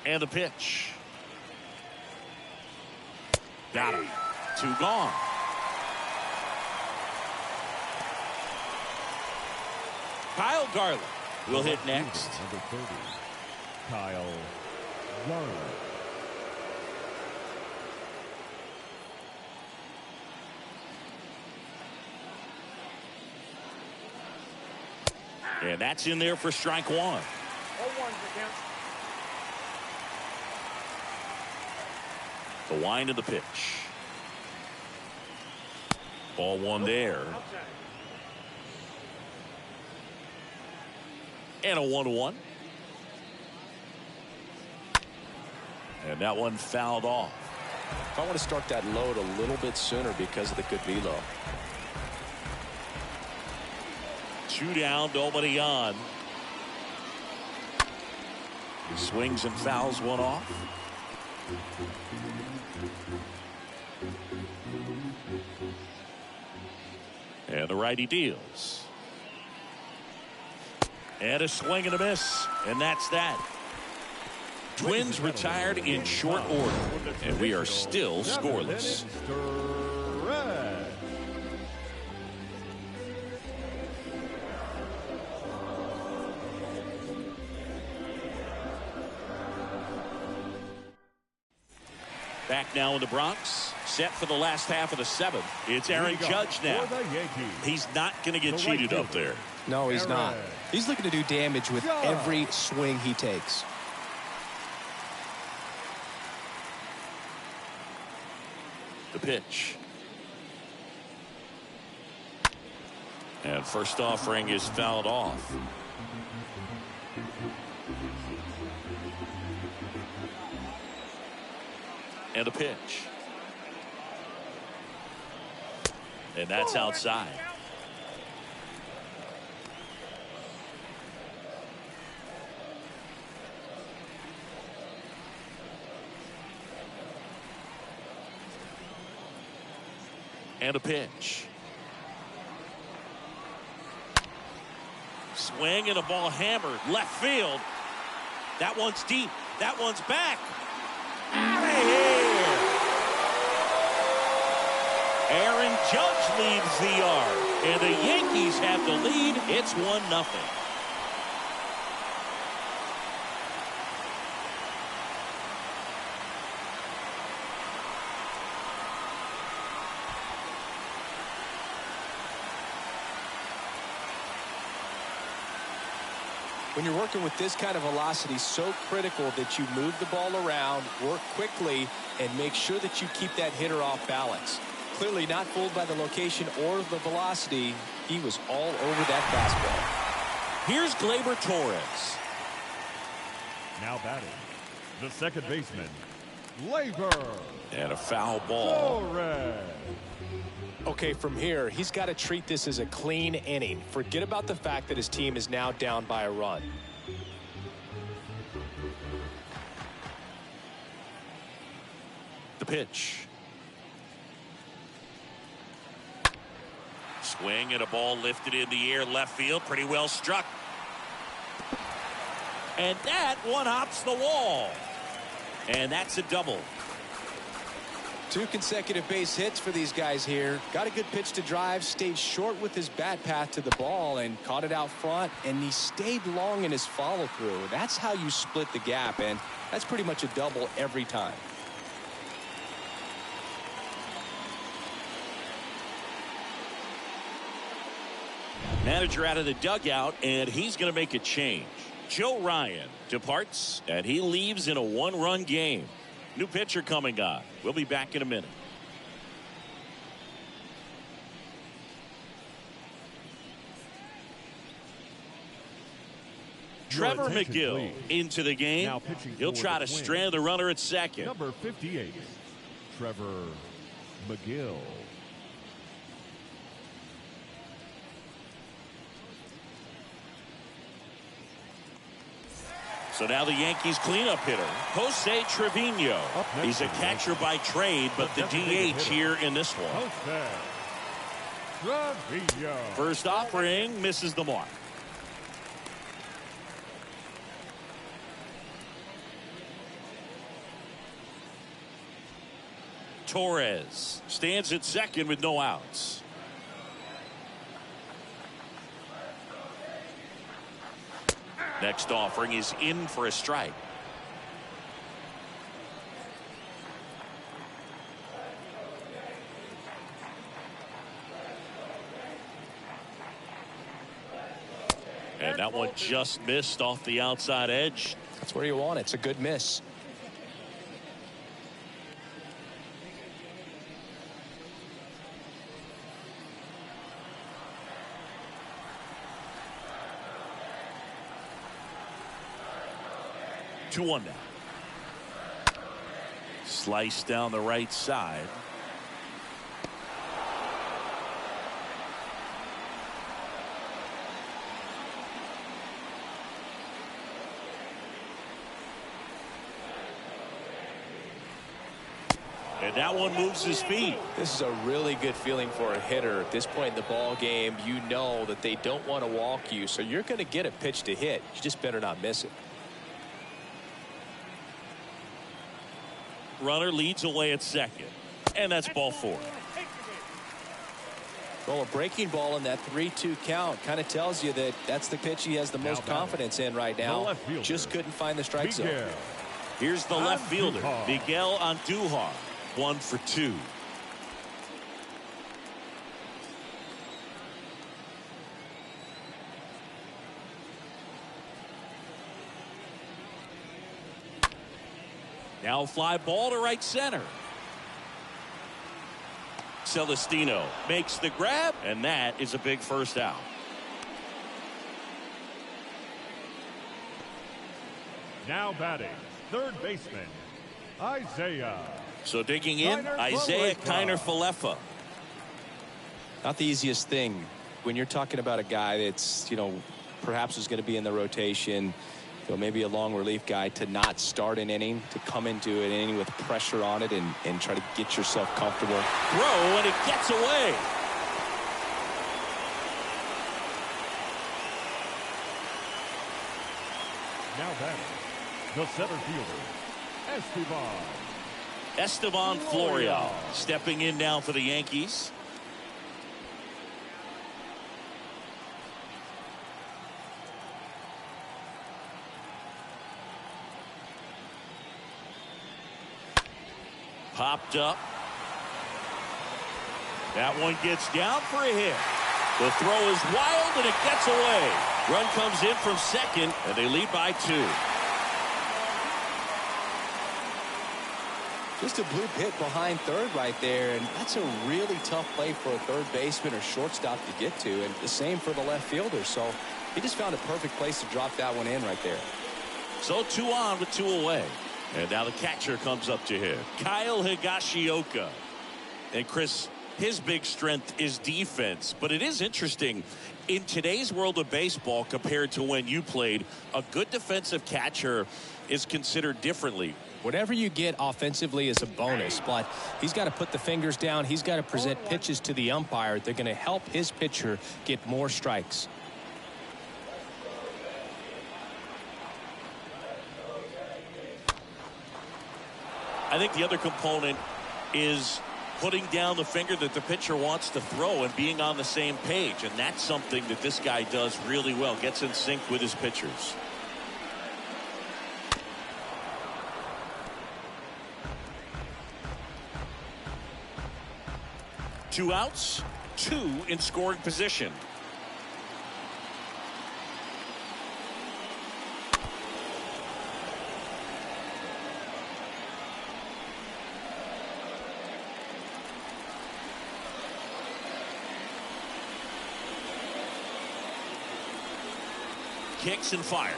And the pitch. Got him. 2 gone. Kyle Garland will hit next. Number 30, Kyle Garland. And that's in there for strike 1. 0-1 for count. The wind of the pitch. Ball 1 there. Outside. And a 1-1. And that one fouled off. I want to start that load a little bit sooner because of the good velo. 2 down, nobody on. He swings and fouls one off. And the righty deals. And a swing and a miss. And that's that. Twins retired in short order. And we are still scoreless. Back now in the Bronx. Set for the last half of the 7th. It's Aaron Judge now. He's not going to get cheated up there. No, he's not. He's looking to do damage with every swing he takes. The pitch. And first offering is fouled off. And a pitch. And that's outside. And a pitch. Swing and a ball hammered left field. That one's deep. That one's back. Aaron Judge leads the yard, and the Yankees have the lead. It's 1-0. When you're working with this kind of velocity, so critical that you move the ball around, work quickly, and make sure that you keep that hitter off balance. Clearly not fooled by the location or the velocity. He was all over that fastball. Here's Gleyber Torres. Now batting, the second baseman, Gleyber. And a foul ball. Torres. Okay, from here, he's got to treat this as a clean inning. Forget about the fact that his team is now down by a run. The pitch. Swing and a ball lifted in the air, left field, pretty well struck. And that one hops the wall. And that's a double. 2 consecutive base hits for these guys here. Got a good pitch to drive, stayed short with his bat path to the ball and caught it out front, and he stayed long in his follow through. That's how you split the gap, and that's pretty much a double every time. Manager out of the dugout, and he's going to make a change. Joe Ryan departs, and he leaves in a 1-run game. New pitcher coming on. We'll be back in a minute. Trevor McGill into the game. He'll try to strand the runner at second. Number 58, Trevor McGill. So now the Yankees cleanup hitter, Jose Trevino. He's a catcher by trade, but the DH here in this one. Trevino. First offering misses the mark. Torres stands at second with no outs. Next offering is in for a strike. And that one just missed off the outside edge. That's where you want it. It's a good miss. Two one now. Slice down the right side. And that one moves his feet. This is a really good feeling for a hitter. At this point in the ball game, you know that they don't want to walk you, so you're going to get a pitch to hit. You just better not miss it. Runner leads away at second. And that's ball four. Well, a breaking ball in that 3-2 count kind of tells you that that's the pitch he has the most confidence in right now. Just couldn't find the strike zone. Here's the left fielder, Miguel Andujar, 1 for 2. Now fly ball to right center. Celestino makes the grab, and that is a big first out. Now batting, third baseman, Isaiah. So digging in, Isaiah Kiner-Falefa. Not the easiest thing when you're talking about a guy that's, perhaps is going to be in the rotation, maybe a long relief guy, to not start an inning, to come into an inning with pressure on it and try to get yourself comfortable. Throw, and it gets away. Now batting, the center fielder, Esteban Florial stepping in now for the Yankees. Popped up. That one gets down for a hit. The throw is wild, and it gets away. Run comes in from second, and they lead by 2. Just a blue pit behind third right there, and that's a really tough play for a third baseman or shortstop to get to, and the same for the left fielder. So he just found a perfect place to drop that one in right there. So 2 on with 2 away. And now the catcher comes up to him, Kyle Higashioka. And Chris, his big strength is defense, but it is interesting in today's world of baseball compared to when you played. A good defensive catcher is considered differently. Whatever you get offensively is a bonus, but he's got to put the fingers down. He's got to present pitches to the umpire. They're going to help his pitcher get more strikes. I think the other component is putting down the finger that the pitcher wants to throw and being on the same page. And that's something that this guy does really well. Gets in sync with his pitchers. Two outs, 2 in scoring position. Kicks and fires.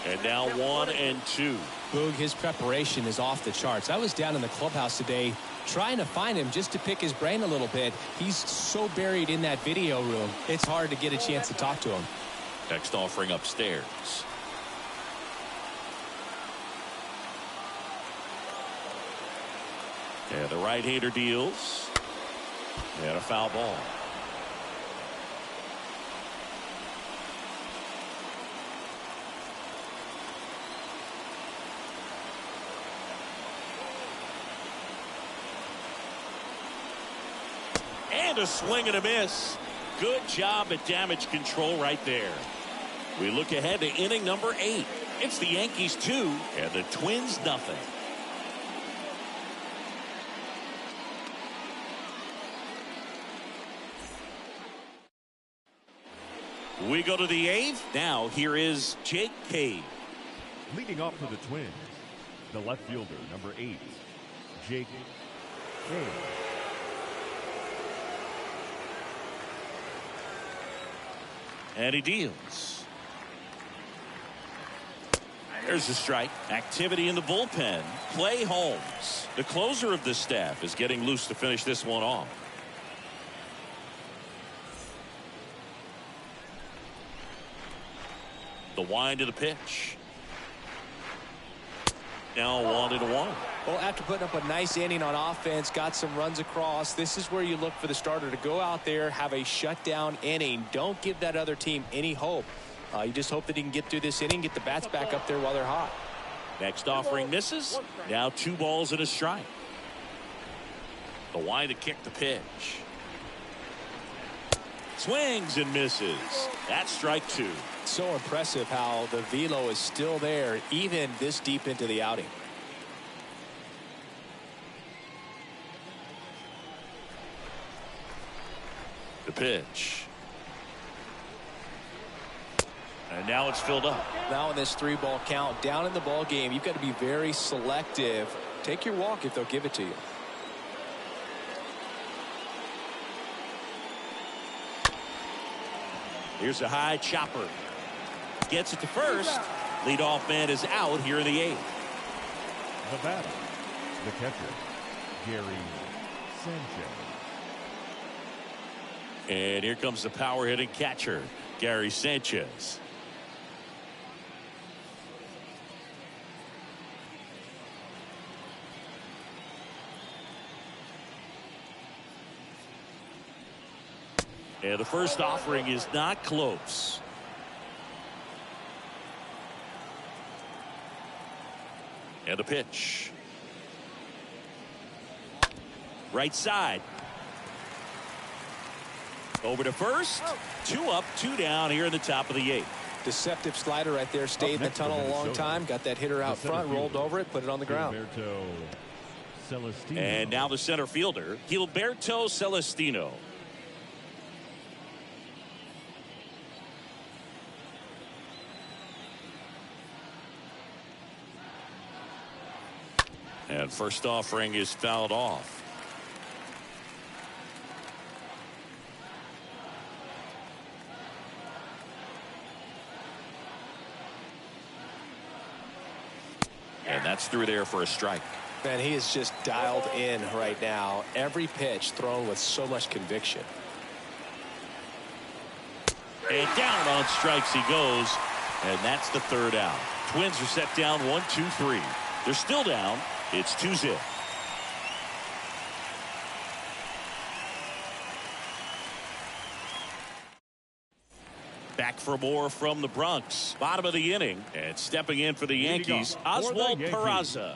And now 1 and 2. Boog, his preparation is off the charts. I was down in the clubhouse today trying to find him just to pick his brain a little bit. He's so buried in that video room, it's hard to get a chance to talk to him. Next offering upstairs. And the right-hander deals. And a foul ball. And a swing and a miss. Good job at damage control right there. We look ahead to inning number 8. It's the Yankees 2 and the Twins nothing. We go to the 8th. Now here is Jake Cave. Leading off for the Twins, the left fielder, number 8, Jake Cave. And he deals. There's a strike. Activity in the bullpen. Clay Holmes, the closer of the staff, is getting loose to finish this one off. The wind of the pitch. Now 1-1. Well, after putting up a nice inning on offense, got some runs across, this is where you look for the starter to go out there, have a shutdown inning. Don't give that other team any hope. You just hope that he can get through this inning, get the bats back up there while they're hot. Next offering misses. Now 2 balls and a strike. The wind to kick the pitch. Swings and misses. That's strike 2. So impressive how the velo is still there even this deep into the outing. The pitch. And now it's filled up. Now in this 3-ball count, down in the ball game, you've got to be very selective. Take your walk if they'll give it to you. Here's a high chopper. Gets it to first. Leadoff man is out here in the 8th. The batter, the catcher, Gary Sanchez. And here comes the power hitting catcher, Gary Sanchez. And the first offering is not close. And the pitch. Right side. Over to first. 2 up, 2 down here in the top of the 8th. Deceptive slider right there. Stayed in the tunnel a long time. Got that hitter out front, rolled over it, put it on the ground. And now the center fielder, Gilberto Celestino. And first offering is fouled off. And that's through there for a strike. Man, he is just dialed in right now. Every pitch thrown with so much conviction. And down on strikes he goes. And that's the third out. Twins are set down 1-2-3. They're still down. It's 2-0. Back for more from the Bronx. Bottom of the inning. And stepping in for the Yankees, Oswald Peraza.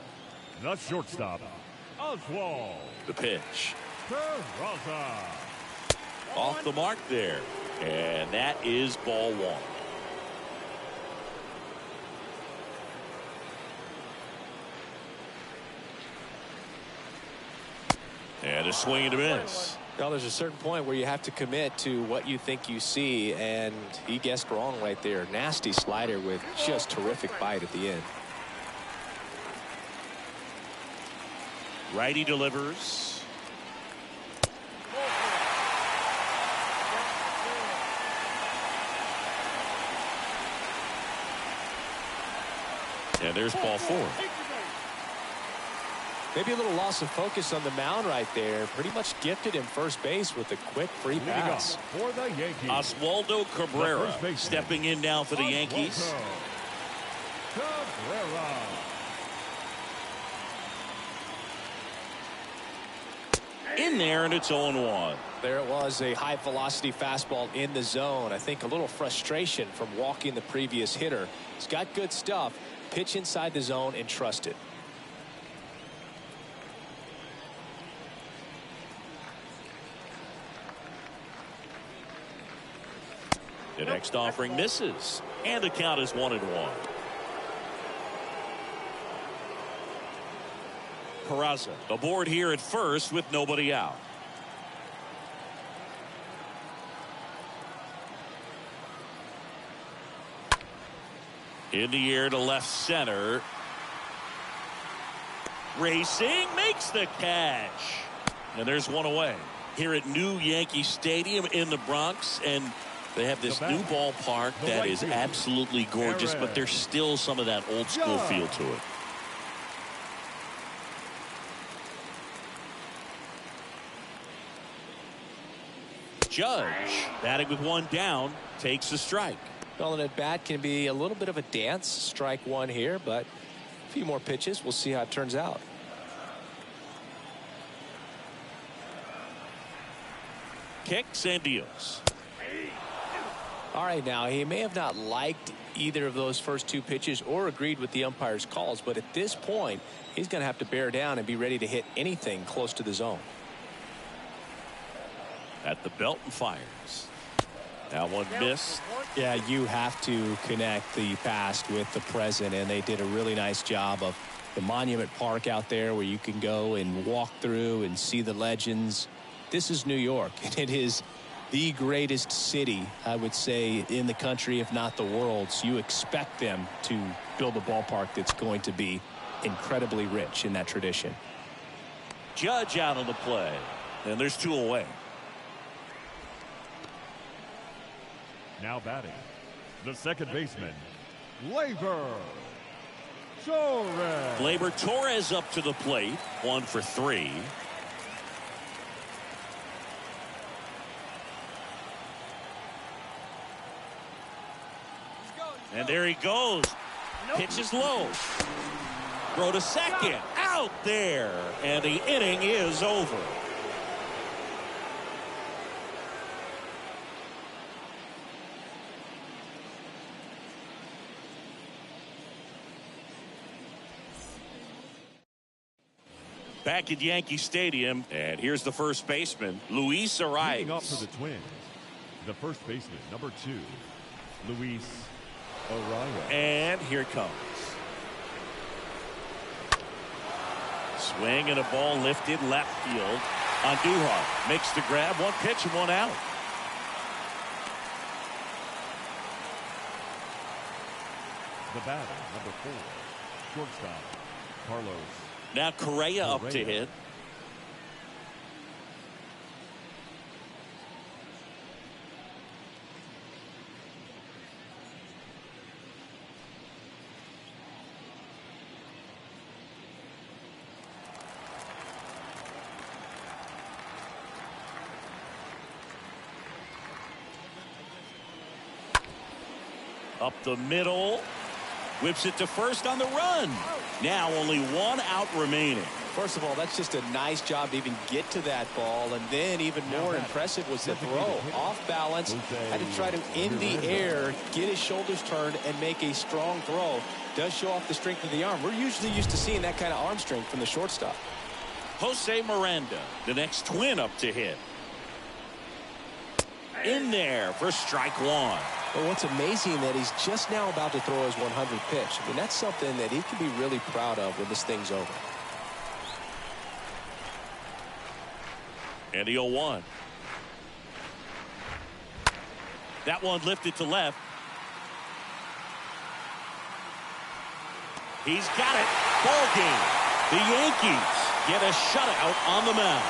The shortstop, Oswald. The pitch. Peraza. Off the mark there. And that is ball one. And a swing and a miss. Well, there's a certain point where you have to commit to what you think you see, and he guessed wrong right there. Nasty slider with just terrific bite at the end. Righty delivers. And there's ball four. Maybe a little loss of focus on the mound right there. Pretty much gifted him first base with a quick free pass. For the Yankees, Oswaldo Cabrera stepping in now for the Yankees. Cabrera. In there, and it's 0-1. There it was, a high velocity fastball in the zone. I think a little frustration from walking the previous hitter. He's got good stuff. Pitch inside the zone and trust it. The next offering misses, and the count is 1-1. Peraza aboard here at first with nobody out. In the air to left center. Racing, makes the catch. And there's one away. Here at New Yankee Stadium in the Bronx, and they have this new ballpark that is absolutely gorgeous, but there's still some of that old school feel to it. Judge, batting with one down, takes a strike. Well, an at bat can be a little bit of a dance. Strike one here, but a few more pitches. We'll see how it turns out. Kicks and deals. All right, now he may have not liked either of those first two pitches or agreed with the umpire's calls, but at this point he's going to have to bear down and be ready to hit anything close to the zone. At the belt and fires. That one missed. Yeah, you have to connect the past with the present, and they did a really nice job of the Monument Park out there where you can go and walk through and see the legends. This is New York, and it is the greatest city, I would say, in the country, if not the world. So you expect them to build a ballpark that's going to be incredibly rich in that tradition. Judge out on the play, and there's two away. Now batting, the second baseman, Gleyber Torres. Gleyber Torres up to the plate, 1 for 3. And there he goes. Pitch is low. Throw to second. Out there. And the inning is over. Back at Yankee Stadium, and here's the first baseman, Luis Arias. Leading off for the Twins, the first baseman, number 2, Luis Arias. And here it comes. Swing and a ball lifted left field. Andujar makes the grab. One pitch and one out. The batter, number 4, shortstop, Carlos Now Correa up to hit. Up the middle. Whips it to first on the run. Now only one out remaining. First of all, that's just a nice job to even get to that ball. And then even more impressive was the throw. Off balance. Had to try to, in the air, get his shoulders turned and make a strong throw. Does show off the strength of the arm. We're usually used to seeing that kind of arm strength from the shortstop. Jose Miranda, the next Twin, up to hit. In there for strike one. Well, what's amazing that he's just now about to throw his 100th pitch. I mean, that's something that he can be really proud of when this thing's over. And the 0-1. That one lifted to left. He's got it. Ball game. The Yankees get a shutout on the mound.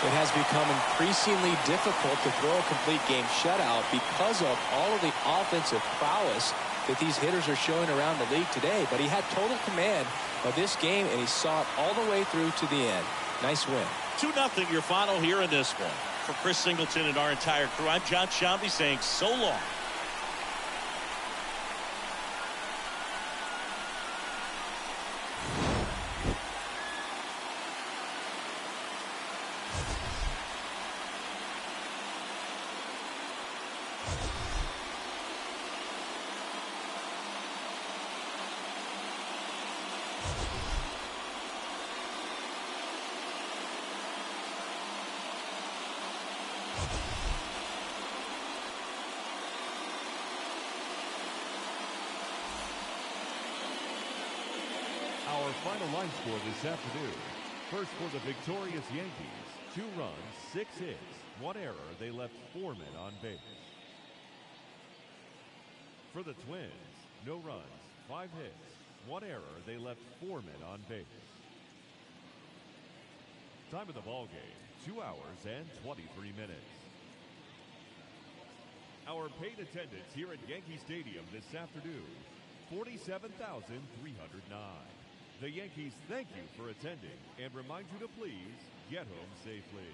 It has become increasingly difficult to throw a complete game shutout because of all of the offensive prowess that these hitters are showing around the league today. But he had total command of this game, and he saw it all the way through to the end. Nice win. 2-0 your final here in this one. For Chris Singleton and our entire crew, I'm John Shambi saying so long. Our final line score this afternoon. First for the victorious Yankees. 2 runs, 6 hits, 1 error. They left 4 men on base. For the Twins, no runs, 5 hits, 1 error. They left 4 men on base. Time of the ball game, 2 hours and 23 minutes. Our paid attendance here at Yankee Stadium this afternoon, 47,309. The Yankees thank you for attending and remind you to please get home safely.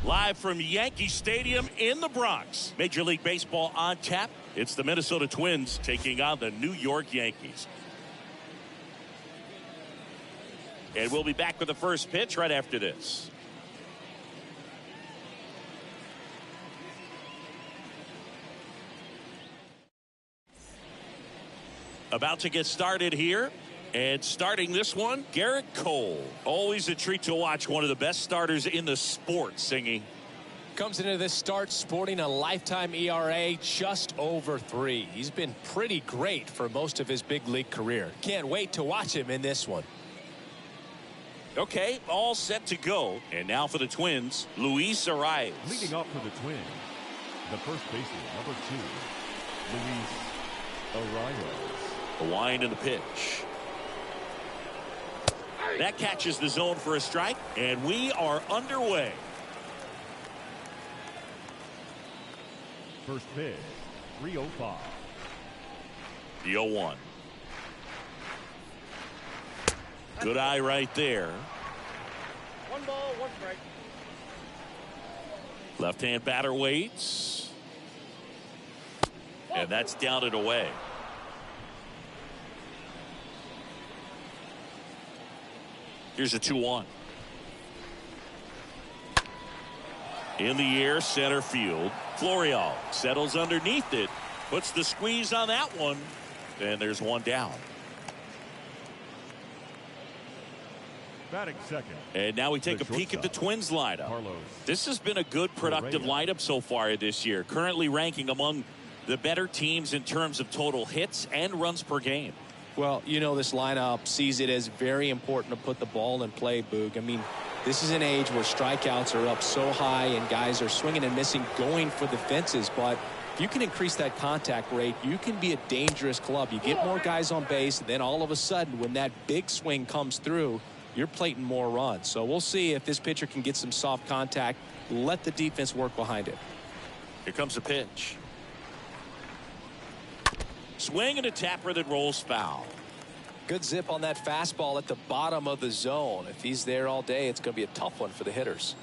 Live from Yankee Stadium in the Bronx. Major League Baseball on tap. It's the Minnesota Twins taking on the New York Yankees. And we'll be back with the first pitch right after this. About to get started here. And starting this one, Garrett Cole. Always a treat to watch one of the best starters in the sport, Singy. Comes into this start sporting a lifetime ERA just over 3. He's been pretty great for most of his big league career. Can't wait to watch him in this one. Okay, all set to go. And now for the Twins, Luis Arias. Leading off for the Twins, the first baseman, number 2, Luis Arias. The wind and the pitch. That catches the zone for a strike, and we are underway. First pitch, 305. The 0-1. Good eye right there. 1 ball, 1 strike. Left-hand batter waits. And that's down and away. Here's a 2-1. In the air, center field. Florial settles underneath it. Puts the squeeze on that one. And there's one down. Batting second. And now we take a peek at the Twins lineup. This has been a good, productive lineup so far this year. Currently ranking among the better teams in terms of total hits and runs per game. Well, you know, this lineup sees it as very important to put the ball in play, Boog. I mean, this is an age where strikeouts are up so high and guys are swinging and missing, going for the fences. But if you can increase that contact rate, you can be a dangerous club. You get more guys on base, and then all of a sudden, when that big swing comes through, you're plating more runs. So we'll see if this pitcher can get some soft contact, let the defense work behind it. Here comes the pitch. Swing and a tapper that rolls foul. Good zip on that fastball at the bottom of the zone. If he's there all day, it's going to be a tough one for the hitters.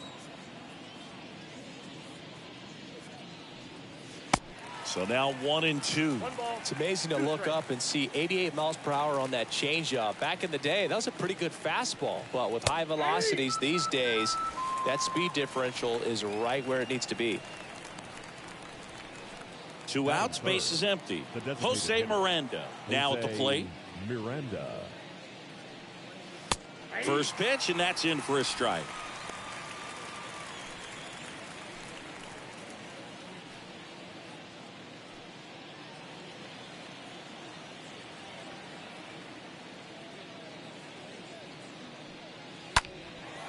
So now 1-2. It's amazing to look up and see 88 miles per hour on that changeup. Back in the day, that was a pretty good fastball. But with high velocities these days, that speed differential is right where it needs to be. 2 outs, base is empty. Jose Miranda now at the plate. Miranda. First pitch, and that's in for a strike.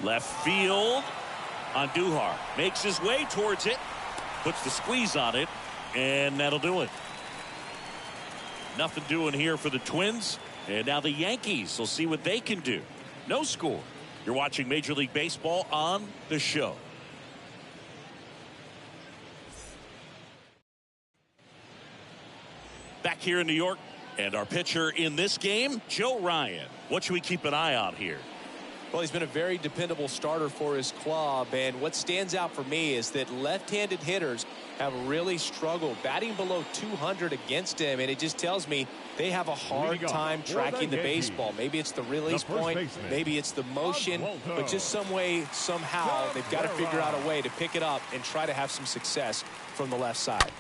Left field. Andujar makes his way towards it. Puts the squeeze on it. And that'll do it. Nothing doing here for the Twins. And now the Yankees will see what they can do. No score. You're watching Major League Baseball on the show. Back here in New York. And our pitcher in this game, Joe Ryan. What should we keep an eye on here? Well, he's been a very dependable starter for his club, and what stands out for me is that left-handed hitters have really struggled batting below 200 against him, and it just tells me they have a hard time tracking the baseball. Maybe it's the release point, maybe it's the motion, but just some way, somehow, they've got to figure out a way to pick it up and try to have some success from the left side.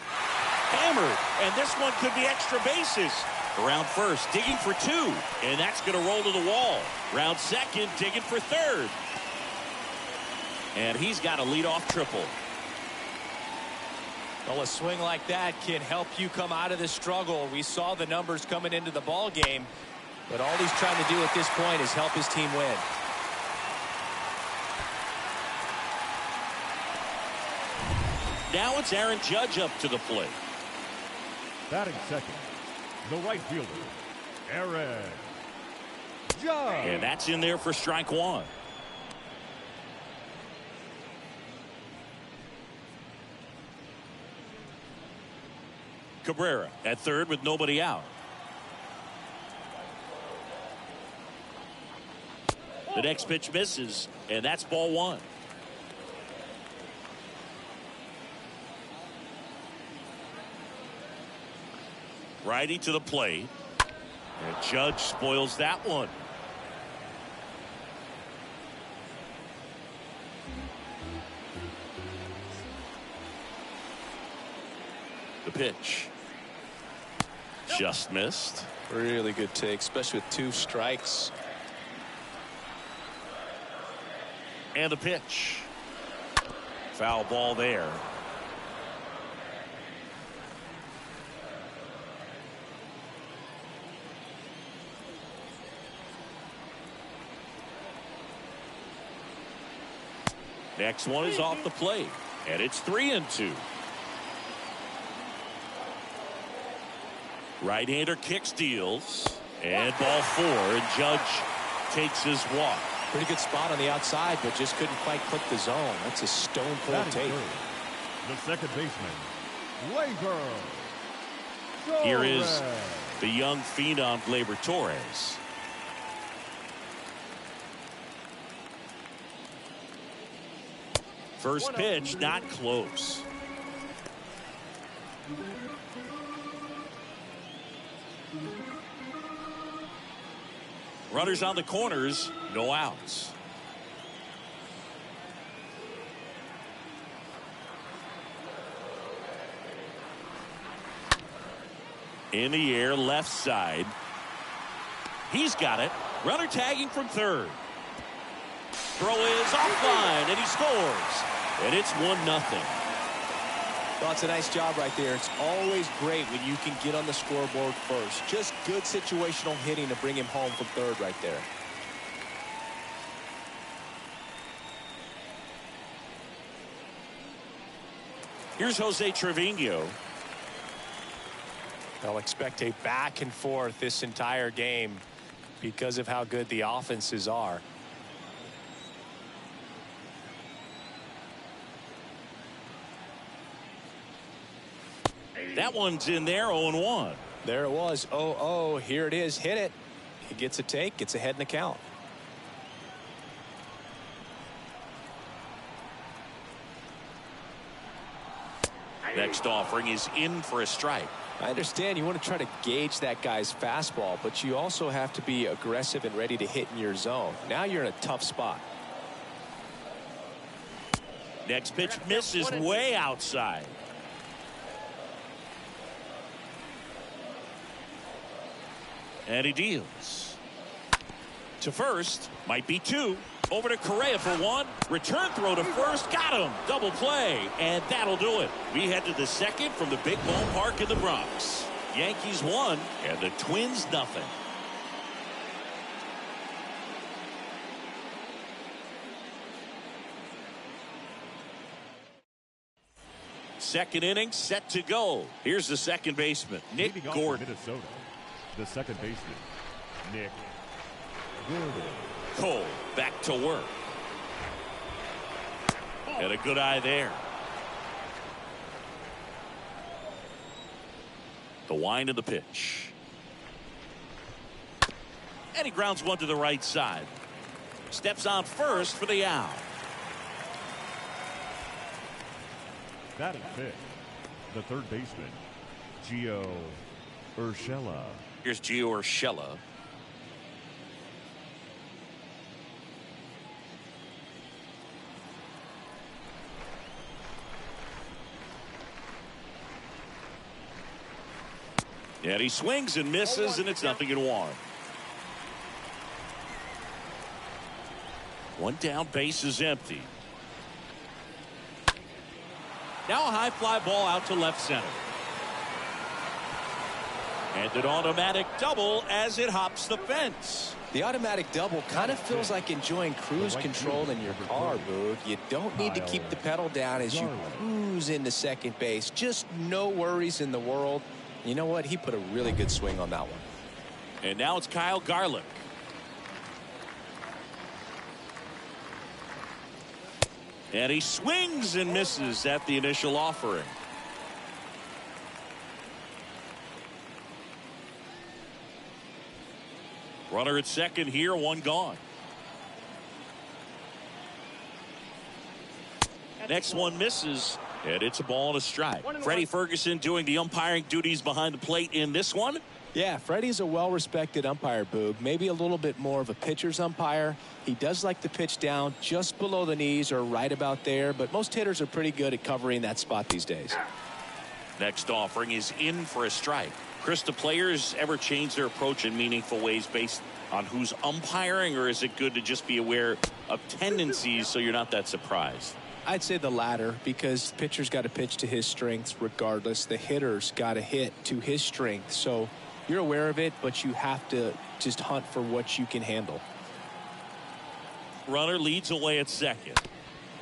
Hammered, and this one could be extra bases. Around first, digging for 2, and that's going to roll to the wall. Round second, digging for 3rd. And he's got a leadoff triple. Well, a swing like that can help you come out of the struggle. We saw the numbers coming into the ball game, but all he's trying to do at this point is help his team win. Now it's Aaron Judge up to the plate. Batting second, the right fielder, Aaron Judge. And that's in there for strike 1. Cabrera at third with nobody out. The next pitch misses, and that's ball 1. Righty to the plate. And Judge spoils that one. The pitch. Just missed. Really good take, especially with 2 strikes. And the pitch. Foul ball there. Next one is off the plate, and it's 3-2. Right-hander kicks, deals, and ball 4, and Judge takes his walk. Pretty good spot on the outside, but just couldn't quite click the zone. That's a stone cold take. The second baseman, Labor. Here is the young phenom, Gleyber Torres. First pitch, not close. Runners on the corners, no outs. In the air, left side. He's got it. Runner tagging from third. Throw is offline, and he scores. And it's 1-0. Well, it's a nice job right there. It's always great when you can get on the scoreboard first. Just good situational hitting to bring him home from third right there. Here's Jose Trevino. I'll expect a back and forth this entire game because of how good the offenses are. That one's in there, 0-1. There it was, 0-0. Here it is, hit it. He gets a take, gets ahead in the count. Next offering is in for a strike. I understand you want to try to gauge that guy's fastball, but you also have to be aggressive and ready to hit in your zone. Now you're in a tough spot. Next pitch misses way outside. And he deals. To first, might be 2. Over to Correa for 1. Return throw to first, got him. Double play, and that'll do it. We head to the second from the big ballpark in the Bronx. Yankees 1 and the Twins 0. Second inning set to go. Here's the second baseman, Nick Gordon. Minnesota. The second baseman, Nick Gordon. Cole back to work. And a good eye there. The wind of the pitch. And he grounds one to the right side. Steps on first for the out. Batting fifth, the third baseman, Gio Urshela. Here's Gio Urshela. And he swings and misses, and it's 0-1. One down, base is empty. Now a high fly ball out to left center. And an automatic double as it hops the fence. The automatic double kind of feels like enjoying cruise control in your car, Boog. You don't need to keep the pedal down as you cruise into second base. Just no worries in the world. You know what? He put a really good swing on that one. And now it's Kyle Garlick. And he swings and misses at the initial offering. Runner at second here, one gone. Next one misses, And it's a ball and a strike. Freddie Ferguson doing the umpiring duties behind the plate in this one. Yeah, Freddie's a well-respected umpire, Boog. Maybe a little bit more of a pitcher's umpire. He does like to pitch down just below the knees or right about there, but most hitters are pretty good at covering that spot these days. Next offering is in for a strike. Chris, do players ever change their approach in meaningful ways based on who's umpiring, or is it good to just be aware of tendencies so you're not that surprised? I'd say the latter, because the pitcher's got to pitch to his strengths regardless. The hitter's got to hit to his strength. So you're aware of it, but you have to just hunt for what you can handle. Runner leads away at second.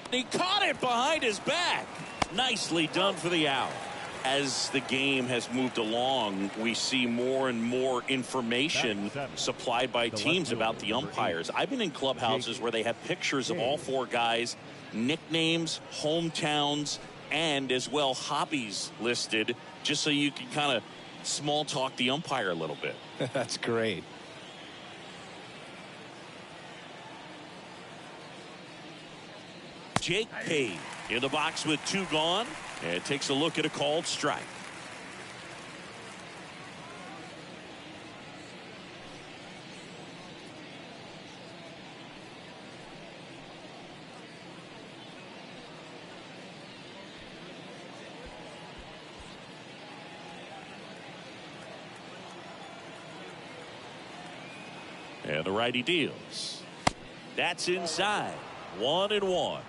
He caught it behind his back. Nicely done for the out. As the game has moved along, we see more and more information supplied by teams about the umpires. I've been in clubhouses where they have pictures of all four guys, nicknames, hometowns, and as well hobbies listed, just so you can kind of small talk the umpire a little bit. That's great. Jake Cave in the box with two gone, and takes a look at a called strike. And the righty deals. That's inside. 1-1.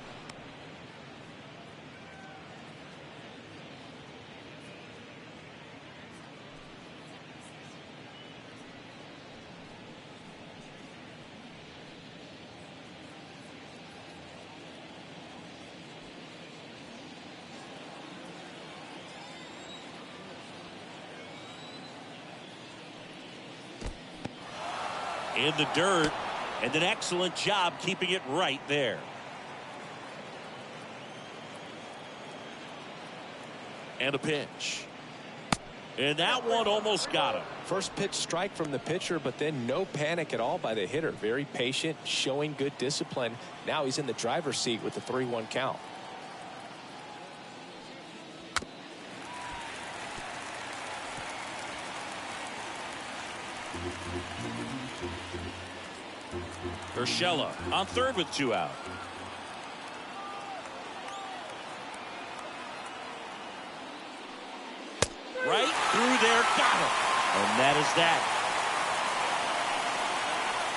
In the dirt, and an excellent job keeping it right there. And a pitch. And that one almost got him. First pitch strike from the pitcher, but then no panic at all by the hitter. Very patient, showing good discipline. Now he's in the driver's seat with the 3-1 count. Urshela on third with two out. Right through there, got him. And that is that.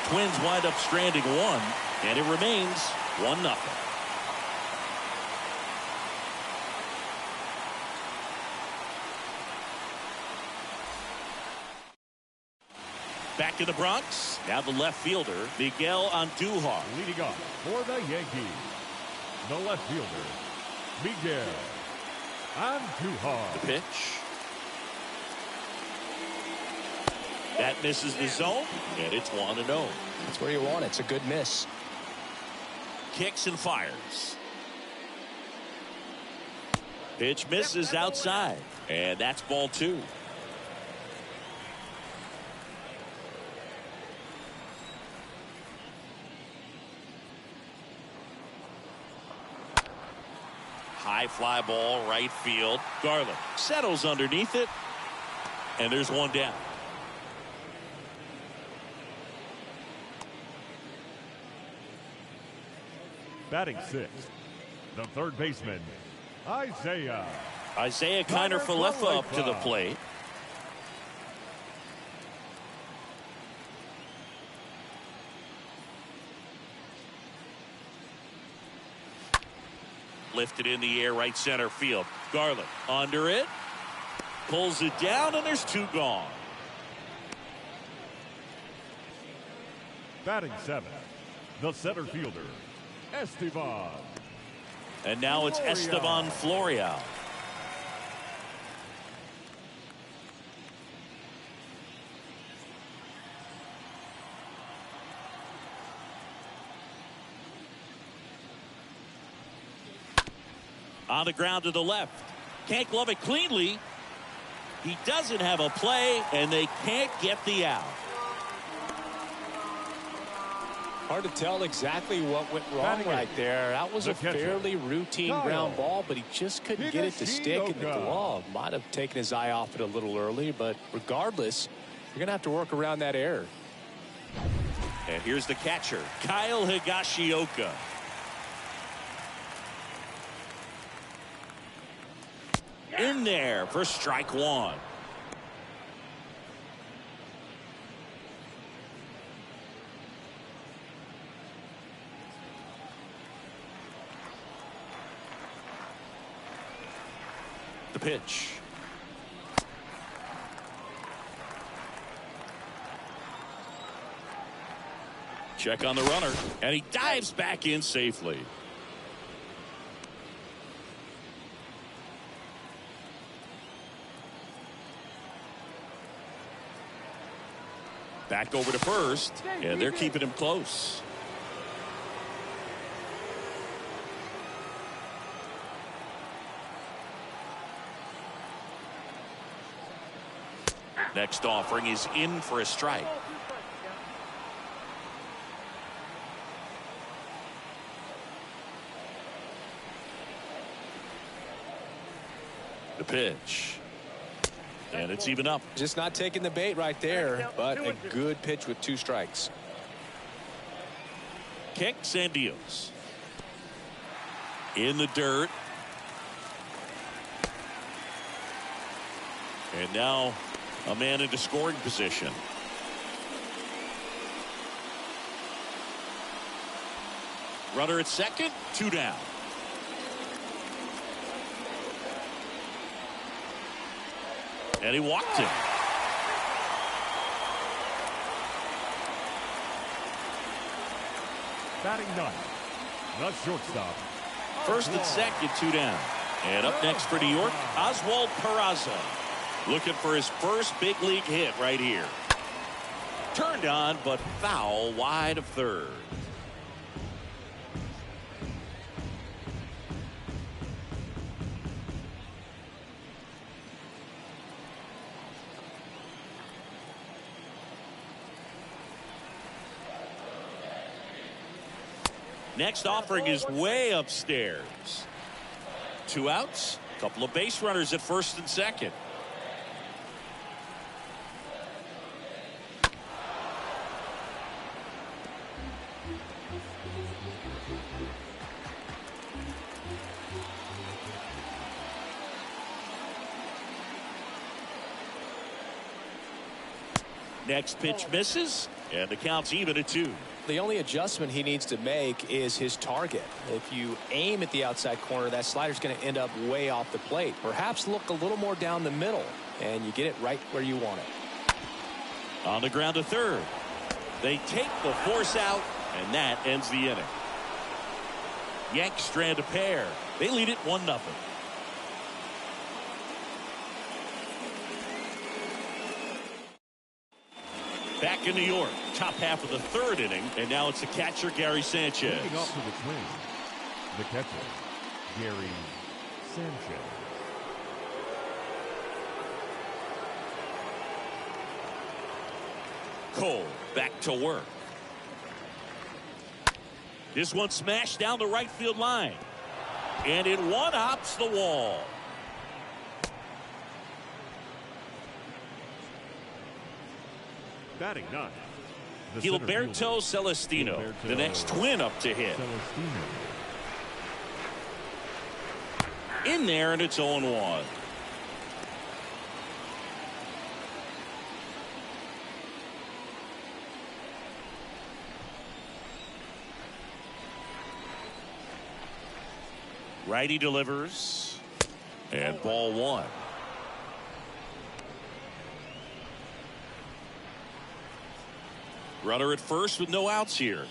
Twins wind up stranding one, and it remains 1-0. Back in the Bronx, now the left fielder, Miguel Andujar. Leading off for the Yankees, the left fielder, Miguel Andujar. The pitch. That misses the zone, and it's 1-0. That's where you want it. It's a good miss. Kicks and fires. Pitch misses outside, and that's ball 2. High fly ball, right field. Garland settles underneath it, and there's one down. Batting sixth, the third baseman, Isaiah Kiner-Falefa up to the plate. Lifted in the air, right center field. Garland under it. Pulls it down, and there's 2 gone. Batting seventh, the center fielder, Esteban. And now it's Esteban Florial. On the ground to the left. Can't glove it cleanly. He doesn't have a play, and they can't get the out. Hard to tell exactly what went wrong right there. That was a fairly routine ground ball, but he just couldn't get it to stick in the glove. Might have taken his eye off it a little early, but regardless, you're going to have to work around that error. And here's the catcher, Kyle Higashioka. In there for strike one. The pitch. Check on the runner, and he dives back in safely. Back over to first, and they're keeping him close. Next offering is in for a strike. The pitch. And it's even up. Just not taking the bait right there, but a good pitch with 2 strikes. Kicks and deals. In the dirt. And now a man into scoring position. Runner at second, 2 down. And he walked him. Batting ninth, the shortstop. First and second, 2 down. And up next for New York, Oswald Peraza. Looking for his first big league hit right here. Turned on, but foul wide of third. Next offering is way upstairs. 2 outs, a couple of base runners at first and second. Next pitch misses, and the count's even at 2. The only adjustment he needs to make is his target. If you aim at the outside corner, that slider's going to end up way off the plate. Perhaps look a little more down the middle, and you get it right where you want it. On the ground to third. They take the force out, and that ends the inning. Yanks strand a pair. They lead it 1-0. Back in New York, top half of the 3rd inning, and now it's the catcher, Gary Sanchez. Looking up for the Twins, the catcher, Gary Sanchez. Cole back to work. This one smashed down the right field line, and it one-hops the wall. Batting ninth, the Gilberto Celestino, the next Twin up to hit. In there, and it's 0-1. Righty delivers, and ball 1. Runner at first with no outs here.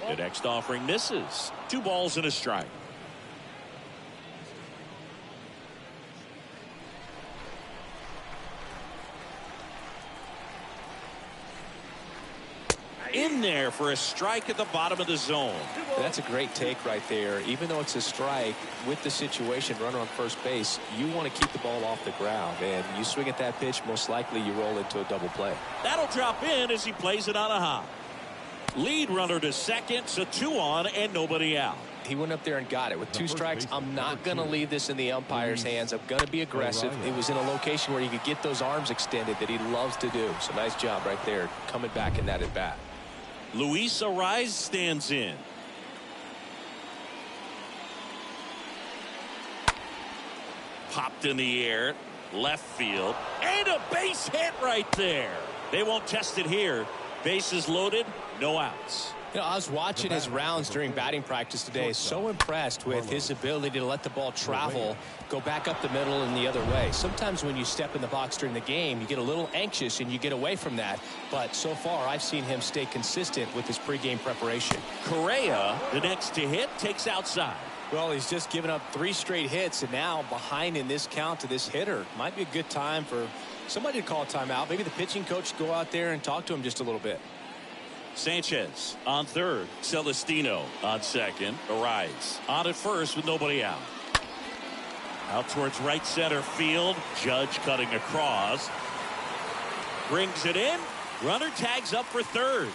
The next offering misses. 2 balls and a strike. In in there for a strike at the bottom of the zone. That's a great take right there. Even though it's a strike, with the situation, runner on first base, you want to keep the ball off the ground. And you swing at that pitch, most likely you roll into a double play. That'll drop in as he plays it on a hop. Lead runner to second, so 2 on and nobody out. He went up there and got it. With 2 strikes, I'm not going to leave this in the umpire's hands. I'm going to be aggressive. It was in a location where he could get those arms extended that he loves to do. So nice job right there, coming back in that at bat. Luis Ariz stands in. Popped in the air, left field, and a base hit right there. They won't test it here. Bases loaded, no outs. You know, I was watching his rounds during batting practice today. So impressed with his ability to let the ball travel, go back up the middle and the other way. Sometimes when you step in the box during the game, you get a little anxious and you get away from that. But so far, I've seen him stay consistent with his pregame preparation. Correa, the next to hit, takes outside. Well, he's just given up 3 straight hits, and now behind in this count to this hitter. Might be a good time for somebody to call a timeout. Maybe the pitching coach go out there and talk to him just a little bit. Sanchez on third. Celestino on second. Ariz on at first with nobody out. Out towards right center field. Judge cutting across. Brings it in. Runner tags up for third.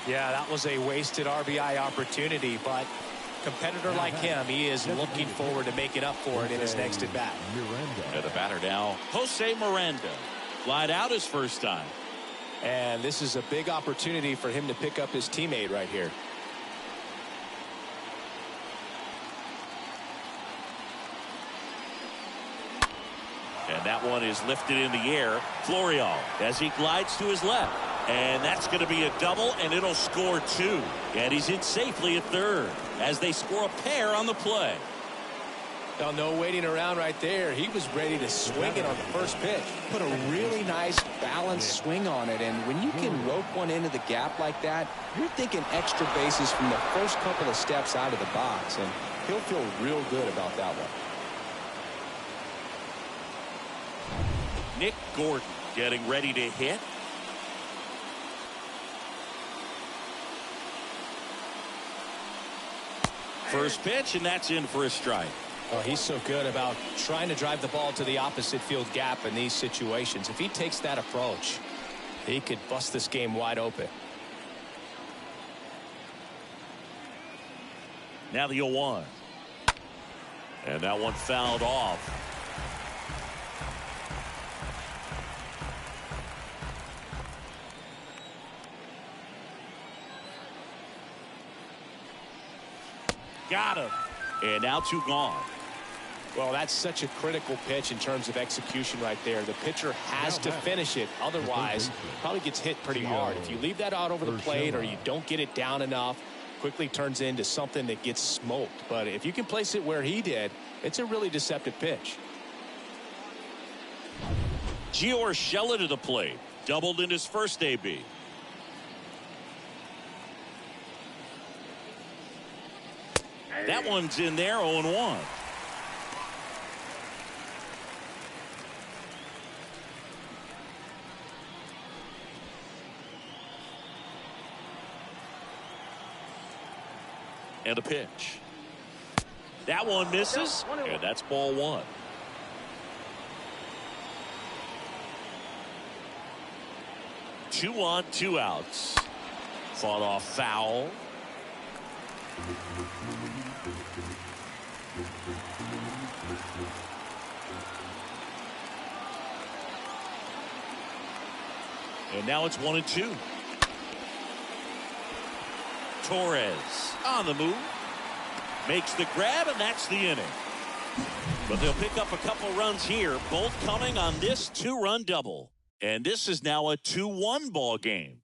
Yeah, that was a wasted RBI opportunity, but competitor like him, he is looking forward to making up for it in his next at bat. And the batter now, Jose Miranda. Flied out his first time. And this is a big opportunity for him to pick up his teammate right here. And that one is lifted in the air. Florial as he glides to his left. And that's going to be a double, and it'll score 2. And he's in safely at third as they score a pair on the play. Now, no waiting around right there. He was ready to swing it on the first pitch. Put a really nice balanced swing on it. And when you can rope one into the gap like that, you're thinking extra bases from the first couple of steps out of the box. And he'll feel real good about that one. Nick Gordon getting ready to hit. First pitch, and that's in for a strike. Oh, he's so good about trying to drive the ball to the opposite field gap in these situations. If he takes that approach, he could bust this game wide open. Now the 0-1. And that one fouled off. Got him. And now 2 gone. Well, that's such a critical pitch in terms of execution right there. The pitcher has to finish it. Otherwise, probably gets hit pretty hard. If you leave that out over the plate or you don't get it down enough, quickly turns into something that gets smoked. But if you can place it where he did, it's a really deceptive pitch. Gio Urshela to the plate. Doubled in his first AB. That one's in there, 0-1. And a pitch. That one misses, and that's ball 1. Two on, 2 outs. Fought off foul. And now it's 1-2. Torres on the move. Makes the grab, and that's the inning. But they'll pick up a couple runs here, both coming on this 2-run double. And this is now a 2-1 ball game.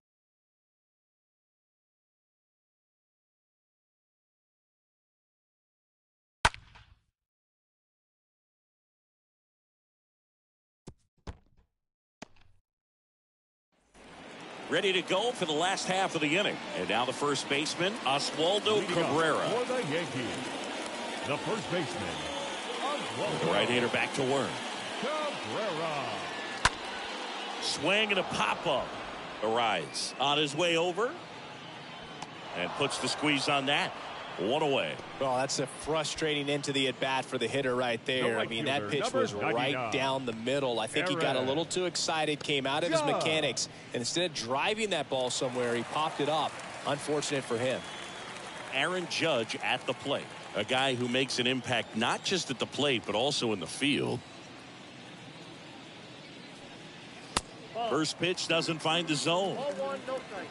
Ready to go for the last half of the inning. And now the first baseman, Oswaldo Cabrera. For the Yankees, the first baseman, The right-hander back to work. Cabrera. Swing and a pop-up. Arise on his way over and puts the squeeze on that. One away. Well, that's a frustrating end to the at-bat for the hitter right there. I mean, that pitch was right down the middle. I think he got a little too excited, came out of his mechanics, and instead of driving that ball somewhere, he popped it up. Unfortunate for him. Aaron Judge at the plate. A guy who makes an impact not just at the plate, but also in the field. First pitch doesn't find the zone. Ball one, no strike.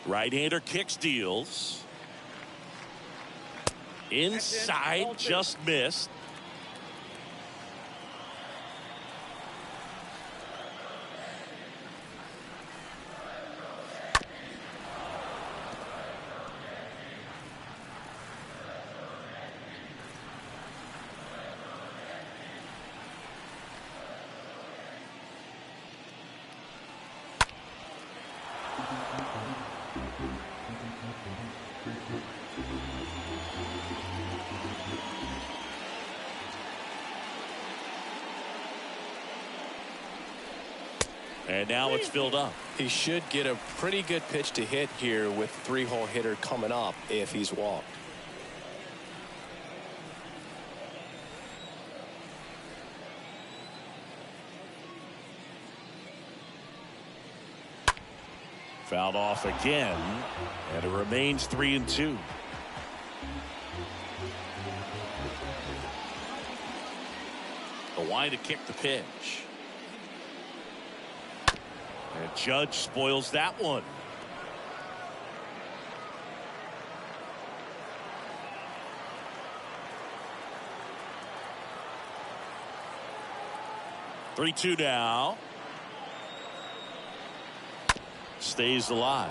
Right-hander kicks, deals. Inside, just missed. And now it's filled up. He should get a pretty good pitch to hit here with three-hole hitter coming up if he's walked. Fouled off again, and it remains 3-2. Kawhi to kick the pitch. And Judge spoils that one. Three-two now. Stays alive.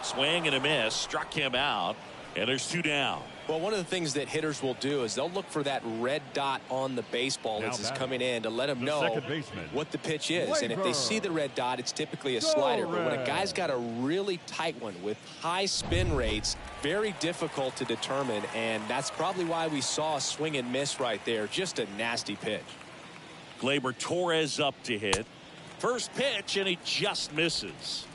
Swing and a miss, struck him out, and there's two down. Well, one of the things that hitters will do is they'll look for that red dot on the baseball as it's coming in to let them know what the pitch is. And if they see the red dot, it's typically a slider. But when a guy's got a really tight one with high spin rates, very difficult to determine. And that's probably why we saw a swing and miss right there. Just a nasty pitch. Gleyber Torres up to hit. First pitch, and he just misses.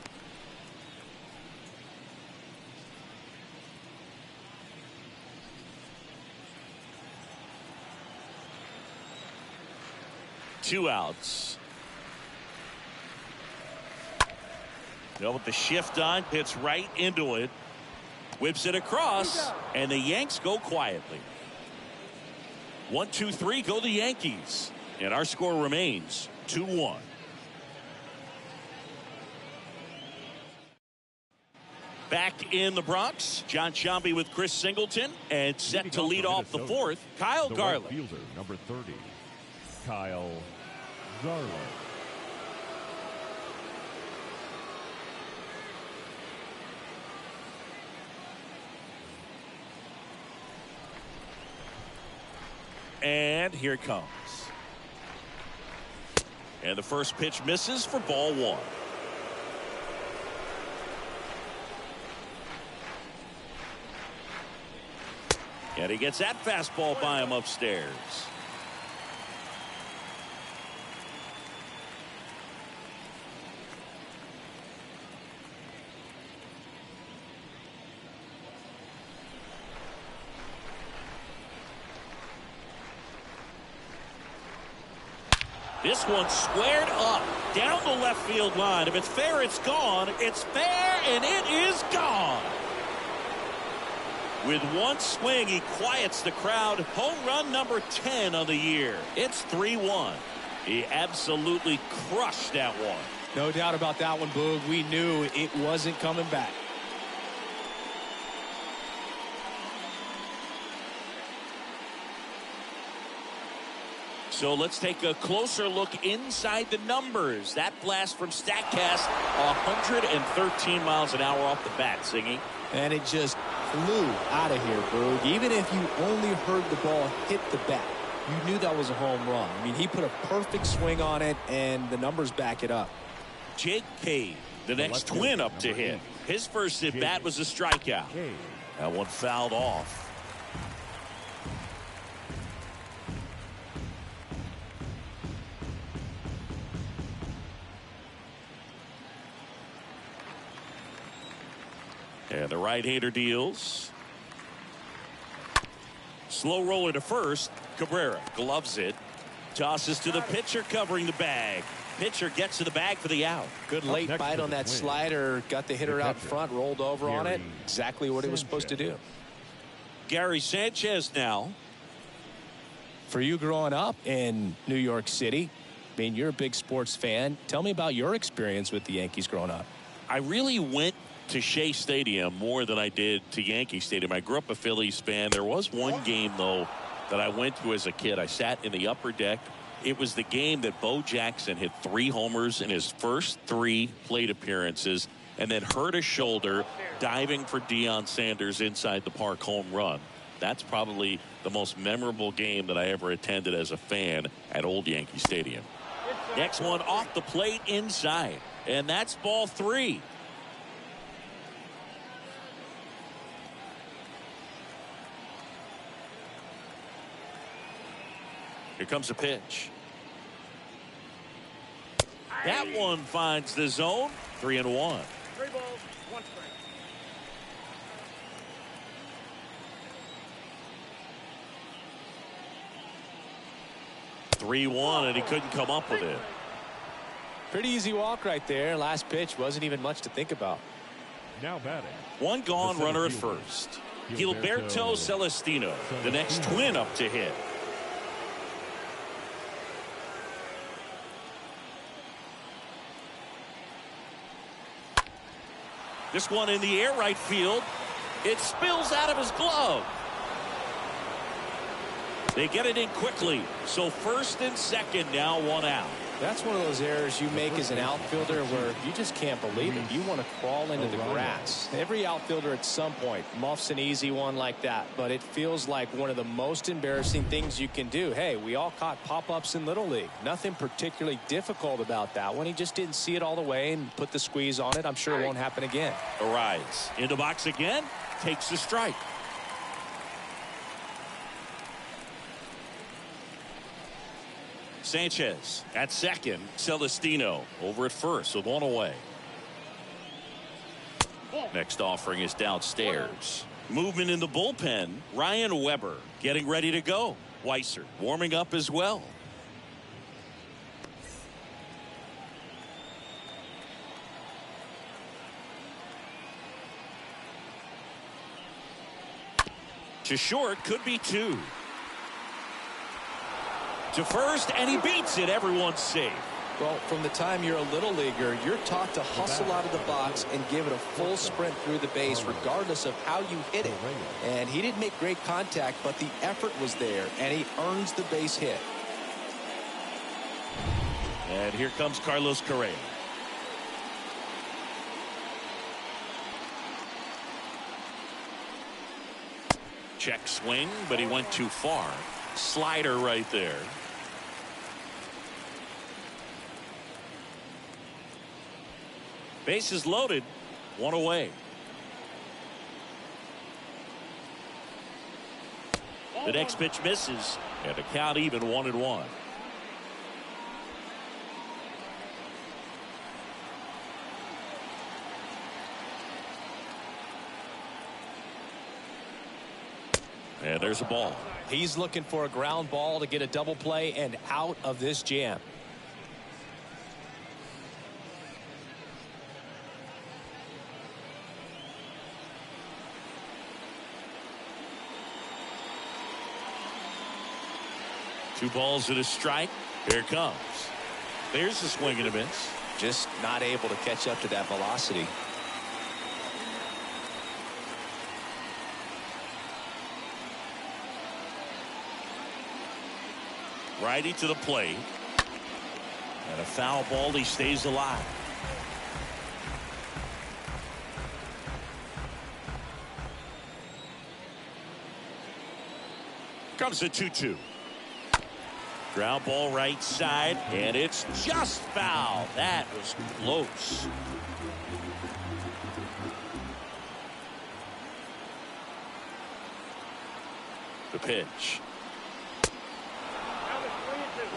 Two outs. Now with the shift on, hits right into it. Whips it across, and the Yanks go quietly. 1-2-3, go the Yankees. And our score remains 2-1. Back in the Bronx, John Sciambi with Chris Singleton, and set to lead off the fourth, Kyle Garland. Fielder, number 30, Kyle Garland. And here it comes. And the first pitch misses for ball one. And he gets that fastball by him upstairs. This one squared up down the left field line. If it's fair, it's gone. It's fair, and it is gone. With one swing, he quiets the crowd. Home run number 10 on the year. It's 3-1. He absolutely crushed that one. No doubt about that one, Boog. We knew it wasn't coming back. So let's take a closer look inside the numbers. That blast from StatCast, 113 miles an hour off the bat, Singy. And it just flew out of here, Boog. Even if you only heard the ball hit the bat, you knew that was a home run. I mean, he put a perfect swing on it, and the numbers back it up. Jake Cave, the next Twin up to hit. His first at bat was a strikeout. That one fouled off. And the right-hander deals. Slow roller to first. Cabrera gloves it. Tosses to the pitcher covering the bag. Pitcher gets to the bag for the out. Good late bite on that slider. Got the hitter out front, rolled over on it. Exactly what he was supposed to do. Gary Sanchez now. For you growing up in New York City, I mean, you're a big sports fan. Tell me about your experience with the Yankees growing up. I really went to Shea Stadium more than I did to Yankee Stadium. I grew up a Phillies fan. There was one game, though, that I went to as a kid. I sat in the upper deck. It was the game that Bo Jackson hit 3 homers in his first 3 plate appearances and then hurt his shoulder diving for Deion Sanders inside the park home run. That's probably the most memorable game that I ever attended as a fan at Old Yankee Stadium. Next one off the plate inside, and that's ball 3. Here comes a pitch. That one finds the zone. 3-1. 3 balls, 1 strike. 3-1, and he couldn't come up with it. Pretty easy walk right there. Last pitch wasn't even much to think about. Now batting. One gone, runner at first. Gilberto Celestino, the next Twin up to hit. This one in the air, right field. It spills out of his glove. They get it in quickly. So first and second, now 1 out. That's one of those errors you make as an outfielder where you just can't believe it. You want to crawl into the grass. Every outfielder at some point muffs an easy one like that, but it feels like one of the most embarrassing things you can do. Hey, we all caught pop-ups in Little League. Nothing particularly difficult about that one. He just didn't see it all the way and put the squeeze on it. I'm sure it won't happen again. Arrives into box again, takes the strike. Sanchez at second. Celestino over at first with 1 away. Next offering is downstairs. Movement in the bullpen. Ryan Weber getting ready to go. Weiser warming up as well. To short, could be 2. To first, and he beats it. Everyone's safe. Well, from the time you're a little leaguer, you're taught to hustle out of the box and give it a full sprint through the base regardless of how you hit it. And he didn't make great contact, but the effort was there, and he earns the base hit. And here comes Carlos Correa. Check swing, but he went too far. Slider right there. Bases loaded. 1 away. The next pitch misses, and the count even 1-1. And there's a ball. He's looking for a ground ball to get a double play and out of this jam. Two balls and a strike. Here it comes. There's the swing and a miss. Just not able to catch up to that velocity. Righty to the plate. And a foul ball. He stays alive. Comes a 2-2. Ground ball right side, and it's just foul. That was close. The pitch.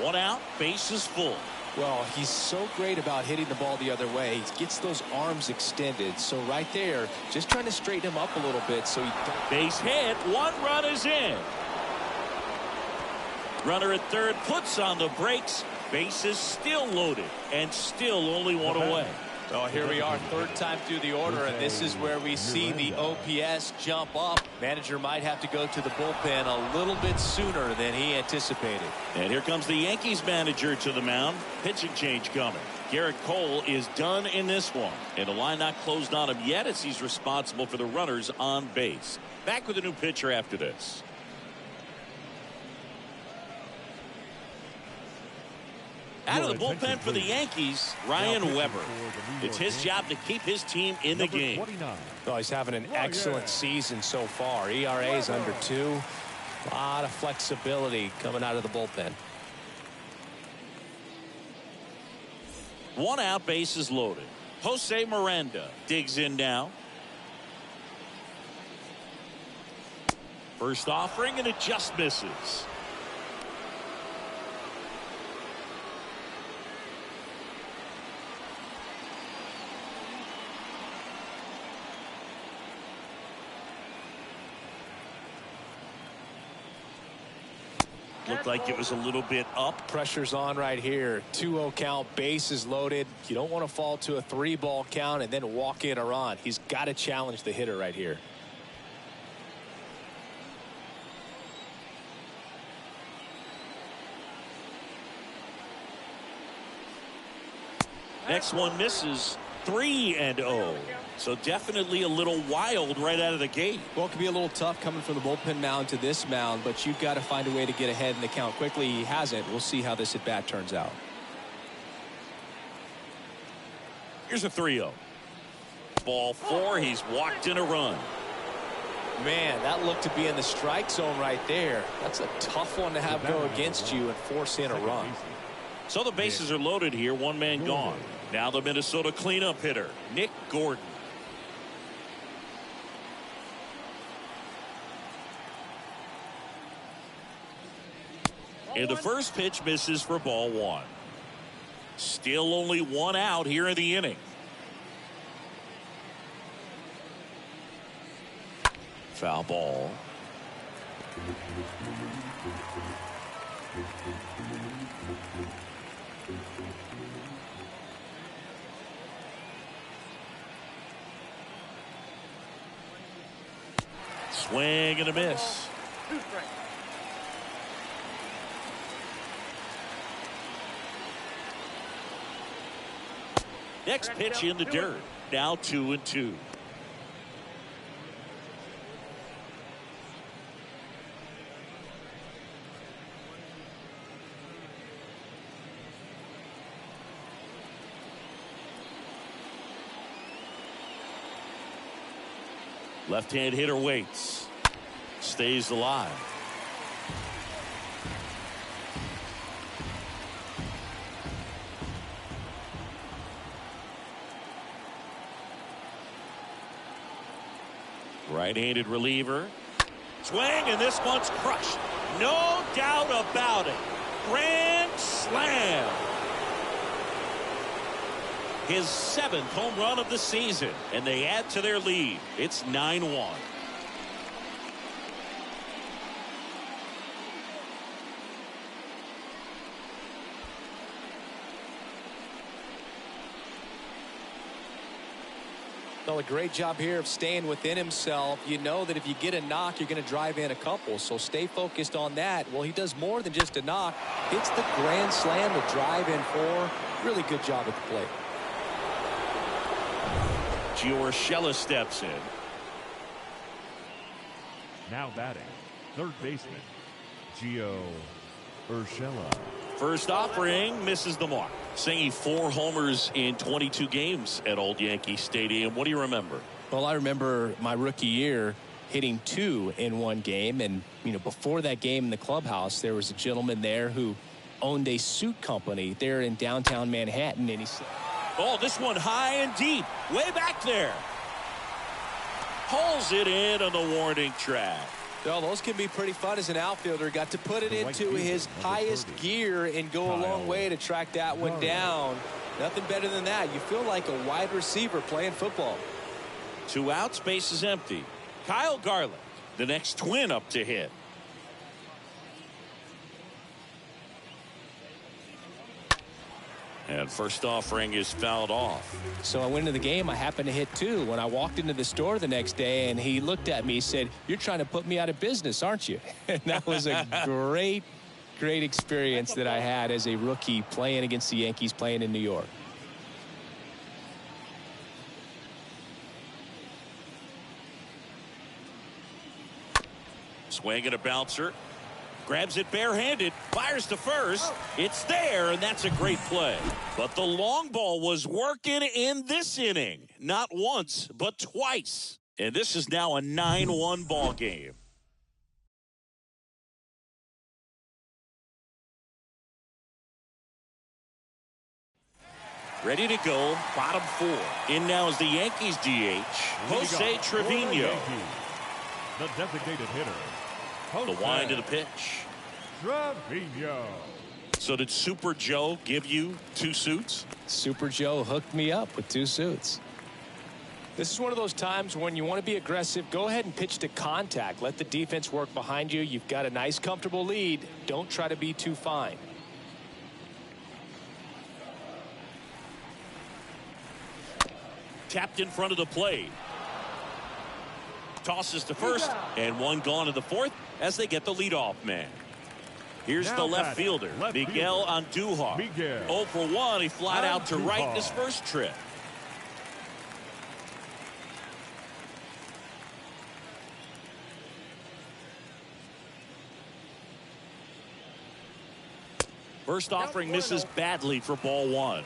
1 out, base is full. Well, he's so great about hitting the ball the other way. He gets those arms extended. So right there, just trying to straighten him up a little bit so he... Base hit, 1 run is in. Runner at third puts on the brakes. Base is still loaded and still only 1 away. Oh, here we are, third time through the order, and this is where we see the OPS jump up. Manager might have to go to the bullpen a little bit sooner than he anticipated. And here comes the Yankees manager to the mound. Pitching change coming. Garrett Cole is done in this one. And the line not closed on him yet as he's responsible for the runners on base. Back with a new pitcher after this. Out of the bullpen for the Yankees, Ryan Weber. It's his job to keep his team in the game. Oh, he's having an excellent season so far. ERA is under 2. A lot of flexibility coming out of the bullpen. 1 out, base is loaded. Jose Miranda digs in now. First offering, and it just misses. Looked like it was a little bit up. Pressure's on right here. 2-0 count, base is loaded. You don't want to fall to a 3-ball count and then walk in a run. He's got to challenge the hitter right here. Next one misses. 3-0. So definitely a little wild right out of the gate. Well, it could be a little tough coming from the bullpen mound to this mound, but you've got to find a way to get ahead in the count quickly. He hasn't. We'll see how this at bat turns out. Here's a 3-0. Ball 4. He's walked in a run. Man, that looked to be in the strike zone right there. That's a tough one to have go against you and force in a run. So the bases are loaded here. 1 man gone. Now the Minnesota cleanup hitter, Nick Gordon. And the first pitch misses for ball 1. Still only 1 out here in the inning. Foul ball. Swing and a miss. Next pitch in the dirt. Now 2-2. Left-hand hitter waits. Stays alive. Right-handed reliever. Swing, and this one's crushed. No doubt about it. Grand slam. His 7th home run of the season, and they add to their lead. It's 9-1. Well, a great job here of staying within himself. You know that if you get a knock, you're going to drive in a couple. So stay focused on that. Well, he does more than just a knock. Hits the grand slam, the drive in 4. Really good job at the plate. Gio Urshela steps in. Now batting, third baseman, Gio Urshela. First offering misses the mark. Singing 4 homers in 22 games at Old Yankee Stadium. What do you remember? Well, I remember my rookie year hitting 2 in one game. And, you know, before that game in the clubhouse, there was a gentleman there who owned a suit company there in downtown Manhattan, and he said, oh, this one high and deep, way back there. Pulls it in on the warning track. well, those can be pretty fun as an outfielder. Got to put it into his highest gear and go a long way to track that one down. Nothing better than that. You feel like a wide receiver playing football. 2 outs, base is empty. Kyle Garland, the next Twin up to hit. And first offering is fouled off. So I went into the game. I happened to hit 2. When I walked into the store the next day, and he looked at me, he said, "You're trying to put me out of business, aren't you?" And that was a great experience that I had as a rookie playing against the Yankees, playing in New York. Swing and a bouncer. Grabs it barehanded, fires to first. It's there, and that's a great play. But the long ball was working in this inning. Not once, but twice. And this is now a 9-1 ball game. Ready to go, bottom 4. In now is the Yankees DH, Jose Trevino. The designated hitter. The wind of the pitch. Trevino. So did Super Joe give you 2 suits? Super Joe hooked me up with 2 suits. This is one of those times when you want to be aggressive. Go ahead and pitch to contact. Let the defense work behind you. You've got a nice, comfortable lead. Don't try to be too fine. Tapped in front of the plate. Tosses to first, and one gone to the 4th as they get the leadoff man. Here's Now the left batting, fielder, Miguel Andujar. 0 for 1. He flied out to right in his first trip. First offering misses badly for ball 1.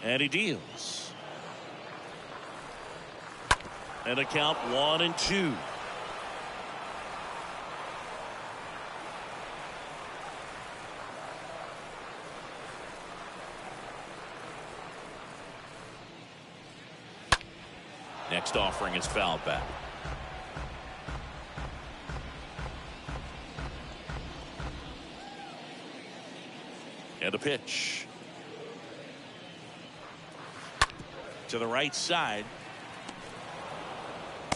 And he deals. And a count 1-2. Next offering is fouled back. And a pitch. To the right side.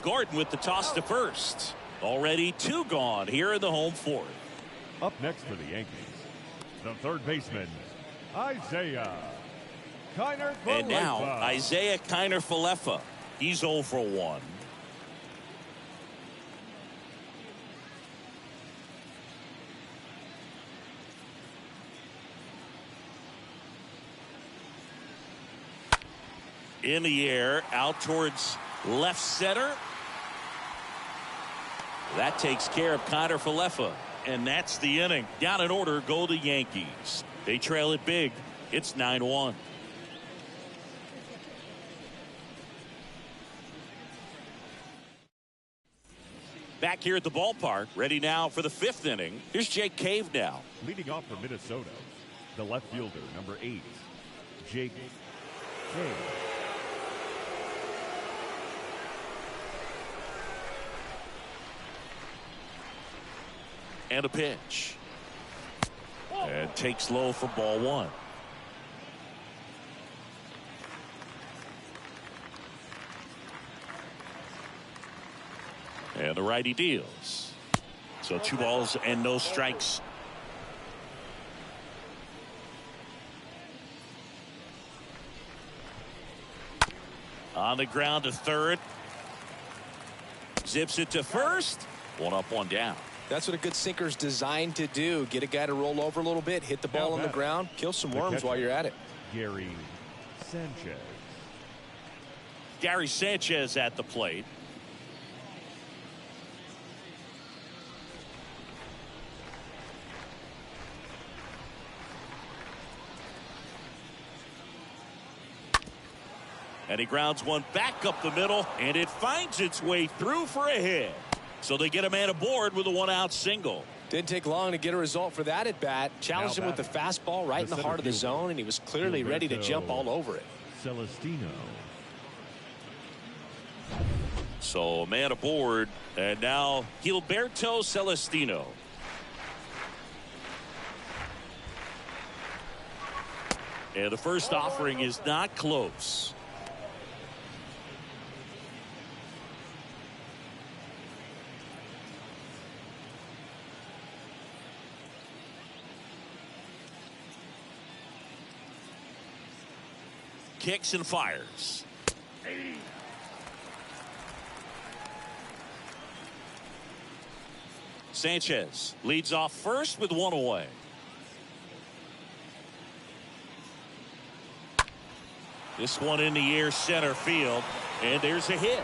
Gordon with the toss to first. Already 2 gone here in the home 4th. Up next for the Yankees, the third baseman, Isaiah Kiner-Falefa. And now Isaiah Kiner-Falefa. He's 0 for 1. In the air, out towards left center. That takes care of Kiner-Falefa. And that's the inning. Down in order go the Yankees. They trail it big. It's 9-1. Back here at the ballpark, ready now for the 5th inning. Here's Jake Cave now. Leading off for Minnesota, the left fielder, number 8, Jake Cave. And a pitch. And takes low for ball 1. And the righty deals. So 2 balls and no strikes. On the ground to third. Zips it to first. 1 up, 1 down. That's what a good sinker's designed to do. Get a guy to roll over a little bit, hit the ball on the ground, kill some worms while you're at it. Gary Sanchez. Gary Sanchez at the plate. And he grounds one back up the middle, and it finds its way through for a hit. So they get a man aboard with a one-out single. Didn't take long to get a result for that at bat. Challenged him with the fastball right in the heart of the zone, and he was clearly ready to jump all over it. Celestino. So a man aboard, and now Gilberto Celestino. And the first offering is not close. Kicks and fires. Sanchez leads off first with one away. This one in the air, center field, and there's a hit.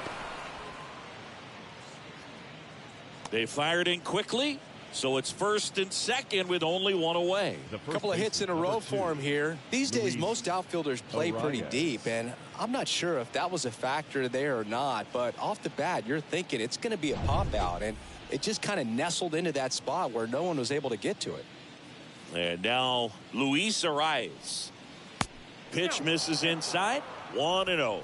They fired in quickly, so it's first and second with only one away. A couple of hits in a row for him here. These days, most outfielders play pretty deep, and I'm not sure if that was a factor there or not, but off the bat, you're thinking it's going to be a pop out, and it just kind of nestled into that spot where no one was able to get to it. And now Luis Arraez. Pitch misses inside. 1-0.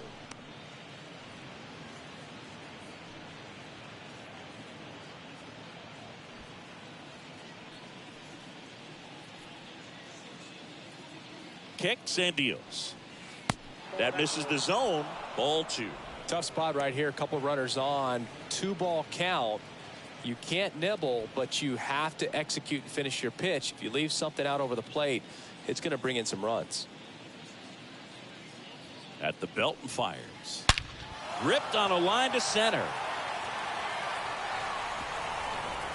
Kicks and deals. That misses the zone. Ball 2. Tough spot right here. A couple runners on. 2-ball count. You can't nibble, but you have to execute and finish your pitch. If you leave something out over the plate, it's going to bring in some runs. At the belt and fires. Ripped on a line to center.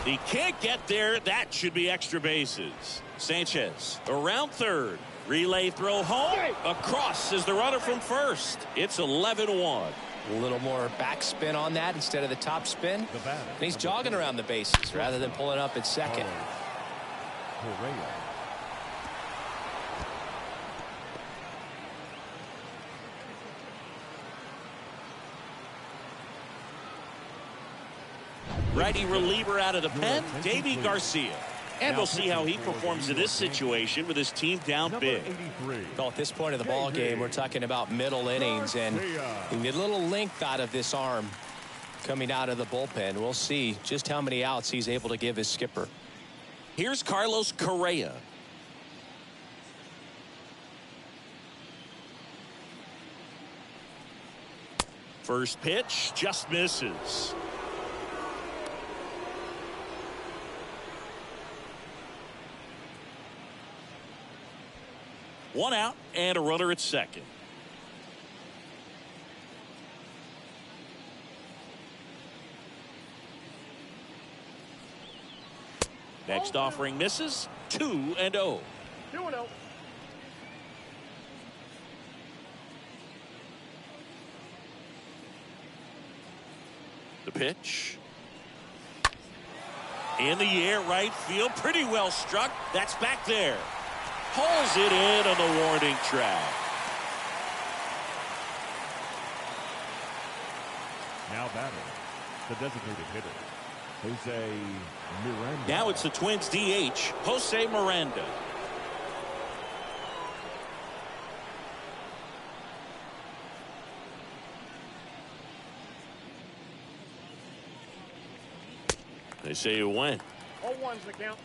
He can't get there. That should be extra bases. Sanchez around third. Relay throw home. Across is the runner from first. It's 11-1. A little more backspin on that instead of the top spin. And he's jogging around the bases rather than pulling up at second. Righty reliever out of the pen, Davy Garcia. And we'll see how he performs in this situation with his team down big. Well, at this point of the ball game, we're talking about middle innings, and you need a little length out of this arm coming out of the bullpen. We'll see just how many outs he's able to give his skipper. Here's Carlos Correa. First pitch just misses. One out and a runner at second. Next offering misses. 2-0. 2-0. The pitch. In the air, right field. Pretty well struck. That's back there. Pulls it in on the warning track. Now batting, the designated hitter, Jose Miranda. Now it's the Twins DH, Jose Miranda. They say you win. 0-1's the count.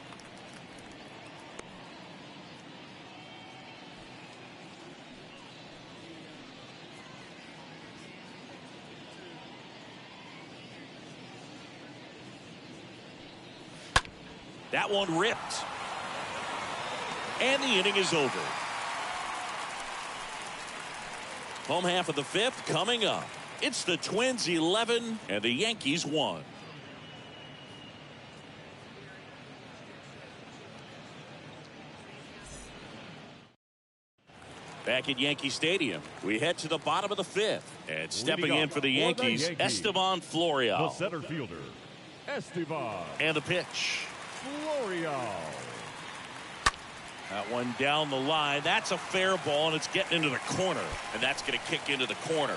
That one ripped. And the inning is over. Home half of the fifth coming up. It's the Twins 11 and the Yankees 1. Back at Yankee Stadium, we head to the bottom of the fifth. And stepping in for the Yankees, Esteban Florial. The center fielder, Esteban. And the pitch. Florial. That one down the line. That's a fair ball, and it's getting into the corner. And that's going to kick into the corner.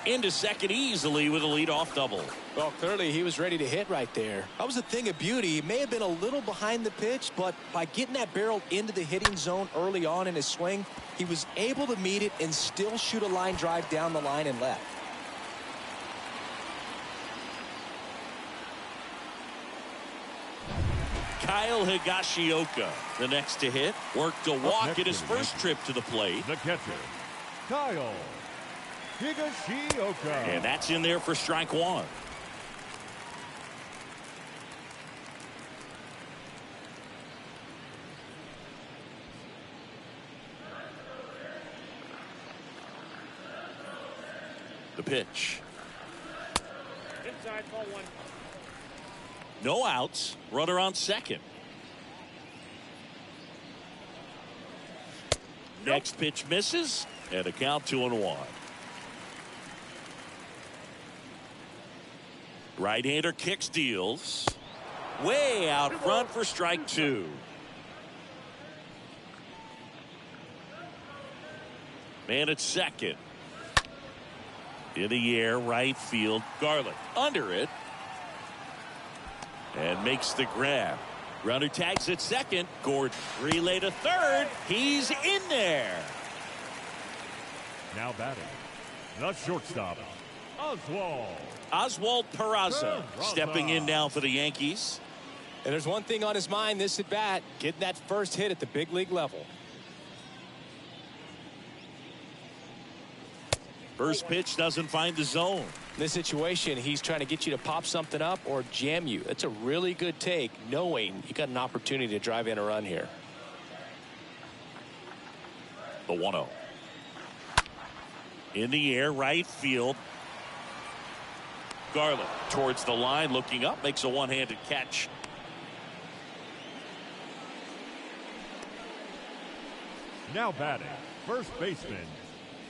Into second easily with a leadoff double. Well, clearly he was ready to hit right there. That was a thing of beauty. He may have been a little behind the pitch, but by getting that barrel into the hitting zone early on in his swing, he was able to meet it and still shoot a line drive down the line and left. Kyle Higashioka, the next to hit, worked a walk at his first trip to the plate. The catcher, Kyle Higashioka. And that's in there for strike one. The pitch. Inside, ball one. No outs. Runner on second. Next pitch misses. And a count 2-1. Right-hander kicks, deals. Way out front for strike two. Man at second. In the air, right field. Garlick under it. And makes the grab. Runner tags at second. Gordon relay to third. He's in there. Now batting, the shortstop, Oswald Peraza stepping in now for the Yankees. And there's one thing on his mind this at bat, getting that first hit at the big league level. First pitch doesn't find the zone. In this situation, he's trying to get you to pop something up or jam you. That's a really good take, knowing you got an opportunity to drive in a run here. The 1-0. In the air, right field. Garland towards the line, looking up, makes a one-handed catch. Now batting, first baseman,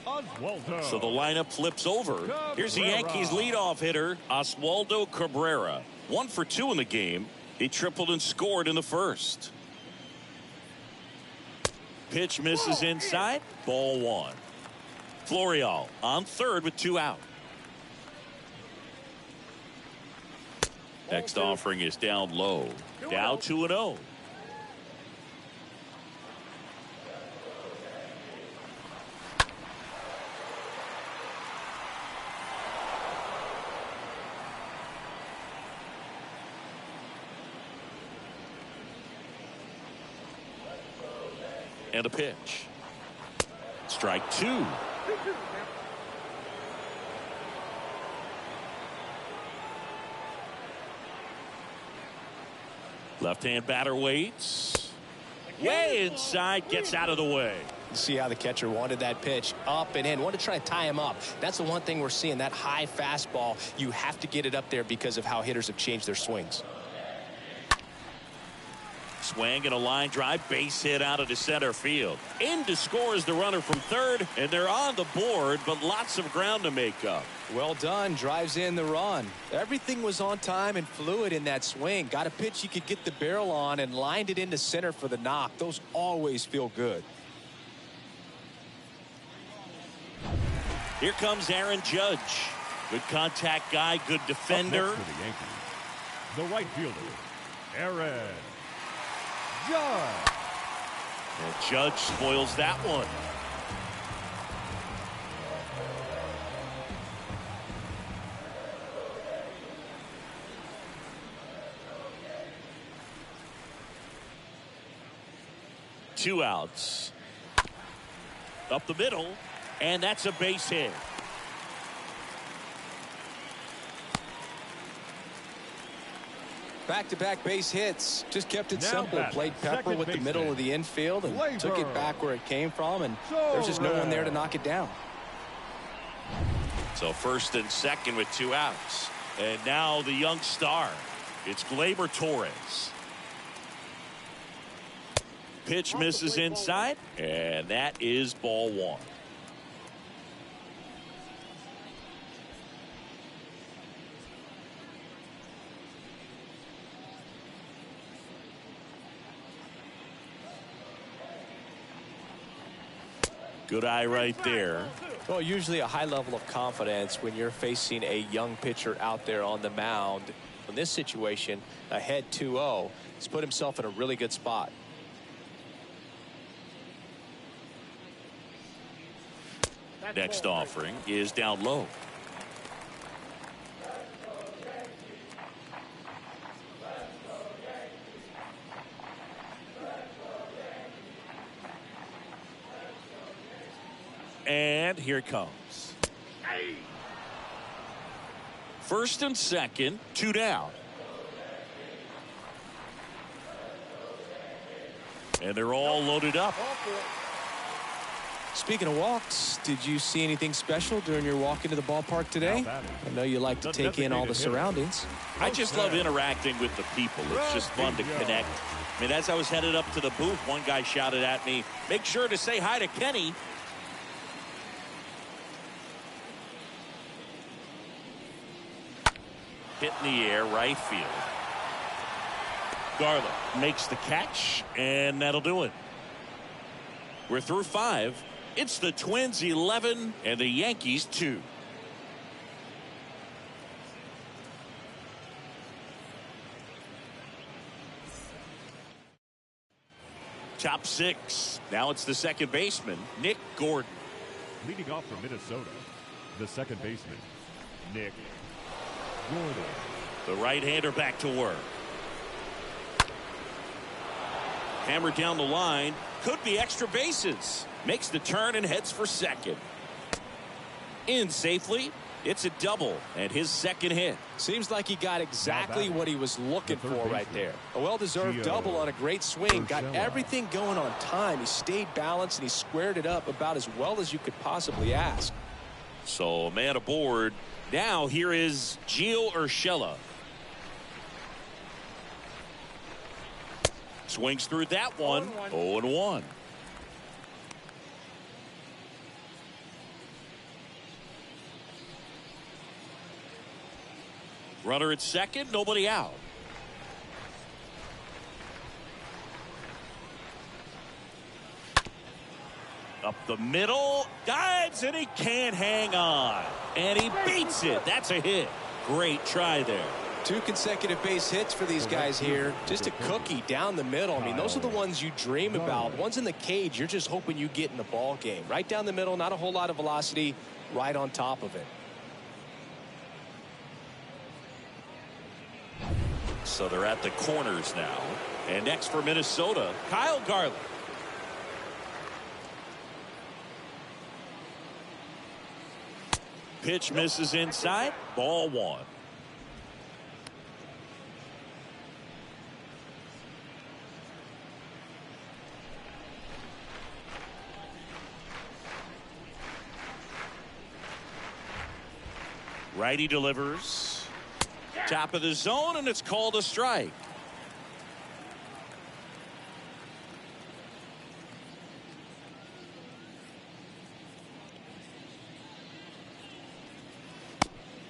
Oswaldo. So the lineup flips over. Here's the Yankees leadoff hitter, Oswaldo Cabrera. 1 for 2 in the game. He tripled and scored in the first. Pitch misses inside. Ball one. Florial on third with 2 out. Next offering is down low. Down 2-0. And a pitch. Strike 2. Left-hand batter waits. Way inside, gets out of the way. You see how the catcher wanted that pitch up and in. Wanted to try to tie him up. That's the one thing we're seeing, that high fastball. You have to get it up there because of how hitters have changed their swings. Swing and a line drive, base hit out of the center field. In to score is the runner from third, and they're on the board, but lots of ground to make up. Well done, drives in the run. Everything was on time and fluid in that swing. Got a pitch you could get the barrel on and lined it into center for the knock. Those always feel good. Here comes Aaron Judge. Good contact guy, good defender. Up next for the Yankees, the right fielder, Aaron Judge. And Judge spoils that one. Two outs. Up the middle, and that's a base hit. Back-to-back base hits. Just kept it simple. Played Pepper with the middle of the infield and took it back where it came from, and there's just no one there to knock it down. So first and second with 2 outs. And now the young star. It's Gleyber Torres. Pitch misses inside, and that is ball one. Good eye right there. Well, usually a high level of confidence when you're facing a young pitcher out there on the mound. In this situation, ahead 2-0, he's put himself in a really good spot. Next offering is down low. And here it comes. First and second, 2 down. And they're all loaded up. Speaking of walks, did you see anything special during your walk into the ballpark today? I know you like to take in all the surroundings. I just love interacting with the people. It's just fun to connect. I mean, as I was headed up to the booth, one guy shouted at me, "Make sure to say hi to Kenny." Hit in the air, right field. Garland makes the catch, and that'll do it. We're through 5. It's the Twins 11 and the Yankees 2. Top 6. Now it's the second baseman, Nick Gordon. Leading off for Minnesota, the second baseman, Nick Gordon. The right-hander back to work. Hammered down the line. Could be extra bases. Makes the turn and heads for second. In safely. It's a double and his second hit. Seems like he got exactly what he was looking for right there. A well-deserved double on a great swing. Got everything going on time. He stayed balanced and he squared it up about as well as you could possibly ask. So a man aboard. Now here is Gio Urshela. Swings through that one. 0-1. Runner at second, nobody out. Up the middle, dives, and he can't hang on. And he beats it. That's a hit. Great try there. 2 consecutive base hits for these guys here. Just a cookie down the middle. I mean, those are the ones you dream about. Ones in the cage, you're just hoping you get in the ball game. Right down the middle, not a whole lot of velocity, right on top of it. So they're at the corners now. And next for Minnesota, Kyle Garland. Pitch misses inside. Ball 1. Righty delivers. Top of the zone, and it's called a strike.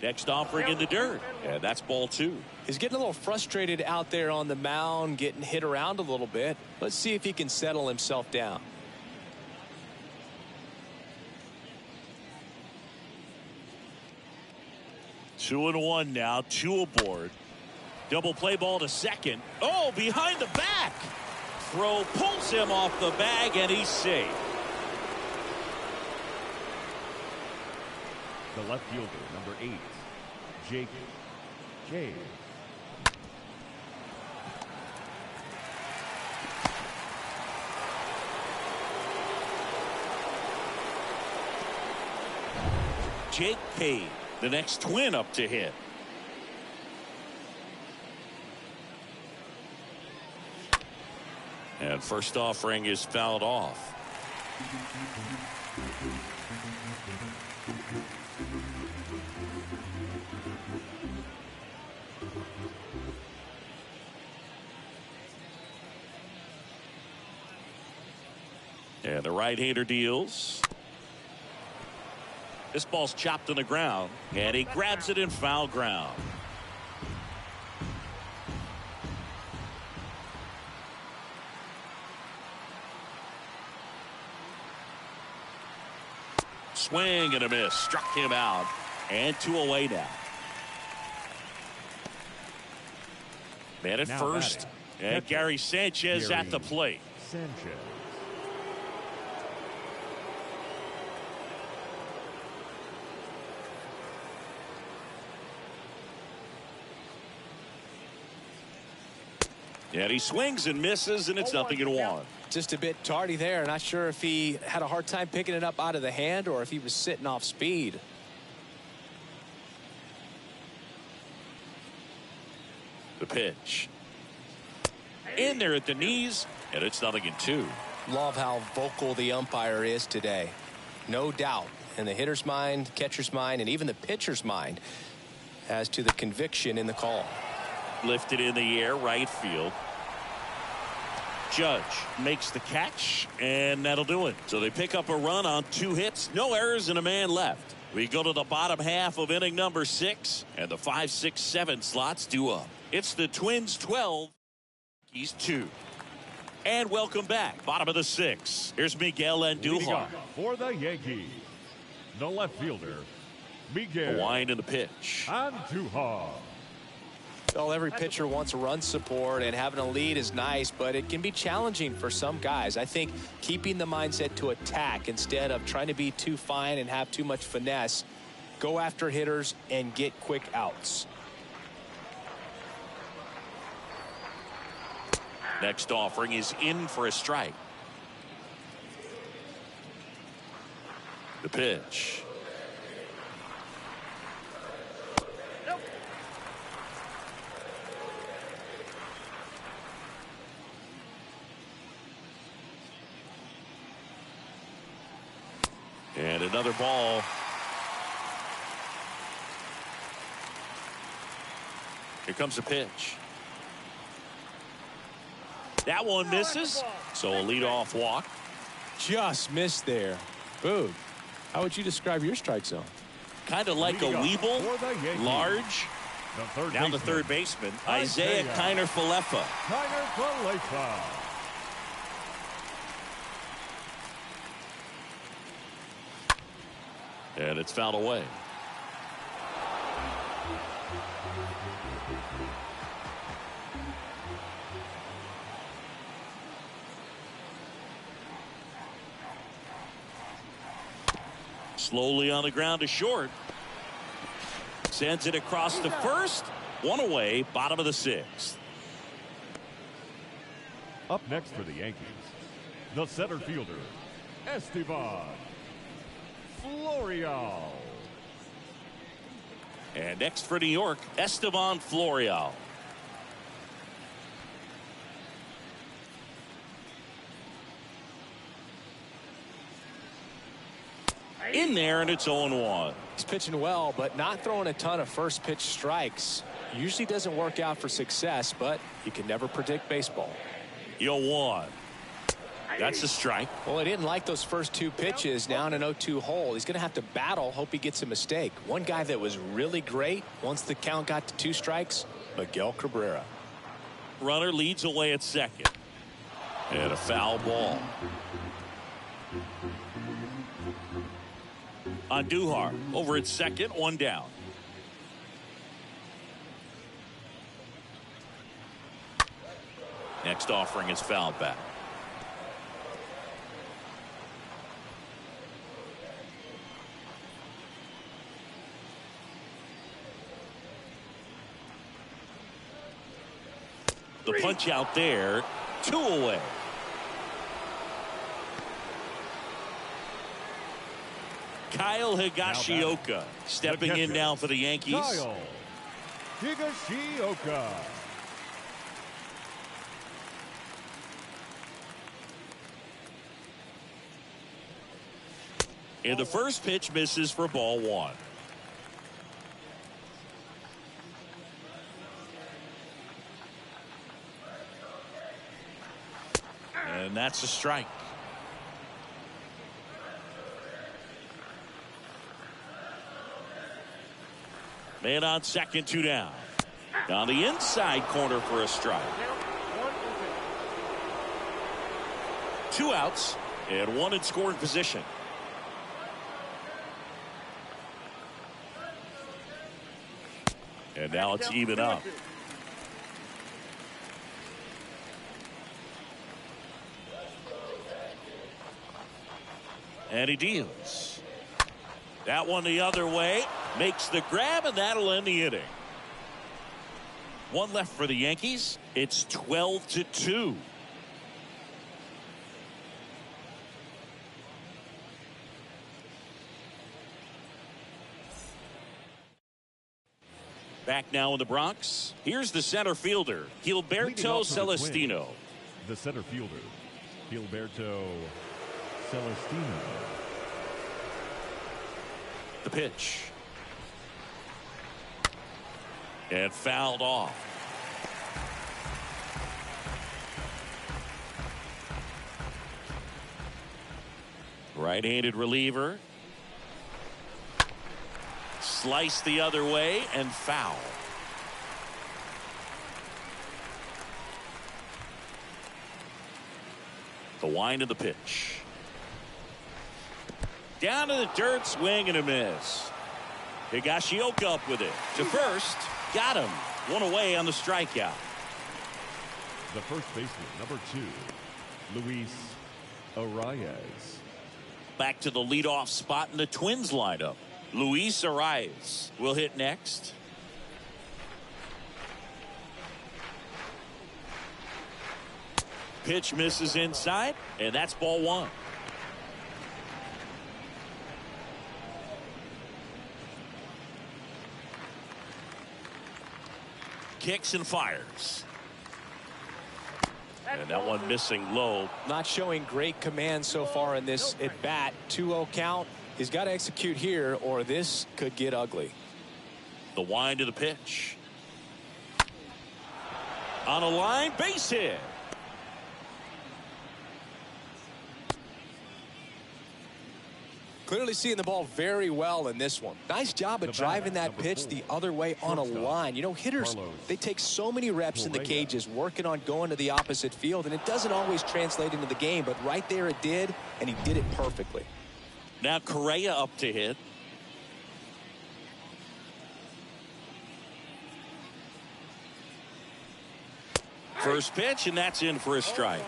Next offering in the dirt, and that's ball 2. He's getting a little frustrated out there on the mound, getting hit around a little bit. Let's see if he can settle himself down. Two and 1 now, 2 aboard. Double play ball to second. Oh, behind the back. Throw pulls him off the bag, and he's safe. The left fielder, number 8, Jake Cave. Jake Cave, the next Twin up to hit. And first offering is fouled off. And the right-hander deals. This ball's chopped on the ground, and he grabs it in foul ground. Swing and a miss. Struck him out. And 2 away now. Man at first. And Gary Sanchez at the plate. Sanchez. And he swings and misses, and it's 0-1. Just a bit tardy there. Not sure if he had a hard time picking it up out of the hand or if he was sitting off speed. The pitch. In there at the knees, and it's 0-2. Love how vocal the umpire is today. No doubt in the hitter's mind, catcher's mind, and even the pitcher's mind as to the conviction in the call. Lifted in the air, right field. Judge makes the catch, and that'll do it. So they pick up a run on 2 hits, no errors, and a man left. We go to the bottom half of inning number 6, and the 5, 6, 7 slots due up. It's the Twins 12, Yankees 2. And welcome back. Bottom of the 6. Here's Miguel Andujar. For the Yankees, the left fielder, Miguel. A wind and the pitch. Andujar. Well, every pitcher wants run support, and having a lead is nice, but it can be challenging for some guys. I think keeping the mindset to attack instead of trying to be too fine and have too much finesse, go after hitters and get quick outs. Next offering is in for a strike. The pitch. And another ball. Here comes the pitch. That one misses. So a leadoff walk. Just missed there. Boog, how would you describe your strike zone? Kind of like a Weeble. Large. Down the third baseman. Isaiah Kiner-Falefa. Kiner-Falefa. And it's fouled away. Slowly on the ground to short. Sends it across the first. 1 away, bottom of the 6th. Up next for the Yankees, the center fielder, Esteban Florial. And next for New York, Esteban Florial. In there, and it's 0-1. He's pitching well, but not throwing a ton of first pitch strikes. Usually doesn't work out for success, but you can never predict baseball. 0-1. That's a strike. Well, he didn't like those first 2 pitches. Now in an 0-2 hole, he's going to have to battle. Hope he gets a mistake. One guy that was really great once the count got to 2 strikes, Miguel Cabrera. Runner leads away at second. And a foul ball. Andujar over at second, 1 down. Next offering is fouled back. The punch out there, 2 away. Kyle Higashioka stepping in now for the Yankees. Kyle Higashioka. And the first pitch misses for ball 1. And that's a strike. Man on second, 2 down. On the inside corner for a strike. 2 outs and 1 in scoring position. And now it's even up. And he deals. That one the other way. Makes the grab, and that'll end the inning. One left for the Yankees. It's 12-2. Back now in the Bronx. Here's the center fielder, Gilberto Celestino. The center fielder, Gilberto Celestino. The pitch. And fouled off. Right-handed reliever. Slice the other way and foul. The wind of the pitch. Down to the dirt, swing and a miss. Higashioka up with it. To first. Got him. One away on the strikeout. The first baseman, number 2, Luis Arias. Back to the leadoff spot in the Twins lineup. Luis Arias will hit next. Pitch misses inside, and that's ball one. Kicks and fires. And that one missing low. Not showing great command so far in this at bat. 2-0 count. He's got to execute here, or this could get ugly. The wind of the pitch. On a line, base hit. Clearly seeing the ball very well in this one. Nice job of driving that pitch the other way on a line. You know, hitters, they take so many reps in the cages working on going to the opposite field, and it doesn't always translate into the game, but right there it did, and he did it perfectly. Now Correa up to hit. First pitch, and that's in for a strike.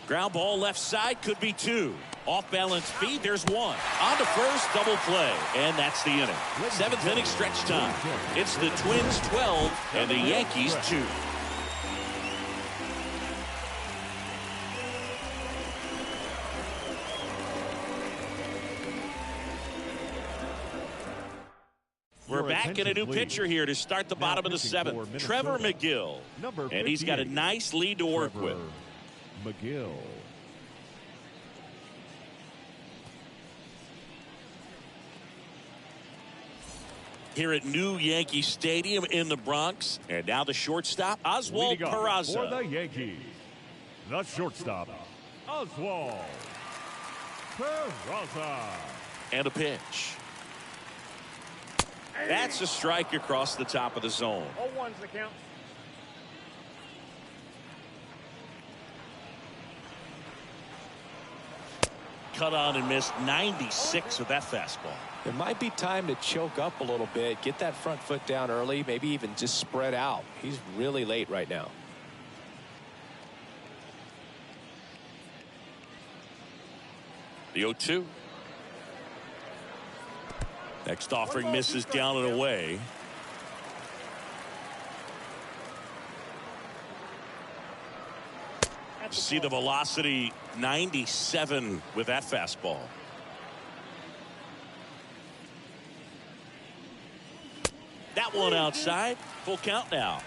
Ground ball left side, could be two. Off balance feet, there's one. On to first, double play, and that's the inning. Seventh inning stretch time. It's the Twins 12 and the Yankees 2. We're back in a new pitcher here to start the bottom of the seventh. Trevor McGill. And he's got a nice lead to work with. McGill. Here at New Yankee Stadium in the Bronx. And now the shortstop, Oswald Peraza. For the Yankees, the shortstop, Oswald Peraza. And a pitch. That's a strike across the top of the zone. 0-1's the count. Cut on and missed 96 with that fastball. It might be time to choke up a little bit, get that front foot down early, maybe even just spread out. He's really late right now. The 0-2. Next offering misses down and away. See the velocity, 97 with that fastball. That one outside. Full count now.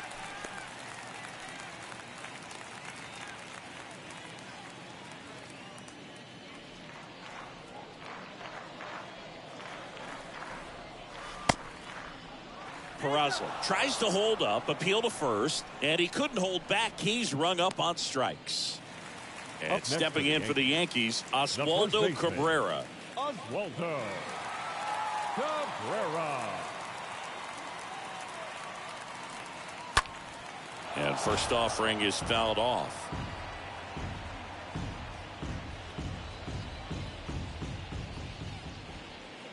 Peraza tries to hold up, appeal to first, and he couldn't hold back. He's rung up on strikes. And stepping in for the Yankees, Oswaldo Cabrera. Oswaldo Cabrera. And first offering is fouled off.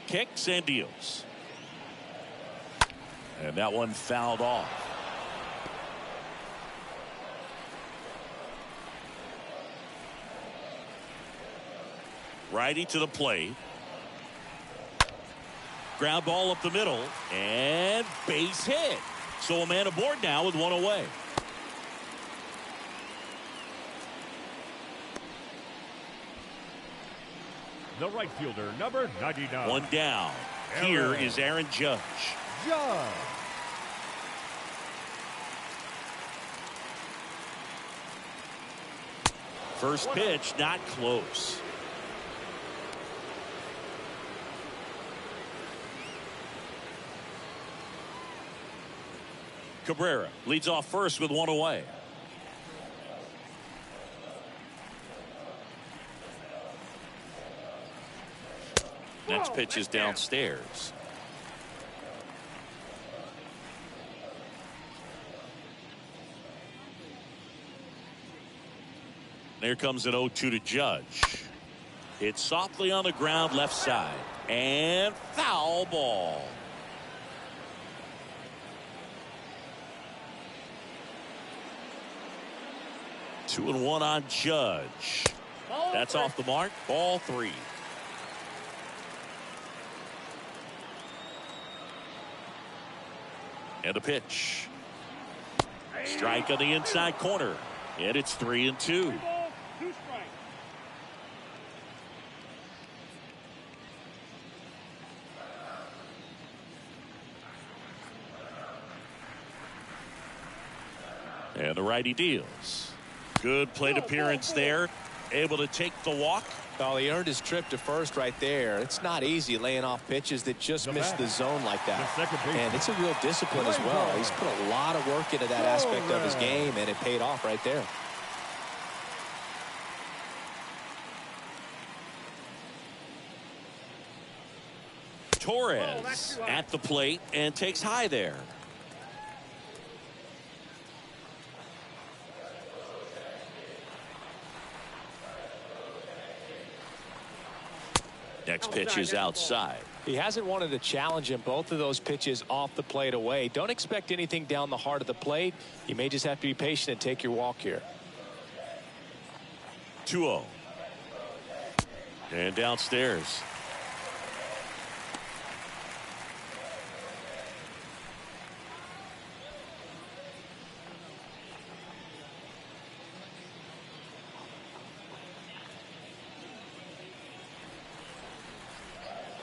Kicks and deals. And that one fouled off. Righty to the plate. Ground ball up the middle. And base hit. So a man aboard now with one away. The right fielder, number 99. One down. Here is Aaron Judge. First pitch, not close. Cabrera leads off first with one away. Next pitch is downstairs. There comes an 0-2 to Judge. It's softly on the ground left side. And foul ball. Two and one on Judge. That's off the mark. Ball three. And a pitch. Strike on the inside corner. And it's 3-2. And the righty deals. Good plate appearance there. Able to take the walk. Well, he earned his trip to first right there. It's not easy laying off pitches that just miss the zone like that. And it's a real discipline as well. He's put a lot of work into that aspect of his game, and it paid off right there. Torres at the plate and takes high there. Next pitch is outside. He hasn't wanted to challenge him. Both of those pitches off the plate away. Don't expect anything down the heart of the plate. You may just have to be patient and take your walk here. 2-0. And downstairs.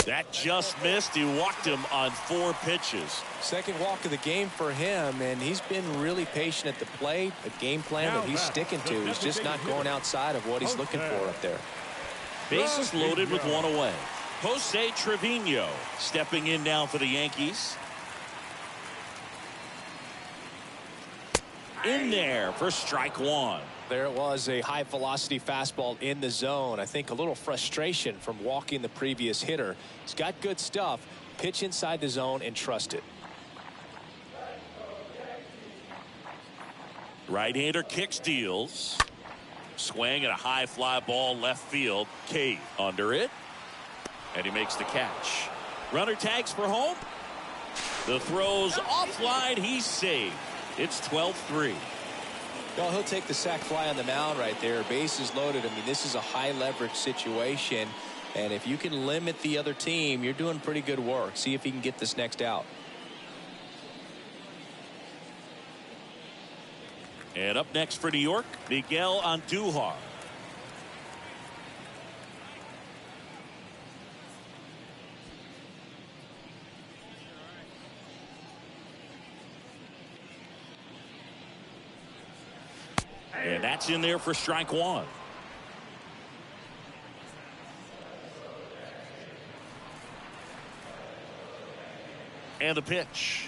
That just missed. He walked him on 4 pitches. Second walk of the game for him, and he's been really patient at the plate. A game plan that he's sticking to. He's just not going outside of what he's looking for up there. Bases loaded with one away. Jose Trevino stepping in now for the Yankees. In there for strike one. There it was, a high velocity fastball in the zone. I think a little frustration from walking the previous hitter. He's got good stuff. Pitch inside the zone and trust it. Right-hander kicks, deals. Swing and a high fly ball left field. Cade under it. And he makes the catch. Runner tags for home. The throw's offline. He's saved. It's 12-3. Well, he'll take the sac fly on the mound right there. Bases loaded. I mean, this is a high leverage situation. And if you can limit the other team, you're doing pretty good work. See if he can get this next out. And up next for New York, Miguel Andujar. And that's in there for strike one. And the pitch.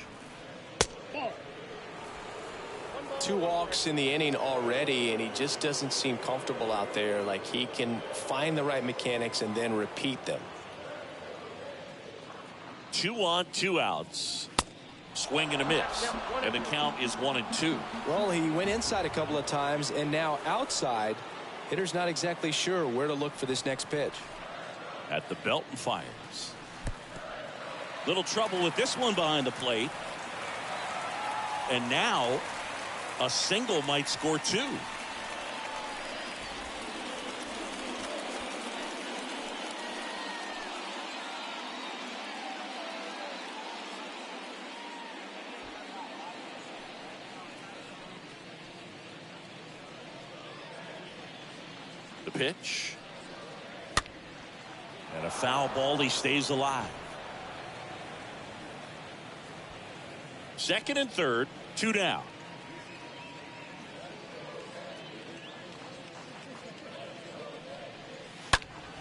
2 walks in the inning already, and he just doesn't seem comfortable out there. Like he can find the right mechanics and then repeat them. 2 on, 2 outs. Swing and a miss. And the count is 1-2. Well, he went inside a couple of times, and now outside. Hitter's not exactly sure where to look for this next pitch. At the belt and fires. Little trouble with this one behind the plate. And now a single might score 2. The pitch. And a foul ball. He stays alive. Second and third, 2 down.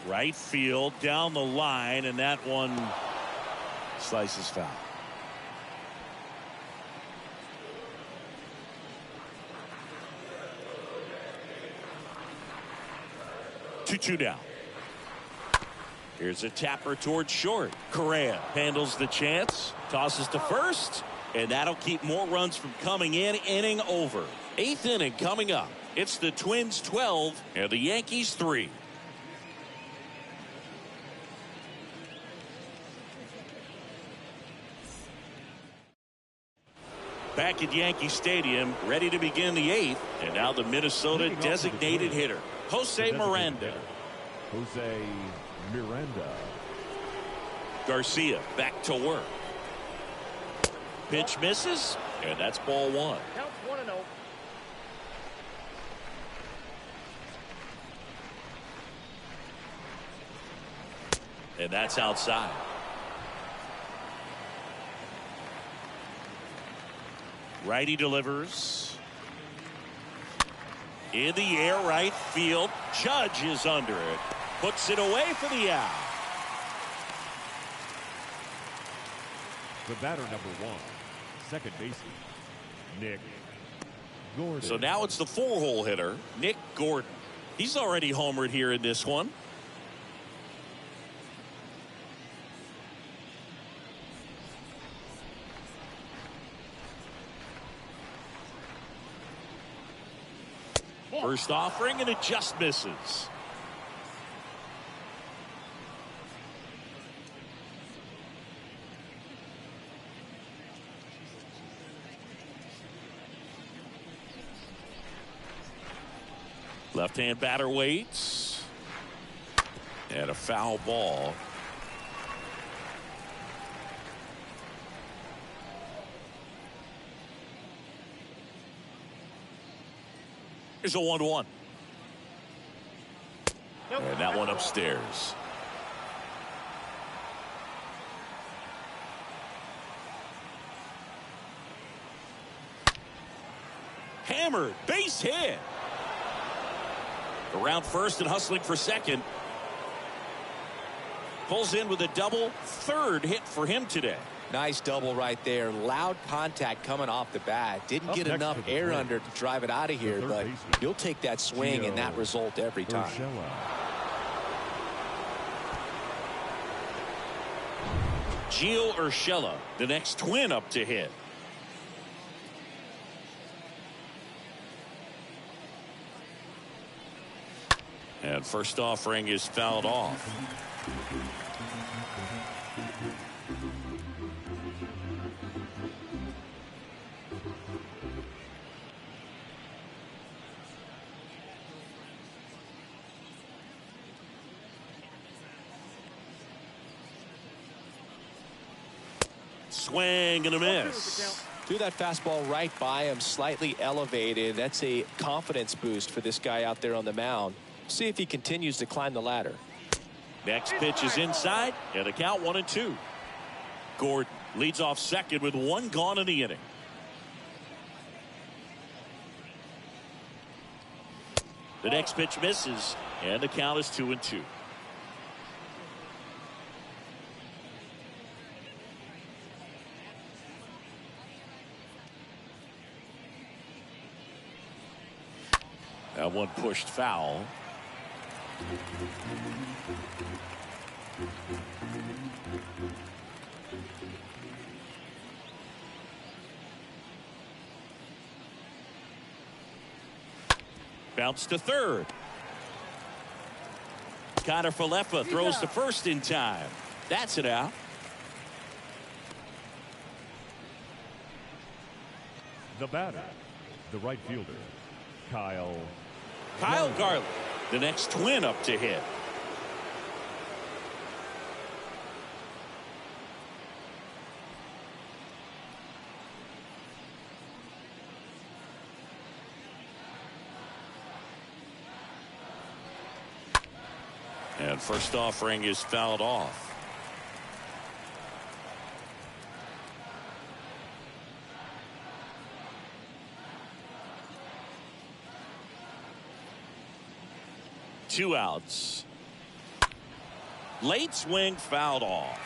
Right field down the line, and that one slices foul. Two down. Here's a tapper towards short. Correa handles the chance, tosses to first, and that'll keep more runs from coming in. Inning over. 8th inning coming up. It's the Twins 12 and the Yankees 3. Back at Yankee Stadium, ready to begin the 8th, and now the Minnesota designated hitter, Jose Miranda. Jose Miranda. Garcia back to work. Pitch misses, and that's ball 1. Counts 1-0. And that's outside. Righty delivers. In the air, right field. Judge is under it. Puts it away for the out. The batter number 1, second baseman, Nick Gordon. So now it's the 4-hole hitter, Nick Gordon. He's already homered here in this one. First offering, and it just misses. Left-hand batter waits. And a foul ball. Here's a 1-1. And that one upstairs. Hammered, base hit. Around first and hustling for second. Pulls in with a double. Third hit for him today. Nice double right there. Loud contact coming off the bat. Didn't get enough air under to drive it out of here, but you'll take that swing and that result every time. Gio Urshela, the next Twin up to hit. And first offering is fouled off. Swing and a miss. Threw that fastball right by him, slightly elevated. That's a confidence boost for this guy out there on the mound. See if he continues to climb the ladder. Next pitch is inside, and a count 1-2. Gordon leads off second with 1 gone in the inning. The next pitch misses, and the count is 2-2. That one pushed foul. Bounce to third. Connor Falefa throws to first in time. That's it out. The batter, the right fielder, Kyle Garland, the next Twin up to hit. And first offering is fouled off. Two outs. Late swing fouled off.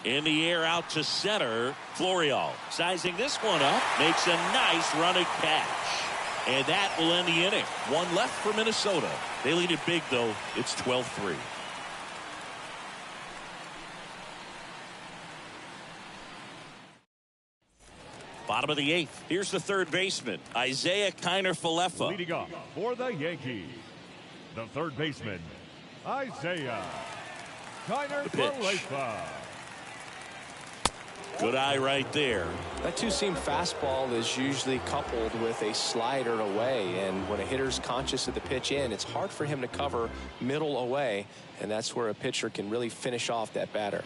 In the air out to center. Florial sizing this one up. Makes a nice running catch. And that will end the inning. One left for Minnesota. They lead it big, though. It's 12-3. Bottom of the eighth. Here's the third baseman, Isaiah Kiner Falefa. leading off for the Yankees. The third baseman, Isaiah Kiner Falefa. Good eye right there. That two-seam fastball is usually coupled with a slider away, and when a hitter's conscious of the pitch in, it's hard for him to cover middle away, and that's where a pitcher can really finish off that batter.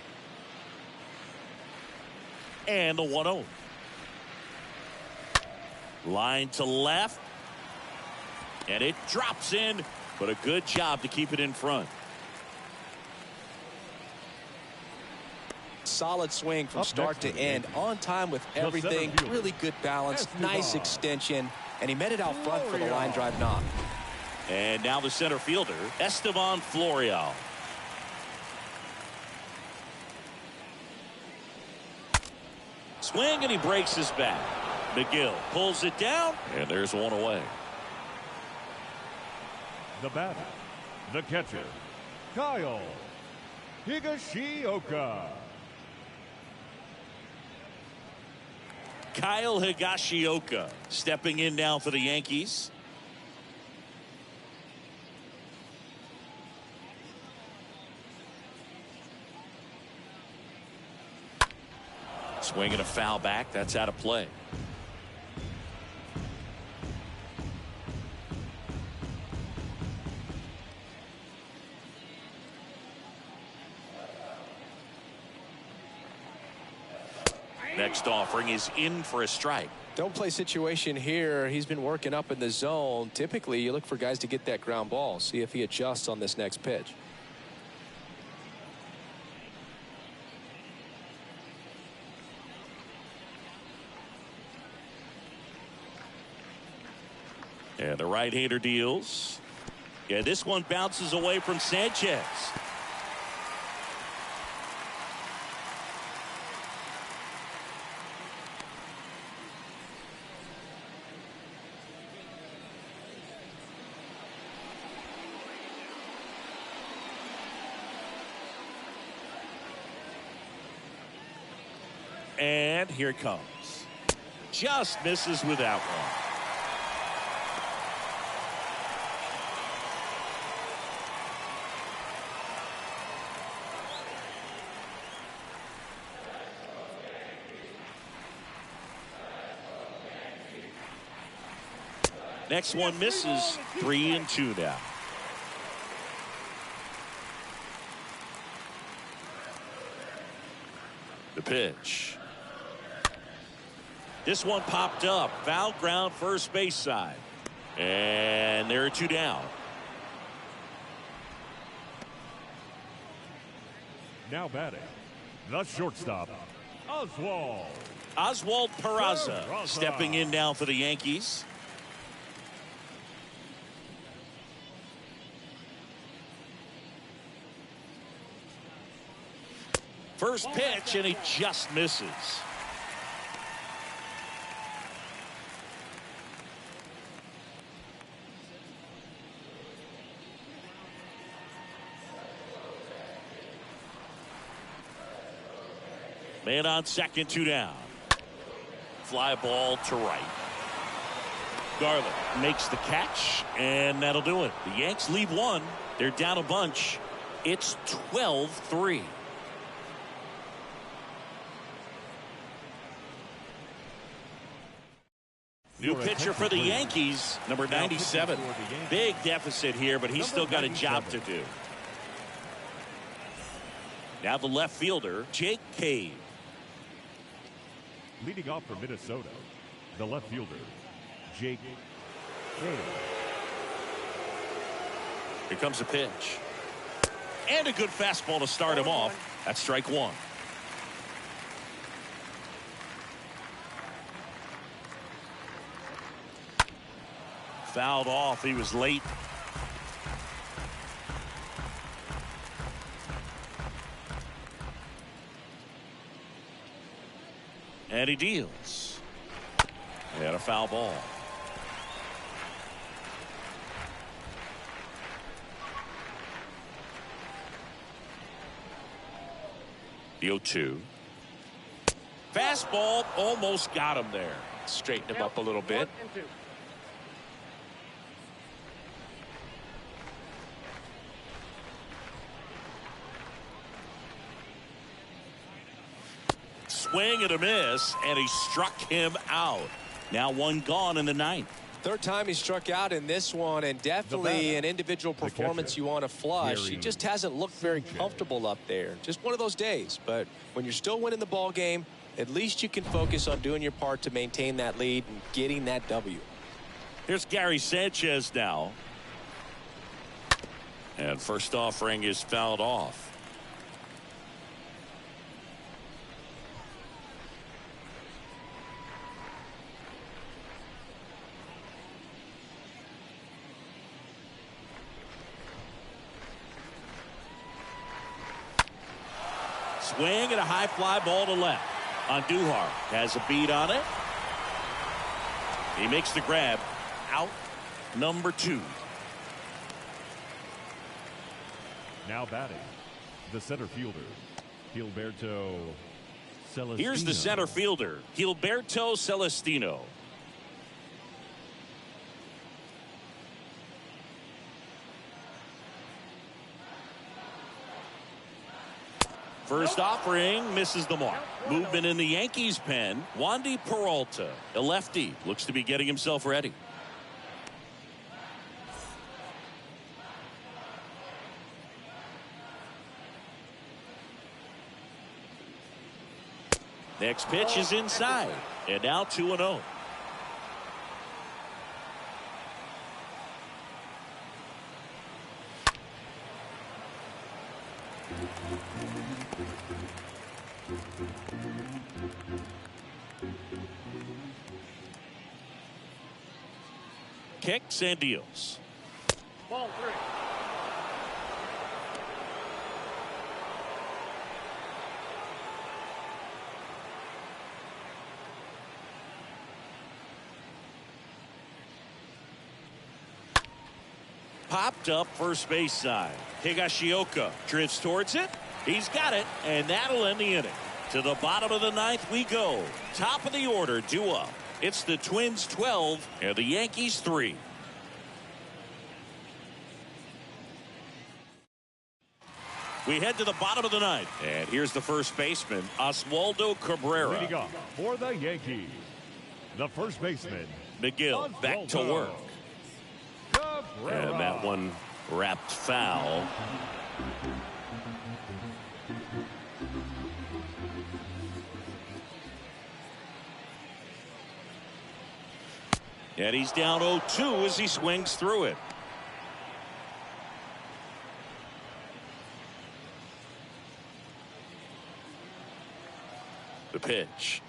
And the 1-0. Line to left. And it drops in, but a good job to keep it in front. Solid swing from start to end, on time with everything, really good balance, nice extension, and he met it out front for the line drive knock. And now the center fielder, Esteban Florial. Swing, and he breaks his back. McGill pulls it down, and there's one away. The batter, the catcher, Kyle Higashioka. Kyle Higashioka stepping in now for the Yankees. Swinging a foul back. That's out of play. Next offering is in for a strike. Don't play situation here. He's been working up in the zone. Typically, you look for guys to get that ground ball. See if he adjusts on this next pitch. And the right-hander deals. Yeah, this one bounces away from Sanchez. And here it comes. Just misses with that one. Next one misses. 3-2 now. The pitch. This one popped up. Foul ground first base side. And there are two down. Now batting, the shortstop, Oswald. Oswald Peraza stepping in now for the Yankees. First pitch, and he just misses. Man on second, 2 down. Fly ball to right. Garland makes the catch, and that'll do it. The Yanks leave one. They're down a bunch. It's 12-3. New pitcher for the Yankees, number 97. Big deficit here, but he's still got a job to do. Now the left fielder, Jake Cave. Leading off for Minnesota, the left fielder, Jake Cave. Here comes a pitch. And a good fastball to start him off. That's strike one. Fouled off. He was late. And he deals. And a foul ball. The 0-2. Fastball almost got him there. Straighten him up a little bit. 1-2. Swing and a miss, and he struck him out. Now one gone in the ninth. Third time he struck out in this one, and definitely an individual performance you want to flush. He just hasn't looked very comfortable up there. Just one of those days. But when you're still winning the ball game, at least you can focus on doing your part to maintain that lead and getting that W. Here's Gary Sanchez now. And first offering is fouled off. Swing and a high fly ball to left. Andujar has a beat on it. He makes the grab. Out number 2. Now batting, the center fielder, Gilberto Celestino. Here's the center fielder, Gilberto Celestino. First offering misses the mark. Movement in the Yankees pen. Wandy Peralta, a lefty, looks to be getting himself ready. Next pitch is inside, and now 2-0. Kicks and deals. Ball 3. Popped up first base side. Higashioka drifts towards it. He's got it, and that'll end the inning. To the bottom of the ninth we go. Top of the order, due up. It's the Twins 12 and the Yankees 3. We head to the bottom of the ninth. And here's the first baseman, Oswaldo Cabrera. Leading off for the Yankees, the first baseman, McGill back to work. Cabrera. And that one wrapped foul. And he's down 0-2 as he swings through it. The pitch.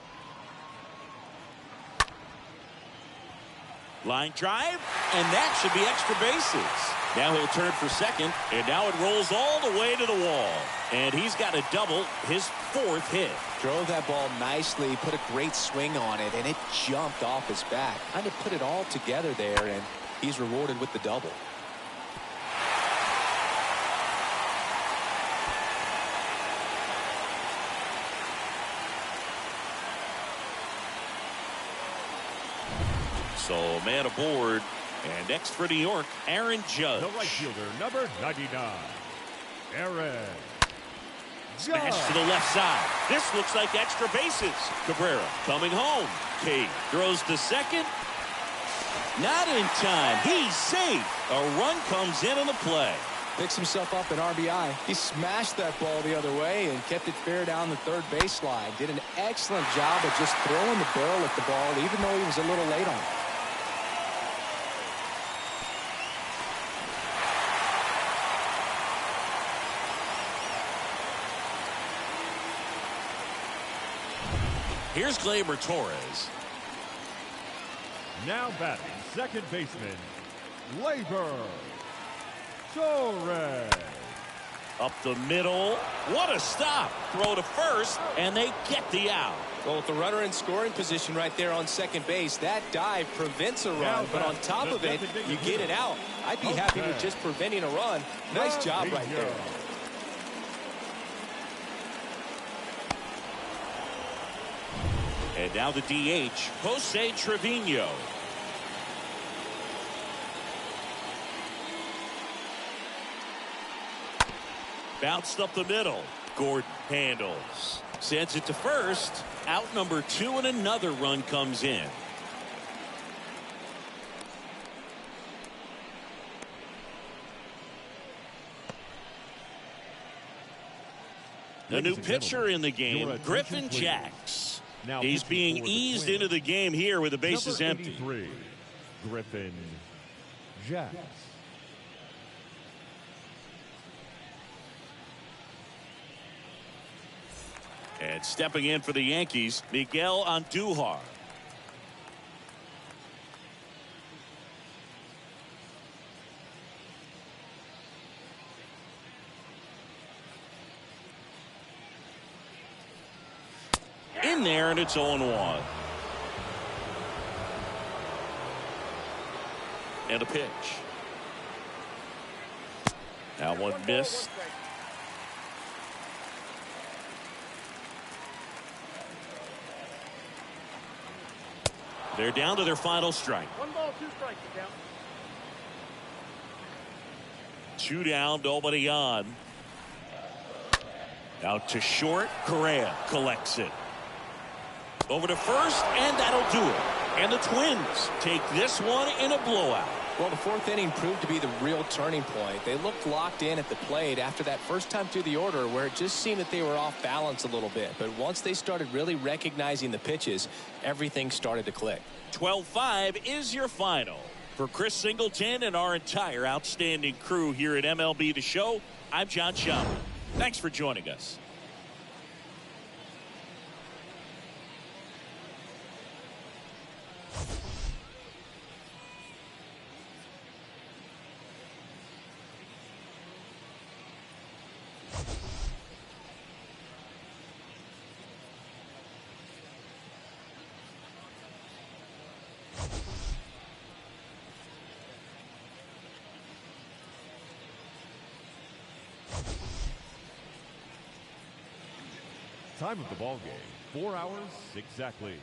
Line drive, and that should be extra bases. Now he'll turn for second, and now it rolls all the way to the wall. And he's got a double, his 4th hit. Drove that ball nicely, put a great swing on it, and it jumped off his back. Kind of put it all together there, and he's rewarded with the double. man aboard. And next for New York, Aaron Judge. The right fielder, number 99, Aaron Smash Judge. to the left side. This looks like extra bases. Cabrera coming home. Cade throws to second. Not in time. He's safe. A run comes in on the play. Picks himself up an RBI. He smashed that ball the other way and kept it fair down the third baseline. Did an excellent job of just throwing the barrel at the ball, even though he was a little late on it. Here's Gleyber Torres. Now batting, second baseman, Gleyber Torres. Up the middle. What a stop. Throw to first, and they get the out. Well, with the runner in scoring position right there on second base, that dive prevents a run. But on top of it, you get it out. I'd be happy with just preventing a run. Nice job right there. And now the DH, Jose Trevino. Bounced up the middle. Gordon handles. Sends it to first. Out number 2, and another run comes in. A new pitcher in the game, Griffin Jacks. Now he's being eased into the game here with the bases empty. Griffin Jacks. And stepping in for the Yankees, Miguel Andujar. In there, and it's 0-1. And a pitch. Now one missed. They're down to their final strike. 1 ball, 2 strikes, you count. 2 down, nobody on. Out to short. Correa collects it. Over to first, and that'll do it. And the Twins take this one in a blowout. Well, the fourth inning proved to be the real turning point. They looked locked in at the plate after that first time through the order where it just seemed that they were off balance a little bit. But once they started really recognizing the pitches, everything started to click. 12-5 is your final. For Chris Singleton and our entire outstanding crew here at MLB The Show, I'm John Schaumburg. Thanks for joining us. Time of the ball game, 4 hours exactly.